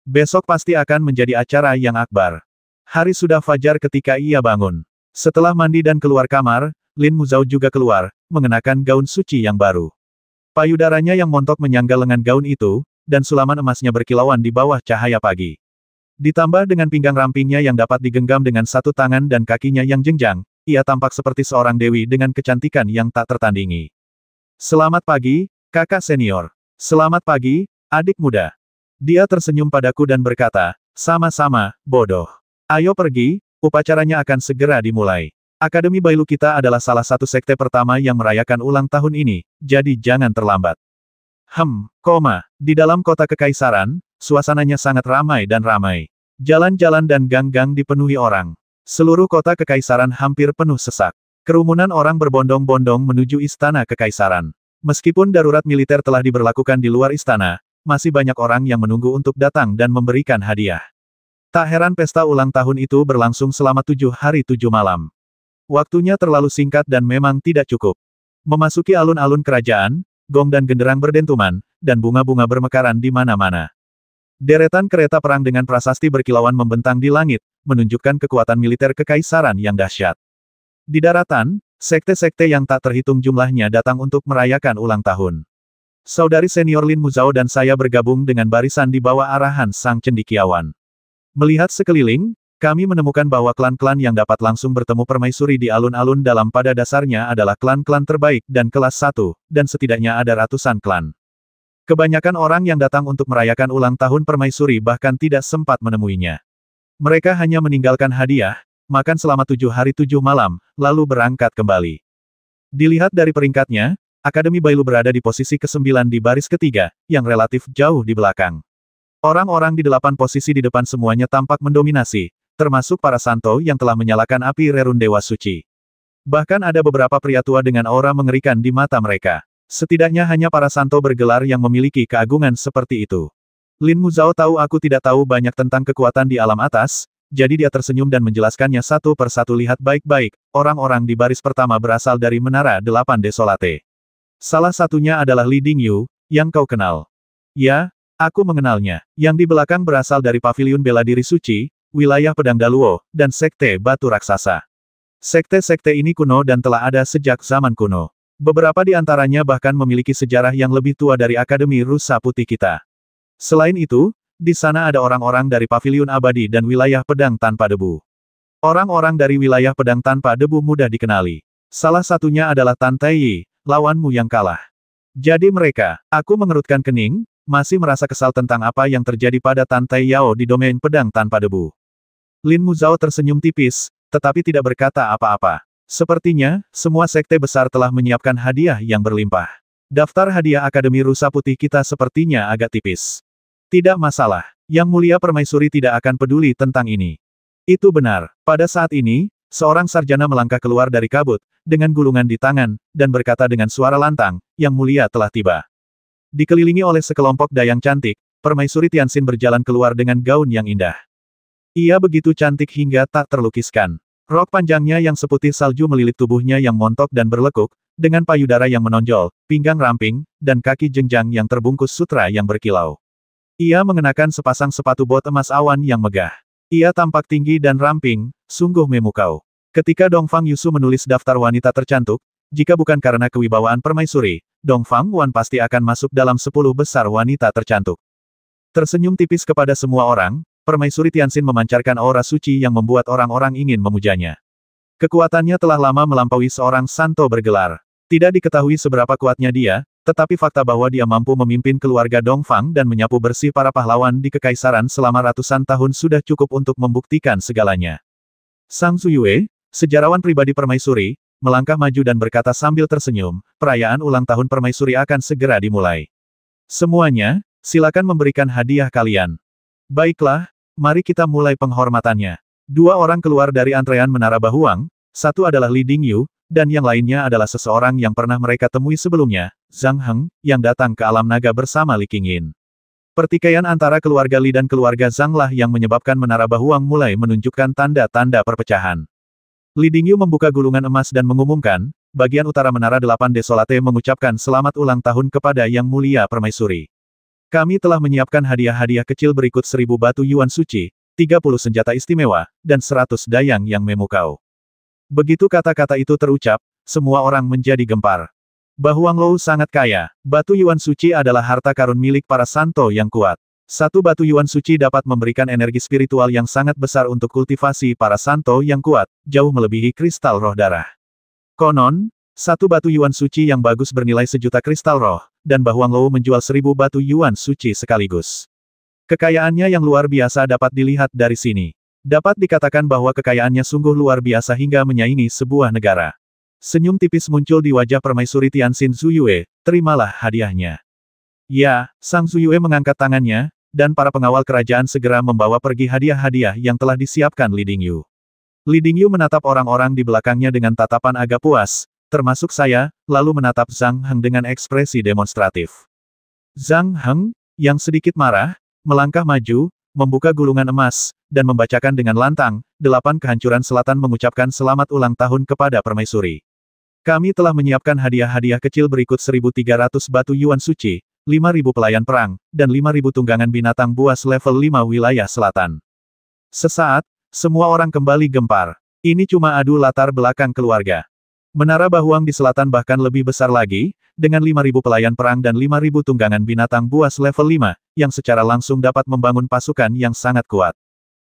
Besok pasti akan menjadi acara yang akbar. Hari sudah fajar ketika ia bangun. Setelah mandi dan keluar kamar, Lin Muzhao juga keluar, mengenakan gaun suci yang baru. Payudaranya yang montok menyangga lengan gaun itu, dan sulaman emasnya berkilauan di bawah cahaya pagi. Ditambah dengan pinggang rampingnya yang dapat digenggam dengan satu tangan dan kakinya yang jenjang, ia tampak seperti seorang dewi dengan kecantikan yang tak tertandingi. Selamat pagi, kakak senior. Selamat pagi, adik muda. Dia tersenyum padaku dan berkata, sama-sama, bodoh. Ayo pergi, upacaranya akan segera dimulai. Akademi Bailu kita adalah salah satu sekte pertama yang merayakan ulang tahun ini, jadi jangan terlambat. Di dalam kota kekaisaran, suasananya sangat ramai dan ramai. Jalan-jalan dan gang-gang dipenuhi orang. Seluruh kota kekaisaran hampir penuh sesak. Kerumunan orang berbondong-bondong menuju istana kekaisaran. Meskipun darurat militer telah diberlakukan di luar istana, masih banyak orang yang menunggu untuk datang dan memberikan hadiah. Tak heran pesta ulang tahun itu berlangsung selama 7 hari 7 malam. Waktunya terlalu singkat dan memang tidak cukup. Memasuki alun-alun kerajaan, gong dan genderang berdentuman, dan bunga-bunga bermekaran di mana-mana. Deretan kereta perang dengan prasasti berkilauan membentang di langit, menunjukkan kekuatan militer kekaisaran yang dahsyat. Di daratan, sekte-sekte yang tak terhitung jumlahnya datang untuk merayakan ulang tahun. Saudari senior Lin Muzhao dan saya bergabung dengan barisan di bawah arahan sang cendekiawan. Melihat sekeliling, kami menemukan bahwa klan-klan yang dapat langsung bertemu permaisuri di alun-alun dalam pada dasarnya adalah klan-klan terbaik dan kelas 1, dan setidaknya ada ratusan klan. Kebanyakan orang yang datang untuk merayakan ulang tahun permaisuri bahkan tidak sempat menemuinya. Mereka hanya meninggalkan hadiah, makan selama 7 hari 7 malam, lalu berangkat kembali. Dilihat dari peringkatnya, Akademi Bailu berada di posisi ke-9 di baris ketiga, yang relatif jauh di belakang. Orang-orang di 8 posisi di depan semuanya tampak mendominasi, termasuk para santo yang telah menyalakan api rerun dewa suci. Bahkan ada beberapa pria tua dengan aura mengerikan di mata mereka. Setidaknya hanya para santo bergelar yang memiliki keagungan seperti itu. Lin Muzhao tahu aku tidak tahu banyak tentang kekuatan di alam atas, jadi dia tersenyum dan menjelaskannya satu persatu. Lihat baik-baik, orang-orang di baris pertama berasal dari Menara 8 Desolate. Salah satunya adalah Li Dingyu, yang kau kenal. Ya, aku mengenalnya. Yang di belakang berasal dari Paviliun Bela Diri Suci, Wilayah Pedang Daluo, dan Sekte Batu Raksasa. Sekte-sekte ini kuno dan telah ada sejak zaman kuno. Beberapa di antaranya bahkan memiliki sejarah yang lebih tua dari Akademi Rusa Putih kita. Selain itu, di sana ada orang-orang dari Paviliun Abadi dan wilayah pedang tanpa debu. Orang-orang dari wilayah pedang tanpa debu mudah dikenali. Salah satunya adalah Tan Taiyi, lawanmu yang kalah. Jadi mereka, aku mengerutkan kening, masih merasa kesal tentang apa yang terjadi pada Tan Taiyao di domain pedang tanpa debu. Lin Muzhao tersenyum tipis, tetapi tidak berkata apa-apa. Sepertinya, semua sekte besar telah menyiapkan hadiah yang berlimpah. Daftar hadiah Akademi Rusa Putih kita sepertinya agak tipis. Tidak masalah, Yang Mulia Permaisuri tidak akan peduli tentang ini. Itu benar, pada saat ini, seorang sarjana melangkah keluar dari kabut, dengan gulungan di tangan, dan berkata dengan suara lantang, Yang Mulia telah tiba. Dikelilingi oleh sekelompok dayang cantik, Permaisuri Tianxin berjalan keluar dengan gaun yang indah. Ia begitu cantik hingga tak terlukiskan. Rok panjangnya yang seputih salju melilit tubuhnya yang montok dan berlekuk, dengan payudara yang menonjol, pinggang ramping, dan kaki jenjang yang terbungkus sutra yang berkilau. Ia mengenakan sepasang sepatu bot emas awan yang megah. Ia tampak tinggi dan ramping, sungguh memukau. Ketika Dongfang Yusu menulis daftar wanita tercantik, jika bukan karena kewibawaan permaisuri, Dongfang Wan pasti akan masuk dalam 10 besar wanita tercantik. Tersenyum tipis kepada semua orang, Permaisuri Tianxin memancarkan aura suci yang membuat orang-orang ingin memujanya. Kekuatannya telah lama melampaui seorang santo bergelar. Tidak diketahui seberapa kuatnya dia, tetapi fakta bahwa dia mampu memimpin keluarga Dongfang dan menyapu bersih para pahlawan di kekaisaran selama ratusan tahun sudah cukup untuk membuktikan segalanya. Sang Zuyue, sejarawan pribadi permaisuri, melangkah maju dan berkata sambil tersenyum, perayaan ulang tahun permaisuri akan segera dimulai. Semuanya, silakan memberikan hadiah kalian. Baiklah, mari kita mulai penghormatannya. Dua orang keluar dari antrean Menara Bahuang, satu adalah Li Dingyu, dan yang lainnya adalah seseorang yang pernah mereka temui sebelumnya, Zhang Heng, yang datang ke alam naga bersama Li Qingyin. Pertikaian antara keluarga Li dan keluarga Zhang lah yang menyebabkan Menara Bahuang mulai menunjukkan tanda-tanda perpecahan. Li Dingyu membuka gulungan emas dan mengumumkan, bagian utara Menara Delapan Desolate mengucapkan selamat ulang tahun kepada Yang Mulia Permaisuri. Kami telah menyiapkan hadiah-hadiah kecil berikut 1000 batu Yuan Suci, 30 senjata istimewa, dan 100 dayang yang memukau. Begitu kata-kata itu terucap, semua orang menjadi gempar. Bahuang Lou sangat kaya, batu Yuan Suci adalah harta karun milik para santo yang kuat. Satu batu Yuan Suci dapat memberikan energi spiritual yang sangat besar untuk kultivasi para santo yang kuat, jauh melebihi kristal roh darah. Konon, satu batu Yuan Suci yang bagus bernilai 1.000.000 kristal roh, dan Bahuang Lou menjual 1000 batu Yuan Suci sekaligus. Kekayaannya yang luar biasa dapat dilihat dari sini. Dapat dikatakan bahwa kekayaannya sungguh luar biasa hingga menyaingi sebuah negara. Senyum tipis muncul di wajah Permaisuri Tianxin Zuyue, terimalah hadiahnya. Ya, Sang Zuyue mengangkat tangannya, dan para pengawal kerajaan segera membawa pergi hadiah-hadiah yang telah disiapkan Li Dingyu. Li Dingyu menatap orang-orang di belakangnya dengan tatapan agak puas, termasuk saya, lalu menatap Zhang Heng dengan ekspresi demonstratif. Zhang Heng, yang sedikit marah, melangkah maju, membuka gulungan emas, dan membacakan dengan lantang, 8 kehancuran selatan mengucapkan selamat ulang tahun kepada Permaisuri. Kami telah menyiapkan hadiah-hadiah kecil berikut 1300 batu Yuan Suci, 5000 pelayan perang, dan 5000 tunggangan binatang buas level 5 wilayah selatan. Sesaat, semua orang kembali gempar. Ini cuma adu latar belakang keluarga. Menara Bahuang di selatan bahkan lebih besar lagi, dengan 5000 pelayan perang dan 5000 tunggangan binatang buas level 5, yang secara langsung dapat membangun pasukan yang sangat kuat.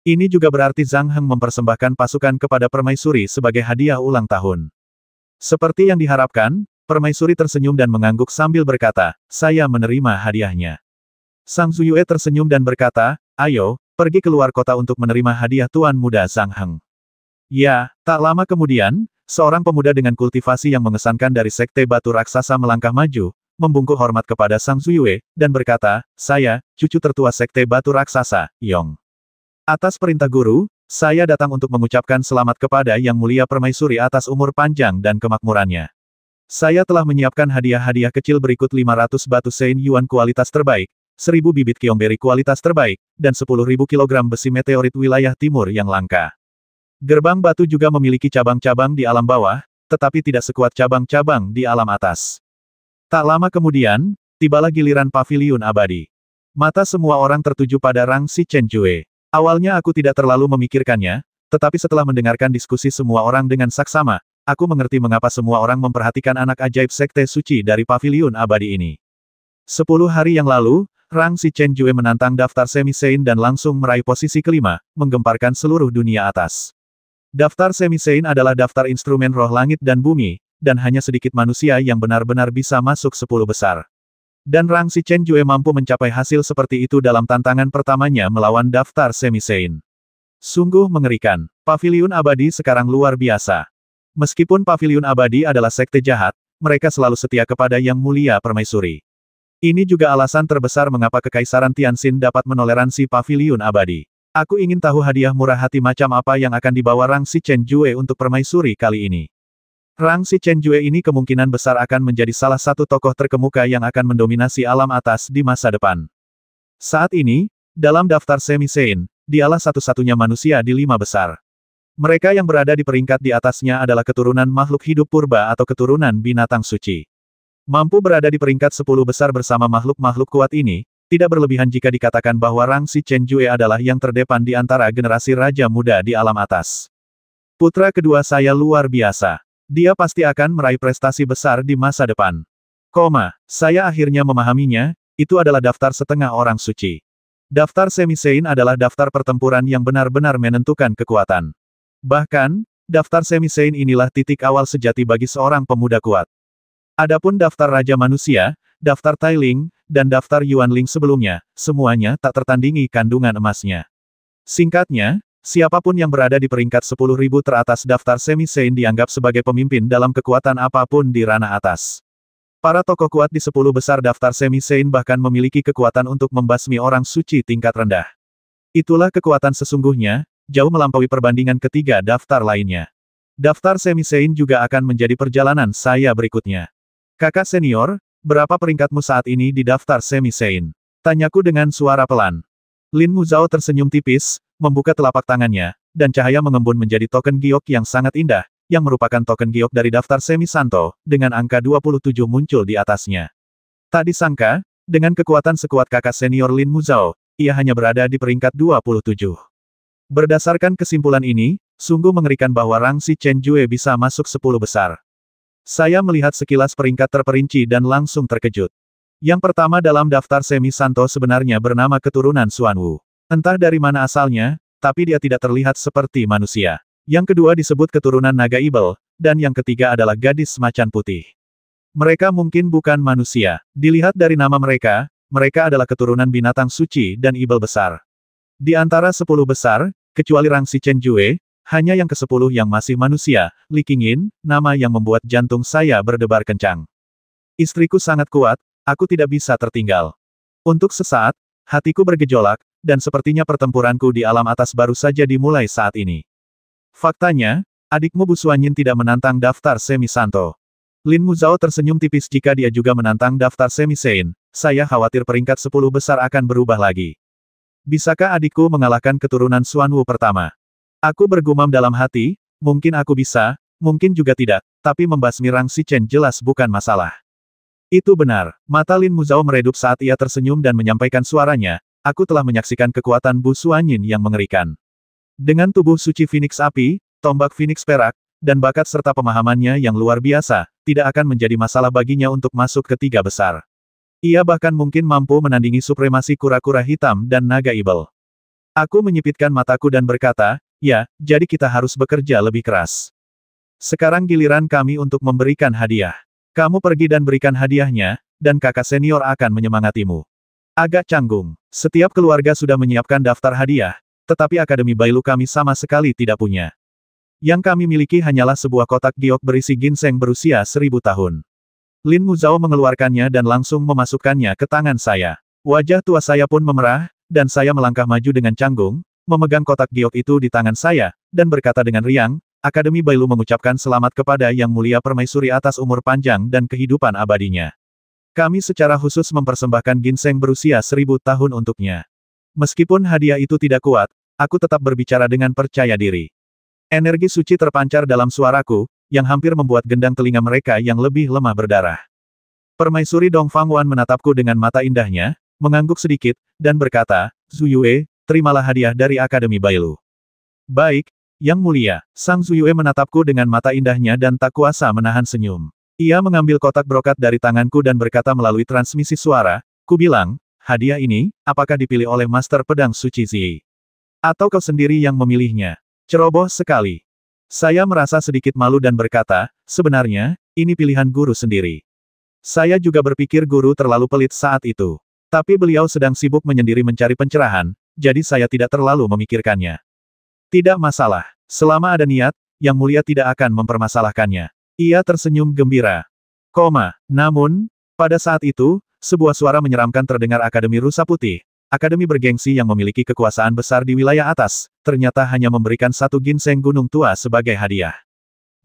Ini juga berarti Zhang Heng mempersembahkan pasukan kepada Permaisuri sebagai hadiah ulang tahun. Seperti yang diharapkan, Permaisuri tersenyum dan mengangguk sambil berkata, saya menerima hadiahnya. Sang Zuyue tersenyum dan berkata, ayo, pergi keluar kota untuk menerima hadiah Tuan Muda Zhang Heng. Ya, tak lama kemudian, seorang pemuda dengan kultivasi yang mengesankan dari Sekte Batu Raksasa melangkah maju, membungkuk hormat kepada Sang Zuyue, dan berkata, saya, cucu tertua Sekte Batu Raksasa, Yong. Atas perintah guru, saya datang untuk mengucapkan selamat kepada Yang Mulia Permaisuri atas umur panjang dan kemakmurannya. Saya telah menyiapkan hadiah-hadiah kecil berikut 500 batu Sein Yuan kualitas terbaik, 1000 bibit Kiongberry kualitas terbaik, dan 10.000 kilogram besi meteorit wilayah timur yang langka. Gerbang batu juga memiliki cabang-cabang di alam bawah, tetapi tidak sekuat cabang-cabang di alam atas. Tak lama kemudian, tibalah giliran Paviliun Abadi. Mata semua orang tertuju pada Rang Si Chen Jue. Awalnya aku tidak terlalu memikirkannya, Tetapi setelah mendengarkan diskusi semua orang dengan saksama, aku mengerti mengapa semua orang memperhatikan anak ajaib Sekte Suci dari Paviliun Abadi ini. 10 hari yang lalu, Rang Si Chen Jue menantang daftar Semi Sein dan langsung meraih posisi kelima, menggemparkan seluruh dunia atas. Daftar Semi Sein adalah daftar instrumen roh langit dan bumi, dan hanya sedikit manusia yang benar-benar bisa masuk 10 besar. Dan Rang Si Chen Jue mampu mencapai hasil seperti itu dalam tantangan pertamanya melawan daftar Semi Sein. Sungguh mengerikan. Paviliun Abadi sekarang luar biasa. Meskipun Paviliun Abadi adalah sekte jahat, mereka selalu setia kepada Yang Mulia Permaisuri. Ini juga alasan terbesar mengapa Kekaisaran Tianxin dapat menoleransi Paviliun Abadi. Aku ingin tahu hadiah murah hati macam apa yang akan dibawa Rang Si Chen Jue untuk Permaisuri kali ini. Rang Si Chen Jue ini kemungkinan besar akan menjadi salah satu tokoh terkemuka yang akan mendominasi alam atas di masa depan. Saat ini, dalam daftar Semi Sein, dialah satu-satunya manusia di 5 besar. Mereka yang berada di peringkat di atasnya adalah keturunan makhluk hidup purba atau keturunan binatang suci. Mampu berada di peringkat 10 besar bersama makhluk-makhluk kuat ini, tidak berlebihan jika dikatakan bahwa Rang Si Chen Jue adalah yang terdepan di antara generasi raja muda di alam atas. Putra kedua saya luar biasa. Dia pasti akan meraih prestasi besar di masa depan. Saya akhirnya memahaminya, itu adalah daftar setengah orang suci. Daftar Semi Sein adalah daftar pertempuran yang benar-benar menentukan kekuatan. Bahkan, daftar Semi Sein inilah titik awal sejati bagi seorang pemuda kuat. Adapun daftar Raja Manusia, daftar Tai Ling, dan daftar Yuan Ling sebelumnya, semuanya tak tertandingi kandungan emasnya. Singkatnya, siapapun yang berada di peringkat 10.000 teratas daftar Semi Sein dianggap sebagai pemimpin dalam kekuatan apapun di ranah atas. Para tokoh kuat di 10 besar daftar Semi Sein bahkan memiliki kekuatan untuk membasmi orang suci tingkat rendah. Itulah kekuatan sesungguhnya, jauh melampaui perbandingan ketiga daftar lainnya. Daftar Semi Sein juga akan menjadi perjalanan saya berikutnya. Kakak senior, berapa peringkatmu saat ini di daftar Semi Sein? Tanyaku dengan suara pelan. Lin Muzhao tersenyum tipis, membuka telapak tangannya, dan cahaya mengembun menjadi token giok yang sangat indah, yang merupakan token giok dari daftar Semi Santo, dengan angka 27 muncul di atasnya. Tak disangka, dengan kekuatan sekuat kakak senior Lin Muzhao, ia hanya berada di peringkat 27. Berdasarkan kesimpulan ini, sungguh mengerikan bahwa Rang Si Chen Jue bisa masuk 10 besar. Saya melihat sekilas peringkat terperinci dan langsung terkejut. Yang pertama dalam daftar Semi Santo sebenarnya bernama keturunan Xuanwu. Entah dari mana asalnya, tapi dia tidak terlihat seperti manusia. Yang kedua disebut keturunan naga ibel, dan yang ketiga adalah gadis macan putih. Mereka mungkin bukan manusia. Dilihat dari nama mereka, mereka adalah keturunan binatang suci dan ibel besar. Di antara 10 besar, kecuali Rang Si Chen Jue, hanya yang ke-10 yang masih manusia, Li Qingyin, nama yang membuat jantung saya berdebar kencang. Istriku sangat kuat, aku tidak bisa tertinggal. Untuk sesaat, hatiku bergejolak, dan sepertinya pertempuranku di alam atas baru saja dimulai saat ini. Faktanya, adikmu Bu Xuanyin tidak menantang daftar Semi Santo. Lin Muzhao tersenyum tipis jika dia juga menantang daftar Semi Sein, saya khawatir peringkat 10 besar akan berubah lagi. Bisakah adikku mengalahkan keturunan Xuanwu pertama? Aku bergumam dalam hati, mungkin aku bisa, mungkin juga tidak, tapi membasmi Rang Si Chen jelas bukan masalah. Itu benar, mata Lin Muzhao meredup saat ia tersenyum dan menyampaikan suaranya, aku telah menyaksikan kekuatan Bu Xuanyin yang mengerikan. Dengan tubuh suci Phoenix Api, tombak Phoenix Perak, dan bakat serta pemahamannya yang luar biasa, tidak akan menjadi masalah baginya untuk masuk ke 3 besar. Ia bahkan mungkin mampu menandingi supremasi kura-kura hitam dan naga ibel. Aku menyipitkan mataku dan berkata, ya, jadi kita harus bekerja lebih keras. Sekarang giliran kami untuk memberikan hadiah. Kamu pergi dan berikan hadiahnya, dan kakak senior akan menyemangatimu. Agak canggung. Setiap keluarga sudah menyiapkan daftar hadiah, tetapi Akademi Bailu kami sama sekali tidak punya. Yang kami miliki hanyalah sebuah kotak giok berisi ginseng berusia 1000 tahun. Lin Muzhao mengeluarkannya dan langsung memasukkannya ke tangan saya. Wajah tua saya pun memerah, dan saya melangkah maju dengan canggung, memegang kotak giok itu di tangan saya, dan berkata dengan riang, Akademi Bailu mengucapkan selamat kepada Yang Mulia Permaisuri atas umur panjang dan kehidupan abadinya. Kami secara khusus mempersembahkan ginseng berusia 1000 tahun untuknya. Meskipun hadiah itu tidak kuat, aku tetap berbicara dengan percaya diri. Energi suci terpancar dalam suaraku, yang hampir membuat gendang telinga mereka yang lebih lemah berdarah. Permaisuri Dongfang Wan menatapku dengan mata indahnya, mengangguk sedikit, dan berkata, Zhu Yue, terimalah hadiah dari Akademi Bailu. Baik, Yang Mulia, Sang Zuyue menatapku dengan mata indahnya dan tak kuasa menahan senyum. Ia mengambil kotak brokat dari tanganku dan berkata melalui transmisi suara, ku bilang, hadiah ini, apakah dipilih oleh Master Pedang Suci Zi? Atau kau sendiri yang memilihnya? Ceroboh sekali. Saya merasa sedikit malu dan berkata, sebenarnya, ini pilihan guru sendiri. Saya juga berpikir guru terlalu pelit saat itu. Tapi beliau sedang sibuk menyendiri mencari pencerahan, jadi saya tidak terlalu memikirkannya. Tidak masalah. Selama ada niat, Yang Mulia tidak akan mempermasalahkannya. Ia tersenyum gembira. Namun, pada saat itu, sebuah suara menyeramkan terdengar Akademi Rusa Putih. Akademi bergengsi yang memiliki kekuasaan besar di wilayah atas, ternyata hanya memberikan satu ginseng gunung tua sebagai hadiah.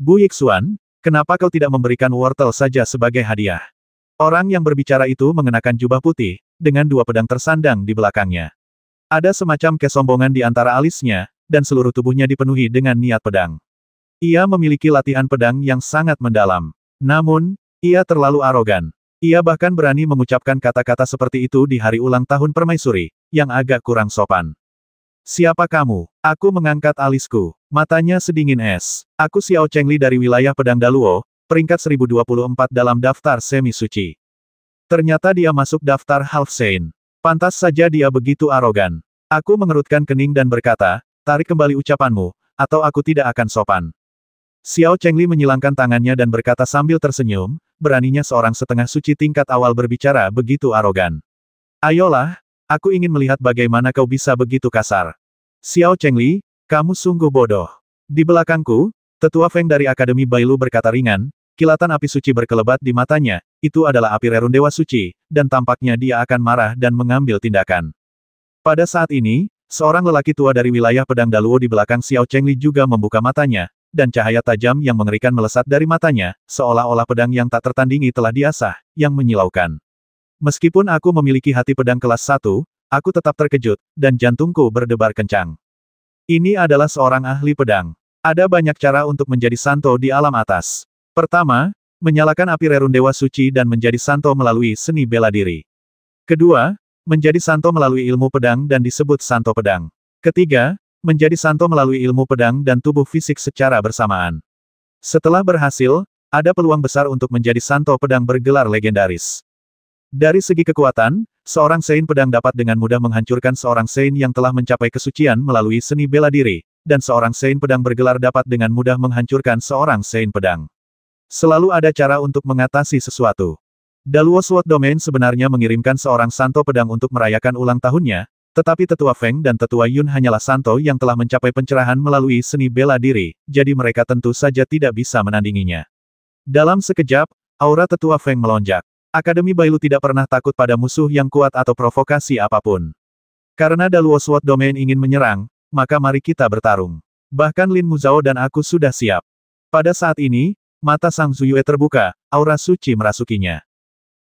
Bu Yixuan, kenapa kau tidak memberikan wortel saja sebagai hadiah? Orang yang berbicara itu mengenakan jubah putih, dengan dua pedang tersandang di belakangnya. Ada semacam kesombongan di antara alisnya, dan seluruh tubuhnya dipenuhi dengan niat pedang. Ia memiliki latihan pedang yang sangat mendalam. Namun, ia terlalu arogan. Ia bahkan berani mengucapkan kata-kata seperti itu di hari ulang tahun permaisuri, yang agak kurang sopan. Siapa kamu? Aku mengangkat alisku. Matanya sedingin es. Aku Xiao Chengli dari wilayah Pedang Daluo, peringkat 1024 dalam daftar semi-suci. Ternyata dia masuk daftar Half Saint. Pantas saja dia begitu arogan. Aku mengerutkan kening dan berkata, tarik kembali ucapanmu, atau aku tidak akan sopan. Xiao Chengli menyilangkan tangannya dan berkata sambil tersenyum, beraninya seorang setengah suci tingkat awal berbicara begitu arogan. Ayolah, aku ingin melihat bagaimana kau bisa begitu kasar. Xiao Chengli, kamu sungguh bodoh. Di belakangku, Tetua Feng dari Akademi Bailu berkata ringan, kilatan api suci berkelebat di matanya, itu adalah api rerun Dewa Suci, dan tampaknya dia akan marah dan mengambil tindakan. Pada saat ini, seorang lelaki tua dari wilayah Pedang Daluo di belakang Xiao Chengli juga membuka matanya, dan cahaya tajam yang mengerikan melesat dari matanya, seolah-olah pedang yang tak tertandingi telah diasah, yang menyilaukan. Meskipun aku memiliki hati pedang kelas 1, aku tetap terkejut, dan jantungku berdebar kencang. Ini adalah seorang ahli pedang. Ada banyak cara untuk menjadi santo di alam atas. Pertama, menyalakan api rerun Dewa Suci dan menjadi santo melalui seni bela diri. Kedua, menjadi santo melalui ilmu pedang dan disebut santo pedang. Ketiga, menjadi santo melalui ilmu pedang dan tubuh fisik secara bersamaan. Setelah berhasil, ada peluang besar untuk menjadi santo pedang bergelar legendaris. Dari segi kekuatan, seorang Saint pedang dapat dengan mudah menghancurkan seorang Saint yang telah mencapai kesucian melalui seni bela diri, dan seorang Saint pedang bergelar dapat dengan mudah menghancurkan seorang Saint pedang. Selalu ada cara untuk mengatasi sesuatu. Daluo Sword Domain sebenarnya mengirimkan seorang santo pedang untuk merayakan ulang tahunnya, tetapi Tetua Feng dan Tetua Yun hanyalah santo yang telah mencapai pencerahan melalui seni bela diri, jadi mereka tentu saja tidak bisa menandinginya. Dalam sekejap, aura Tetua Feng melonjak. Akademi Bailu tidak pernah takut pada musuh yang kuat atau provokasi apapun. Karena Daluo Sword Domain ingin menyerang, maka mari kita bertarung. Bahkan Lin Muzhao dan aku sudah siap. Pada saat ini, mata Sang Zuyue terbuka, aura suci merasukinya.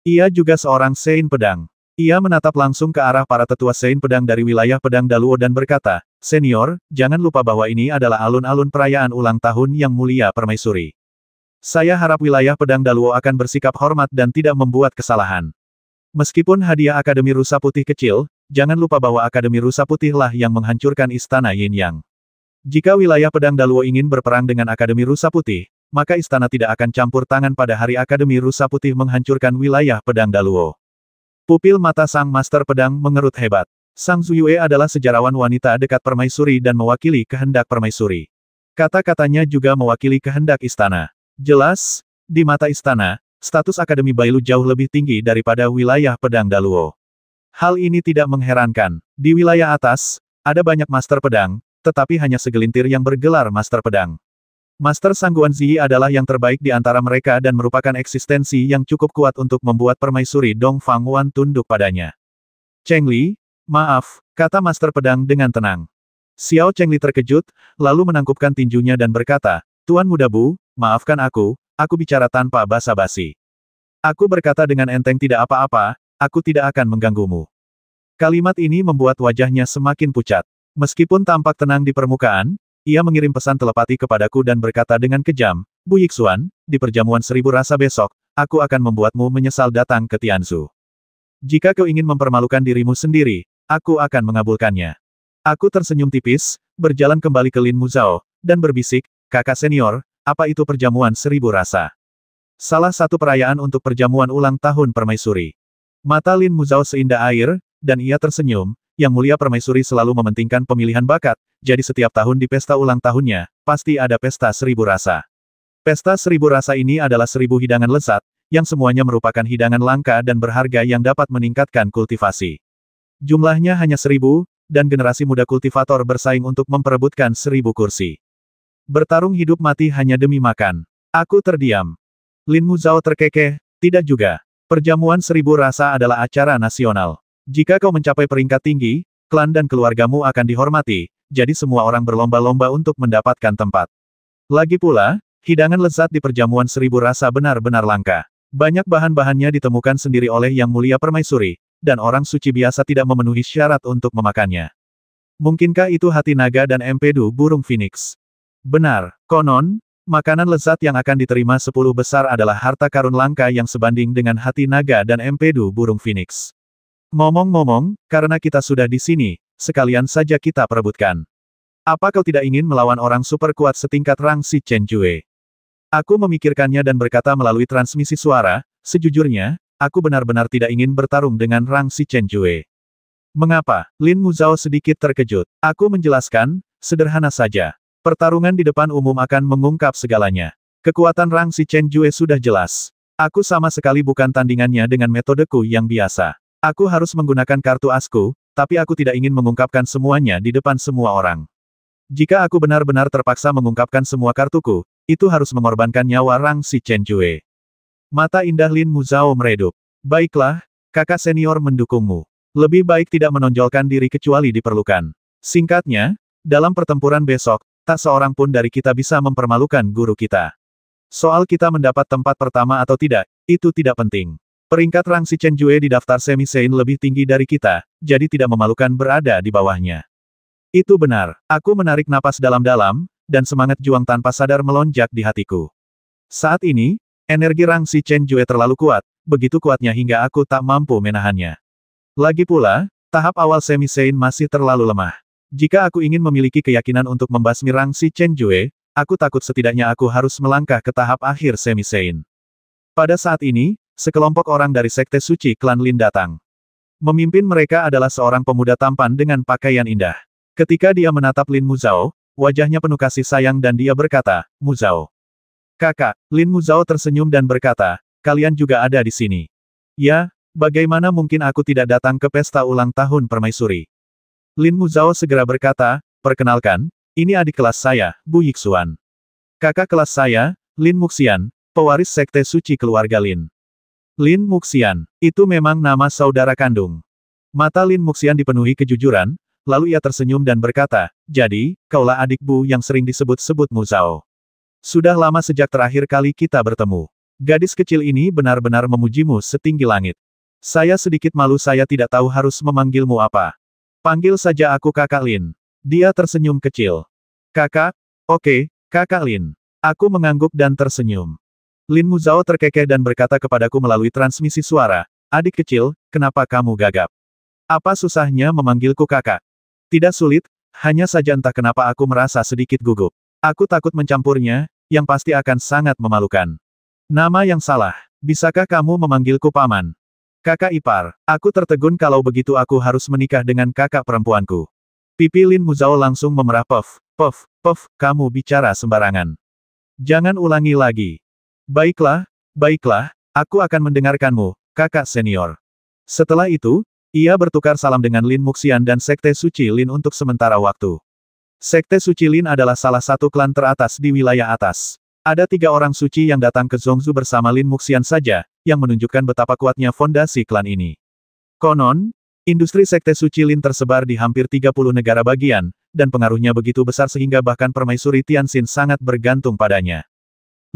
Ia juga seorang Saint pedang. Ia menatap langsung ke arah para tetua Saint pedang dari wilayah Pedang Daluo dan berkata, Senior, jangan lupa bahwa ini adalah alun-alun perayaan ulang tahun Yang Mulia Permaisuri. Saya harap wilayah Pedang Daluo akan bersikap hormat dan tidak membuat kesalahan. Meskipun hadiah Akademi Rusa Putih kecil, jangan lupa bahwa Akademi Rusa Putihlah yang menghancurkan Istana Yin Yang. Jika wilayah Pedang Daluo ingin berperang dengan Akademi Rusa Putih, maka istana tidak akan campur tangan pada hari Akademi Rusa Putih menghancurkan wilayah Pedang Daluo. Pupil mata Sang Master Pedang mengerut hebat. Sang Zuyue adalah sejarawan wanita dekat permaisuri dan mewakili kehendak permaisuri. Kata-katanya juga mewakili kehendak istana. Jelas, di mata istana, status Akademi Bailu jauh lebih tinggi daripada wilayah Pedang Daluo. Hal ini tidak mengherankan. Di wilayah atas, ada banyak master pedang, tetapi hanya segelintir yang bergelar master pedang. Master Sangguan Zi adalah yang terbaik di antara mereka dan merupakan eksistensi yang cukup kuat untuk membuat permaisuri Dong Fangwan tunduk padanya. Chengli, maaf, kata Master Pedang dengan tenang. Xiao Chengli terkejut, lalu menangkupkan tinjunya dan berkata, Tuan Muda Bu, maafkan aku bicara tanpa basa-basi. Aku berkata dengan enteng tidak apa-apa, aku tidak akan mengganggumu. Kalimat ini membuat wajahnya semakin pucat. Meskipun tampak tenang di permukaan, ia mengirim pesan telepati kepadaku dan berkata dengan kejam, Bu Yixuan, di perjamuan 1000 rasa besok, aku akan membuatmu menyesal datang ke Tianzu. Jika kau ingin mempermalukan dirimu sendiri, aku akan mengabulkannya. Aku tersenyum tipis, berjalan kembali ke Lin Muzhao, dan berbisik, kakak senior, apa itu perjamuan 1000 rasa? Salah satu perayaan untuk perjamuan ulang tahun permaisuri. Mata Lin Muzhao seindah air, dan ia tersenyum, Yang Mulia Permaisuri selalu mementingkan pemilihan bakat, jadi setiap tahun di pesta ulang tahunnya, pasti ada pesta 1000 rasa. Pesta 1000 rasa ini adalah 1000 hidangan lezat, yang semuanya merupakan hidangan langka dan berharga yang dapat meningkatkan kultivasi. Jumlahnya hanya 1000, dan generasi muda kultivator bersaing untuk memperebutkan 1000 kursi. Bertarung hidup mati hanya demi makan. Aku terdiam. Lin Muzhao terkekeh, tidak juga. Perjamuan 1000 rasa adalah acara nasional. Jika kau mencapai peringkat tinggi, klan dan keluargamu akan dihormati, jadi semua orang berlomba-lomba untuk mendapatkan tempat. Lagi pula, hidangan lezat di perjamuan 1000 rasa benar-benar langka. Banyak bahan-bahannya ditemukan sendiri oleh Yang Mulia Permaisuri, dan orang suci biasa tidak memenuhi syarat untuk memakannya. Mungkinkah itu hati naga dan empedu burung phoenix? Benar, konon, makanan lezat yang akan diterima 10 besar adalah harta karun langka yang sebanding dengan hati naga dan empedu burung phoenix. Ngomong-ngomong, karena kita sudah di sini, sekalian saja kita perebutkan. Apa kau tidak ingin melawan orang super kuat setingkat Rang Si Chen Jue? Aku memikirkannya dan berkata melalui transmisi suara, sejujurnya, aku benar-benar tidak ingin bertarung dengan Rang Si Chen Jue. Mengapa? Lin Muzhao sedikit terkejut. Aku menjelaskan, sederhana saja. Pertarungan di depan umum akan mengungkap segalanya. Kekuatan Rang Si Chen Jue sudah jelas. Aku sama sekali bukan tandingannya dengan metodeku yang biasa. Aku harus menggunakan kartu asku, tapi aku tidak ingin mengungkapkan semuanya di depan semua orang. Jika aku benar-benar terpaksa mengungkapkan semua kartuku, itu harus mengorbankan nyawa Rang Si Chen Jue. Mata indah Lin Muzhao meredup. Baiklah, kakak senior mendukungmu. Lebih baik tidak menonjolkan diri kecuali diperlukan. Singkatnya, dalam pertempuran besok, tak seorang pun dari kita bisa mempermalukan guru kita. Soal kita mendapat tempat pertama atau tidak, itu tidak penting. Peringkat Rang Si Chen Jue di daftar semi-sein lebih tinggi dari kita, jadi tidak memalukan berada di bawahnya. Itu benar, aku menarik napas dalam-dalam, dan semangat juang tanpa sadar melonjak di hatiku. Saat ini, energi Rang Si Chen Jue terlalu kuat, begitu kuatnya hingga aku tak mampu menahannya. Lagi pula, tahap awal semi-sein masih terlalu lemah. Jika aku ingin memiliki keyakinan untuk membasmi Rang Si Chen Jue, aku takut setidaknya aku harus melangkah ke tahap akhir semi-sein. Pada saat ini, sekelompok orang dari Sekte Suci Klan Lin datang. Memimpin mereka adalah seorang pemuda tampan dengan pakaian indah. Ketika dia menatap Lin Muzhao, wajahnya penuh kasih sayang dan dia berkata, Muzhao. Kakak, Lin Muzhao tersenyum dan berkata, kalian juga ada di sini. Ya, bagaimana mungkin aku tidak datang ke pesta ulang tahun permaisuri? Lin Muzhao segera berkata, perkenalkan, ini adik kelas saya, Bu Yixuan. Kakak kelas saya, Lin Muxian, pewaris Sekte Suci keluarga Lin. Lin Muxian, itu memang nama saudara kandung. Mata Lin Muxian dipenuhi kejujuran, lalu ia tersenyum dan berkata, jadi, kaulah adik Bu yang sering disebut-sebut Muzhao. Sudah lama sejak terakhir kali kita bertemu. Gadis kecil ini benar-benar memujimu setinggi langit. Saya sedikit malu saya tidak tahu harus memanggilmu apa. Panggil saja aku Kakak Lin. Dia tersenyum kecil. Kakak? Oke, Kakak Lin. Aku mengangguk dan tersenyum. Lin Muzhao terkekeh dan berkata kepadaku melalui transmisi suara, adik kecil, kenapa kamu gagap? Apa susahnya memanggilku kakak? Tidak sulit, hanya saja entah kenapa aku merasa sedikit gugup. Aku takut mencampurnya, yang pasti akan sangat memalukan. Nama yang salah, bisakah kamu memanggilku paman? Kakak ipar, aku tertegun kalau begitu aku harus menikah dengan kakak perempuanku. Pipi Lin Muzhao langsung memerah puff, kamu bicara sembarangan. Jangan ulangi lagi. Baiklah, aku akan mendengarkanmu, kakak senior. Setelah itu, ia bertukar salam dengan Lin Muxian dan Sekte Suci Lin untuk sementara waktu. Sekte Suci Lin adalah salah satu klan teratas di wilayah atas. Ada 3 orang suci yang datang ke Zhongzhou bersama Lin Muxian saja, yang menunjukkan betapa kuatnya fondasi klan ini. Konon, industri Sekte Suci Lin tersebar di hampir 30 negara bagian, dan pengaruhnya begitu besar sehingga bahkan Permaisuri Tianxin sangat bergantung padanya.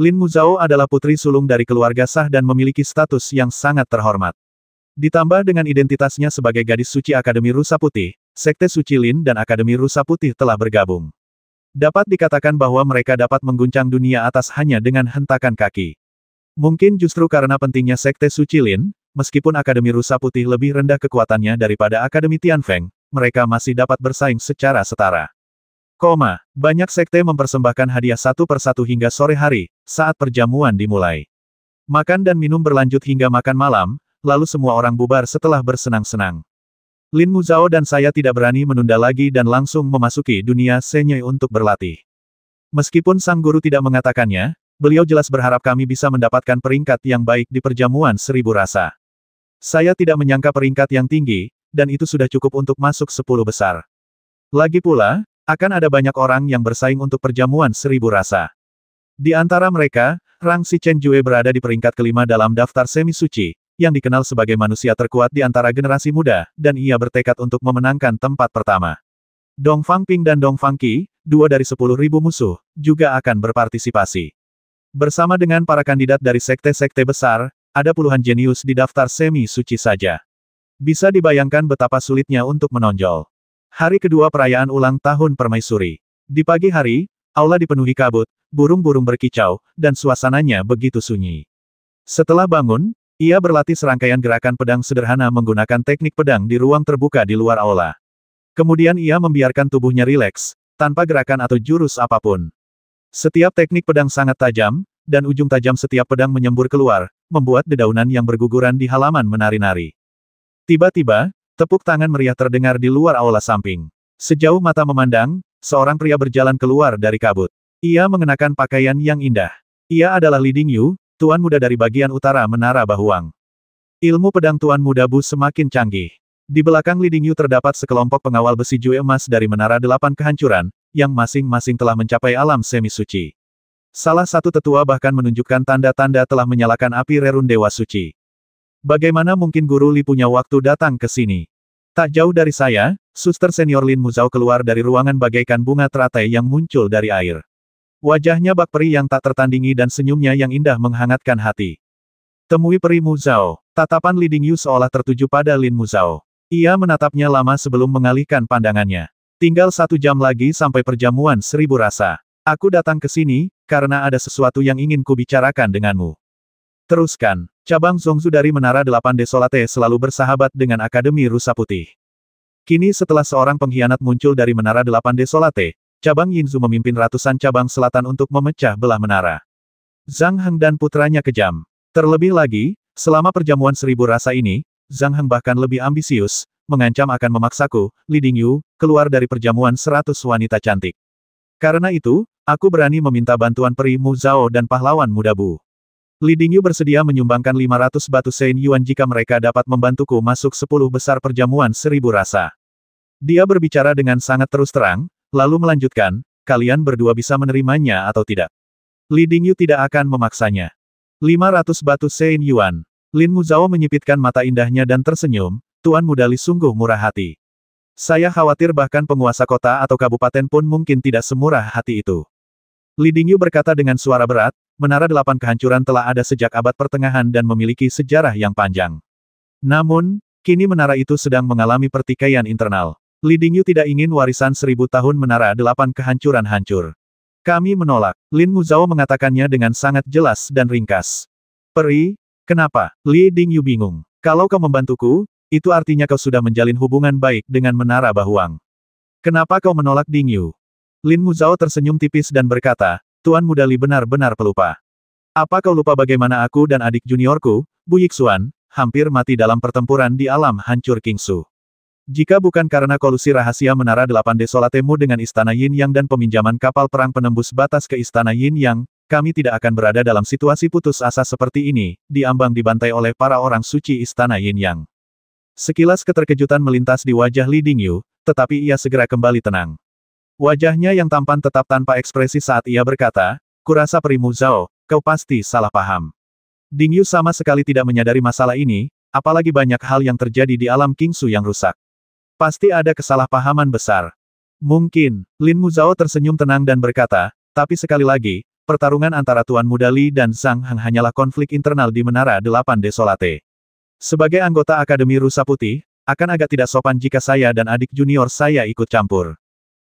Lin Muzhao adalah putri sulung dari keluarga sah dan memiliki status yang sangat terhormat. Ditambah dengan identitasnya sebagai gadis suci Akademi Rusa Putih, Sekte Suci Lin dan Akademi Rusa Putih telah bergabung. Dapat dikatakan bahwa mereka dapat mengguncang dunia atas hanya dengan hentakan kaki. Mungkin justru karena pentingnya Sekte Suci Lin, meskipun Akademi Rusa Putih lebih rendah kekuatannya daripada Akademi Tianfeng, mereka masih dapat bersaing secara setara. Banyak sekte mempersembahkan hadiah satu per satu hingga sore hari, saat perjamuan dimulai. Makan dan minum berlanjut hingga makan malam, lalu semua orang bubar setelah bersenang-senang. Lin Muzhao dan saya tidak berani menunda lagi dan langsung memasuki dunia Shenyue untuk berlatih. Meskipun sang guru tidak mengatakannya, beliau jelas berharap kami bisa mendapatkan peringkat yang baik di perjamuan 1000 rasa. Saya tidak menyangka peringkat yang tinggi, dan itu sudah cukup untuk masuk 10 besar. Lagi pula, akan ada banyak orang yang bersaing untuk perjamuan 1000 rasa. Di antara mereka, Rang Si Chen Jue berada di peringkat kelima dalam daftar semi suci, yang dikenal sebagai manusia terkuat di antara generasi muda, dan ia bertekad untuk memenangkan tempat pertama. Dong Fangping dan Dong Fangqi, 2 dari 10.000 musuh, juga akan berpartisipasi. Bersama dengan para kandidat dari sekte-sekte besar, ada puluhan jenius di daftar semi suci saja. Bisa dibayangkan betapa sulitnya untuk menonjol. Hari kedua perayaan ulang tahun Permaisuri. Di pagi hari, aula dipenuhi kabut, burung-burung berkicau, dan suasananya begitu sunyi. Setelah bangun, ia berlatih serangkaian gerakan pedang sederhana menggunakan teknik pedang di ruang terbuka di luar aula. Kemudian ia membiarkan tubuhnya rileks, tanpa gerakan atau jurus apapun. Setiap teknik pedang sangat tajam, dan ujung tajam setiap pedang menyembur keluar, membuat dedaunan yang berguguran di halaman menari-nari. Tiba-tiba, tepuk tangan meriah terdengar di luar aula samping. Sejauh mata memandang, seorang pria berjalan keluar dari kabut. Ia mengenakan pakaian yang indah. Ia adalah Li Dingyu, tuan muda dari bagian utara Menara Bahuang. Ilmu pedang tuan muda Bu semakin canggih. Di belakang Li Dingyu terdapat sekelompok pengawal besi Jue emas dari Menara Delapan Kehancuran, yang masing-masing telah mencapai alam semi suci. Salah satu tetua bahkan menunjukkan tanda-tanda telah menyalakan api rerun Dewa Suci. Bagaimana mungkin Guru Li punya waktu datang ke sini? Tak jauh dari saya, suster senior Lin Muzhao keluar dari ruangan bagaikan bunga teratai yang muncul dari air. Wajahnya bak peri yang tak tertandingi dan senyumnya yang indah menghangatkan hati. Temui peri Muzhao. Tatapan Li Dingyu seolah tertuju pada Lin Muzhao. Ia menatapnya lama sebelum mengalihkan pandangannya. Tinggal 1 jam lagi sampai perjamuan 1000 rasa. Aku datang ke sini, karena ada sesuatu yang ingin kubicarakan denganmu. Teruskan. Cabang Zongzu dari Menara Delapan Desolate selalu bersahabat dengan Akademi Rusa Putih. Kini setelah seorang pengkhianat muncul dari Menara Delapan Desolate, cabang Yinzu memimpin ratusan cabang selatan untuk memecah belah menara. Zhang Heng dan putranya kejam. Terlebih lagi, selama perjamuan 1000 rasa ini, Zhang Heng bahkan lebih ambisius, mengancam akan memaksaku, Li Dingyu, keluar dari perjamuan 100 wanita cantik. Karena itu, aku berani meminta bantuan peri Muzhao dan pahlawan muda Bu. Li Dingyu bersedia menyumbangkan 500 batu Sein Yuan jika mereka dapat membantuku masuk 10 besar perjamuan 1000 rasa. Dia berbicara dengan sangat terus terang, lalu melanjutkan, kalian berdua bisa menerimanya atau tidak. Li Dingyu tidak akan memaksanya. 500 batu Sein Yuan. Lin Muzhao menyipitkan mata indahnya dan tersenyum, Tuan Muda Li sungguh murah hati. Saya khawatir bahkan penguasa kota atau kabupaten pun mungkin tidak semurah hati itu. Li Dingyu berkata dengan suara berat, Menara Delapan Kehancuran telah ada sejak abad pertengahan dan memiliki sejarah yang panjang. Namun, kini menara itu sedang mengalami pertikaian internal. Li Dingyu tidak ingin warisan 1000 tahun Menara Delapan Kehancuran hancur. Kami menolak. Lin Muzhao mengatakannya dengan sangat jelas dan ringkas. Peri, kenapa? Li Dingyu bingung. Kalau kau membantuku, itu artinya kau sudah menjalin hubungan baik dengan Menara Bahuang. Kenapa kau menolak Dingyu? Lin Muzhao tersenyum tipis dan berkata, Tuan Muda Li benar-benar pelupa. Apa kau lupa bagaimana aku dan adik juniorku, Bu Yixuan, hampir mati dalam pertempuran di alam hancur Kingsu? Jika bukan karena kolusi rahasia Menara Delapan Desolatemu dengan Istana Yin Yang dan peminjaman kapal perang penembus batas ke Istana Yin Yang, kami tidak akan berada dalam situasi putus asa seperti ini, diambang dibantai oleh para orang suci Istana Yin Yang. Sekilas keterkejutan melintas di wajah Li Dingyu, tetapi ia segera kembali tenang. Wajahnya yang tampan tetap tanpa ekspresi saat ia berkata, kurasa peri Muzhao, kau pasti salah paham. Dingyu sama sekali tidak menyadari masalah ini, apalagi banyak hal yang terjadi di alam Kingsu yang rusak. Pasti ada kesalahpahaman besar. Mungkin, Lin Muzhao tersenyum tenang dan berkata, tapi sekali lagi, pertarungan antara Tuan Muda Li dan Zhang Heng hanyalah konflik internal di Menara Delapan Desolate. Sebagai anggota Akademi Rusa Putih, akan agak tidak sopan jika saya dan adik junior saya ikut campur.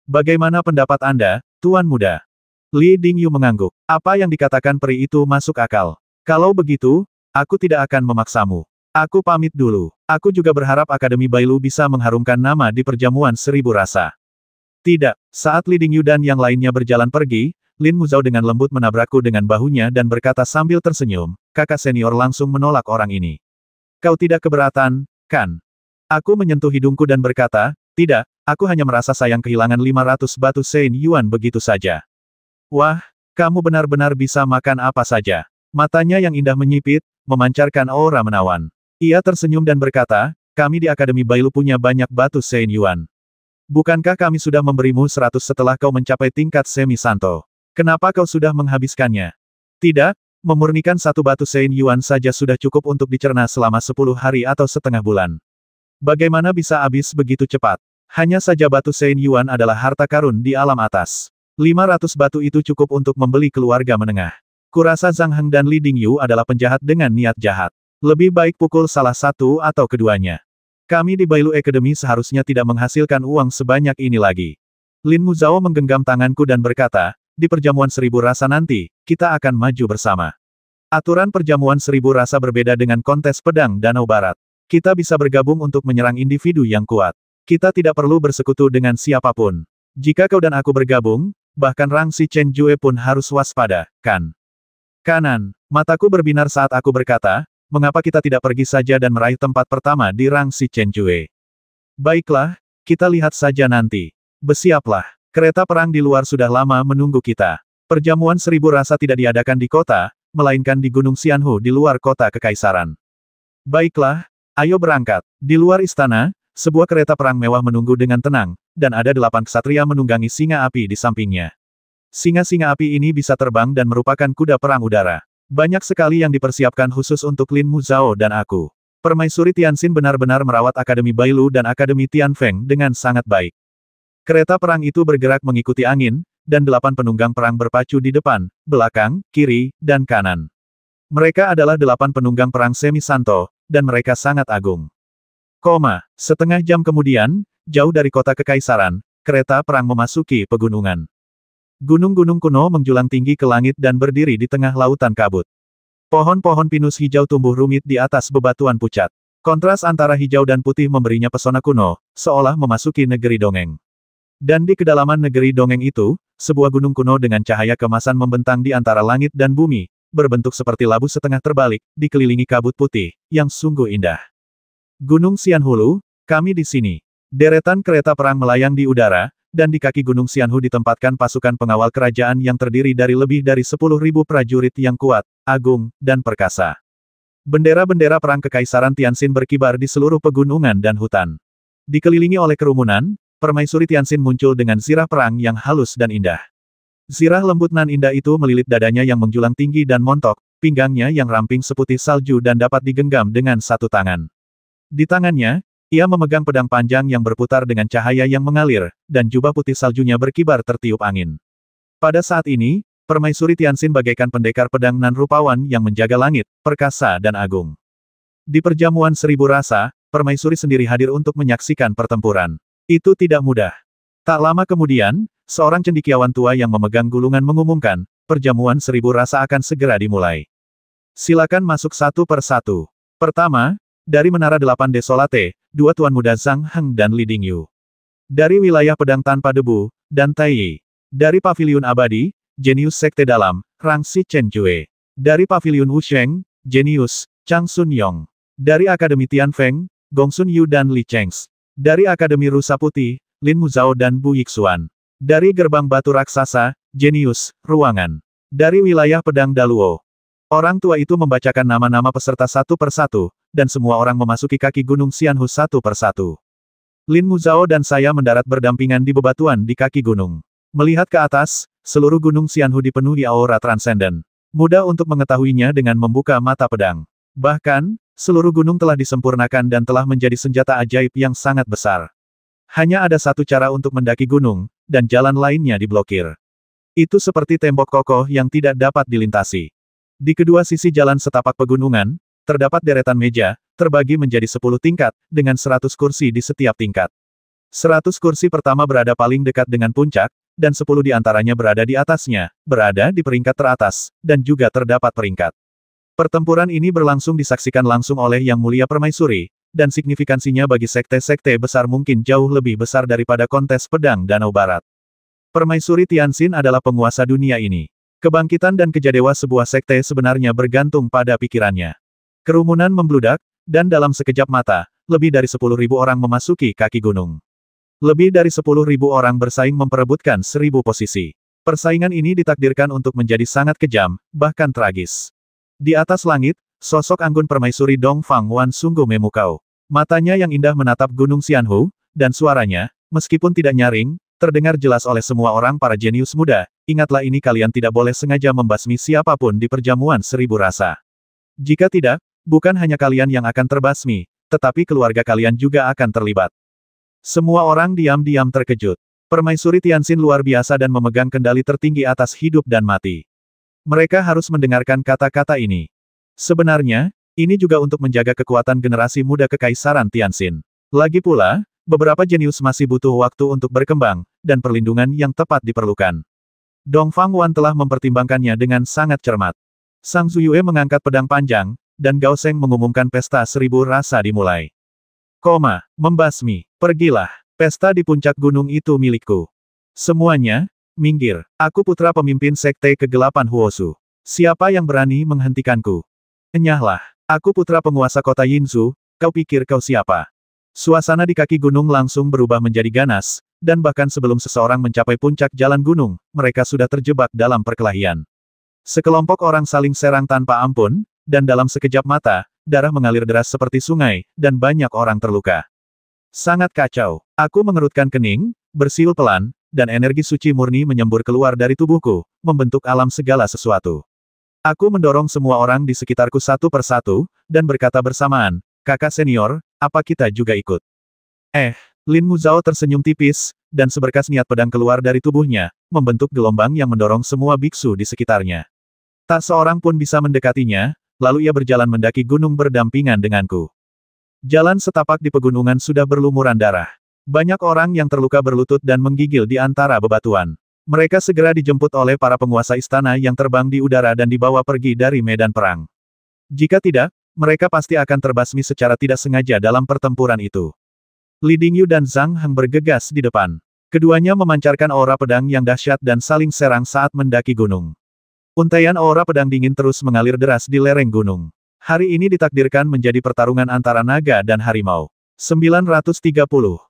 Bagaimana pendapat Anda, Tuan Muda? Li Dingyu mengangguk. Apa yang dikatakan peri itu masuk akal. Kalau begitu, aku tidak akan memaksamu. Aku pamit dulu. Aku juga berharap Akademi Bailu bisa mengharumkan nama di perjamuan seribu rasa. Tidak, saat Li Dingyu dan yang lainnya berjalan pergi, Lin Muzhao dengan lembut menabrakku dengan bahunya dan berkata sambil tersenyum, kakak senior langsung menolak orang ini. Kau tidak keberatan, kan? Aku menyentuh hidungku dan berkata, tidak, aku hanya merasa sayang kehilangan 500 batu Sein Yuan begitu saja. Wah, kamu benar-benar bisa makan apa saja. Matanya yang indah menyipit, memancarkan aura menawan. Ia tersenyum dan berkata, kami di Akademi Bailu punya banyak batu Sein Yuan. Bukankah kami sudah memberimu 100 setelah kau mencapai tingkat semi-santo? Kenapa kau sudah menghabiskannya? Tidak, memurnikan satu batu Sein Yuan saja sudah cukup untuk dicerna selama 10 hari atau setengah bulan. Bagaimana bisa habis begitu cepat? Hanya saja batu Sein Yuan adalah harta karun di alam atas. 500 batu itu cukup untuk membeli keluarga menengah. Kurasa Zhang Heng dan Li Dingyu adalah penjahat dengan niat jahat. Lebih baik pukul salah satu atau keduanya. Kami di Bailu Academy seharusnya tidak menghasilkan uang sebanyak ini lagi. Lin Muzhao menggenggam tanganku dan berkata, di perjamuan seribu rasa nanti, kita akan maju bersama. Aturan perjamuan seribu rasa berbeda dengan kontes pedang Danau Barat. Kita bisa bergabung untuk menyerang individu yang kuat. Kita tidak perlu bersekutu dengan siapapun. Jika kau dan aku bergabung, bahkan Rang Si Chen Jue pun harus waspada, kan? Kanan, mataku berbinar saat aku berkata, mengapa kita tidak pergi saja dan meraih tempat pertama di Rang Si Chen Jue? Baiklah, kita lihat saja nanti. Bersiaplah, kereta perang di luar sudah lama menunggu kita. Perjamuan seribu rasa tidak diadakan di kota, melainkan di Gunung Xianhu di luar kota kekaisaran. Baiklah, ayo berangkat. Di luar istana, sebuah kereta perang mewah menunggu dengan tenang, dan ada 8 ksatria menunggangi singa api di sampingnya. Singa-singa api ini bisa terbang dan merupakan kuda perang udara. Banyak sekali yang dipersiapkan khusus untuk Lin Muzhao dan aku. Permaisuri Tianxin benar-benar merawat Akademi Bailu dan Akademi Tianfeng dengan sangat baik. Kereta perang itu bergerak mengikuti angin, dan 8 penunggang perang berpacu di depan, belakang, kiri, dan kanan. Mereka adalah 8 penunggang perang semi-santo, dan mereka sangat agung. Setengah jam kemudian, jauh dari kota kekaisaran, kereta perang memasuki pegunungan. Gunung-gunung kuno menjulang tinggi ke langit dan berdiri di tengah lautan kabut. Pohon-pohon pinus hijau tumbuh rumit di atas bebatuan pucat. Kontras antara hijau dan putih memberinya pesona kuno, seolah memasuki negeri dongeng. Dan di kedalaman negeri dongeng itu, sebuah gunung kuno dengan cahaya kemasan membentang di antara langit dan bumi, berbentuk seperti labu setengah terbalik, dikelilingi kabut putih, yang sungguh indah. Gunung Xianhulu, kami di sini. Deretan kereta perang melayang di udara, dan di kaki Gunung Xianhu ditempatkan pasukan pengawal kerajaan yang terdiri dari lebih dari 10.000 prajurit yang kuat, agung, dan perkasa. Bendera-bendera perang kekaisaran Tianxin berkibar di seluruh pegunungan dan hutan. Dikelilingi oleh kerumunan, permaisuri Tianxin muncul dengan zirah perang yang halus dan indah. Zirah lembut nan indah itu melilit dadanya yang menjulang tinggi dan montok, pinggangnya yang ramping seputih salju dan dapat digenggam dengan satu tangan. Di tangannya, ia memegang pedang panjang yang berputar dengan cahaya yang mengalir, dan jubah putih saljunya berkibar tertiup angin. Pada saat ini, permaisuri Tianxin bagaikan pendekar pedang nan rupawan yang menjaga langit, perkasa dan agung. Di perjamuan seribu rasa, permaisuri sendiri hadir untuk menyaksikan pertempuran. Itu tidak mudah. Tak lama kemudian, seorang cendekiawan tua yang memegang gulungan mengumumkan, perjamuan seribu rasa akan segera dimulai. Silakan masuk satu per satu. Pertama, dari Menara 8 Desolate, 2 Tuan Muda Zhang Heng dan Li Dingyu. Dari wilayah pedang tanpa debu, dan Taiyi. Dari Paviliun Abadi, Jenius Sekte Dalam, Rang Si Chen Jue. Dari Paviliun Wusheng, Jenius, Chang Sun Yong. Dari Akademi Tianfeng, Gong Sun Yu dan Li Chengs. Dari Akademi Rusa Putih, Lin Muzhao dan Bu Yixuan. Dari Gerbang Batu Raksasa, Jenius, Ruangan. Dari wilayah pedang Daluo. Orang tua itu membacakan nama-nama peserta satu per satu, dan semua orang memasuki kaki Gunung Xianhu satu per satu. Lin Muzhao dan saya mendarat berdampingan di bebatuan di kaki gunung. Melihat ke atas, seluruh Gunung Xianhu dipenuhi aura transenden. Mudah untuk mengetahuinya dengan membuka mata pedang. Bahkan, seluruh gunung telah disempurnakan dan telah menjadi senjata ajaib yang sangat besar. Hanya ada satu cara untuk mendaki gunung, dan jalan lainnya diblokir. Itu seperti tembok kokoh yang tidak dapat dilintasi. Di kedua sisi jalan setapak pegunungan, terdapat deretan meja, terbagi menjadi 10 tingkat, dengan 100 kursi di setiap tingkat. 100 kursi pertama berada paling dekat dengan puncak, dan 10 di antaranya berada di atasnya, berada di peringkat teratas, dan juga terdapat peringkat. Pertempuran ini berlangsung disaksikan langsung oleh Yang Mulia Permaisuri, dan signifikansinya bagi sekte-sekte besar mungkin jauh lebih besar daripada kontes pedang Danau Barat. Permaisuri Tianxin adalah penguasa dunia ini. Kebangkitan dan kejadewa sebuah sekte sebenarnya bergantung pada pikirannya. Kerumunan membludak, dan dalam sekejap mata, lebih dari 10.000 orang memasuki kaki gunung. Lebih dari 10.000 orang bersaing memperebutkan 1.000 posisi. Persaingan ini ditakdirkan untuk menjadi sangat kejam, bahkan tragis. Di atas langit, sosok anggun permaisuri Dong Fangwan sungguh memukau. Matanya yang indah menatap Gunung Xianhu, dan suaranya, meskipun tidak nyaring, terdengar jelas oleh semua orang para jenius muda. Ingatlah ini, kalian tidak boleh sengaja membasmi siapapun di perjamuan 1000 rasa. Jika tidak, bukan hanya kalian yang akan terbasmi, tetapi keluarga kalian juga akan terlibat. Semua orang diam-diam terkejut. Permaisuri Tianxin luar biasa dan memegang kendali tertinggi atas hidup dan mati. Mereka harus mendengarkan kata-kata ini. Sebenarnya, ini juga untuk menjaga kekuatan generasi muda Kekaisaran Tianxin. Lagi pula, beberapa jenius masih butuh waktu untuk berkembang, dan perlindungan yang tepat diperlukan. Dong Fangwan telah mempertimbangkannya dengan sangat cermat. Sang Zuyue mengangkat pedang panjang, dan Gao Sheng mengumumkan pesta 1000 rasa dimulai. Membasmi, pergilah, pesta di puncak gunung itu milikku. Semuanya, minggir, aku putra pemimpin sekte kegelapan Huosu. Siapa yang berani menghentikanku? Enyahlah, aku putra penguasa kota Yinzu, kau pikir kau siapa? Suasana di kaki gunung langsung berubah menjadi ganas, dan bahkan sebelum seseorang mencapai puncak jalan gunung, mereka sudah terjebak dalam perkelahian. Sekelompok orang saling serang tanpa ampun, dan dalam sekejap mata, darah mengalir deras seperti sungai, dan banyak orang terluka. Sangat kacau. Aku mengerutkan kening, bersiul pelan, dan energi suci murni menyembur keluar dari tubuhku, membentuk alam segala sesuatu. Aku mendorong semua orang di sekitarku satu persatu, dan berkata bersamaan, kakak senior, apa kita juga ikut? Lin Muzhao tersenyum tipis, dan seberkas niat pedang keluar dari tubuhnya, membentuk gelombang yang mendorong semua biksu di sekitarnya. Tak seorang pun bisa mendekatinya, lalu ia berjalan mendaki gunung berdampingan denganku. Jalan setapak di pegunungan sudah berlumuran darah. Banyak orang yang terluka berlutut dan menggigil di antara bebatuan. Mereka segera dijemput oleh para penguasa istana yang terbang di udara dan dibawa pergi dari medan perang. Jika tidak, mereka pasti akan terbasmi secara tidak sengaja dalam pertempuran itu. Li Dingyu dan Zhang Heng bergegas di depan. Keduanya memancarkan aura pedang yang dahsyat dan saling serang saat mendaki gunung. Untaian aura pedang dingin terus mengalir deras di lereng gunung. Hari ini ditakdirkan menjadi pertarungan antara naga dan harimau. 930.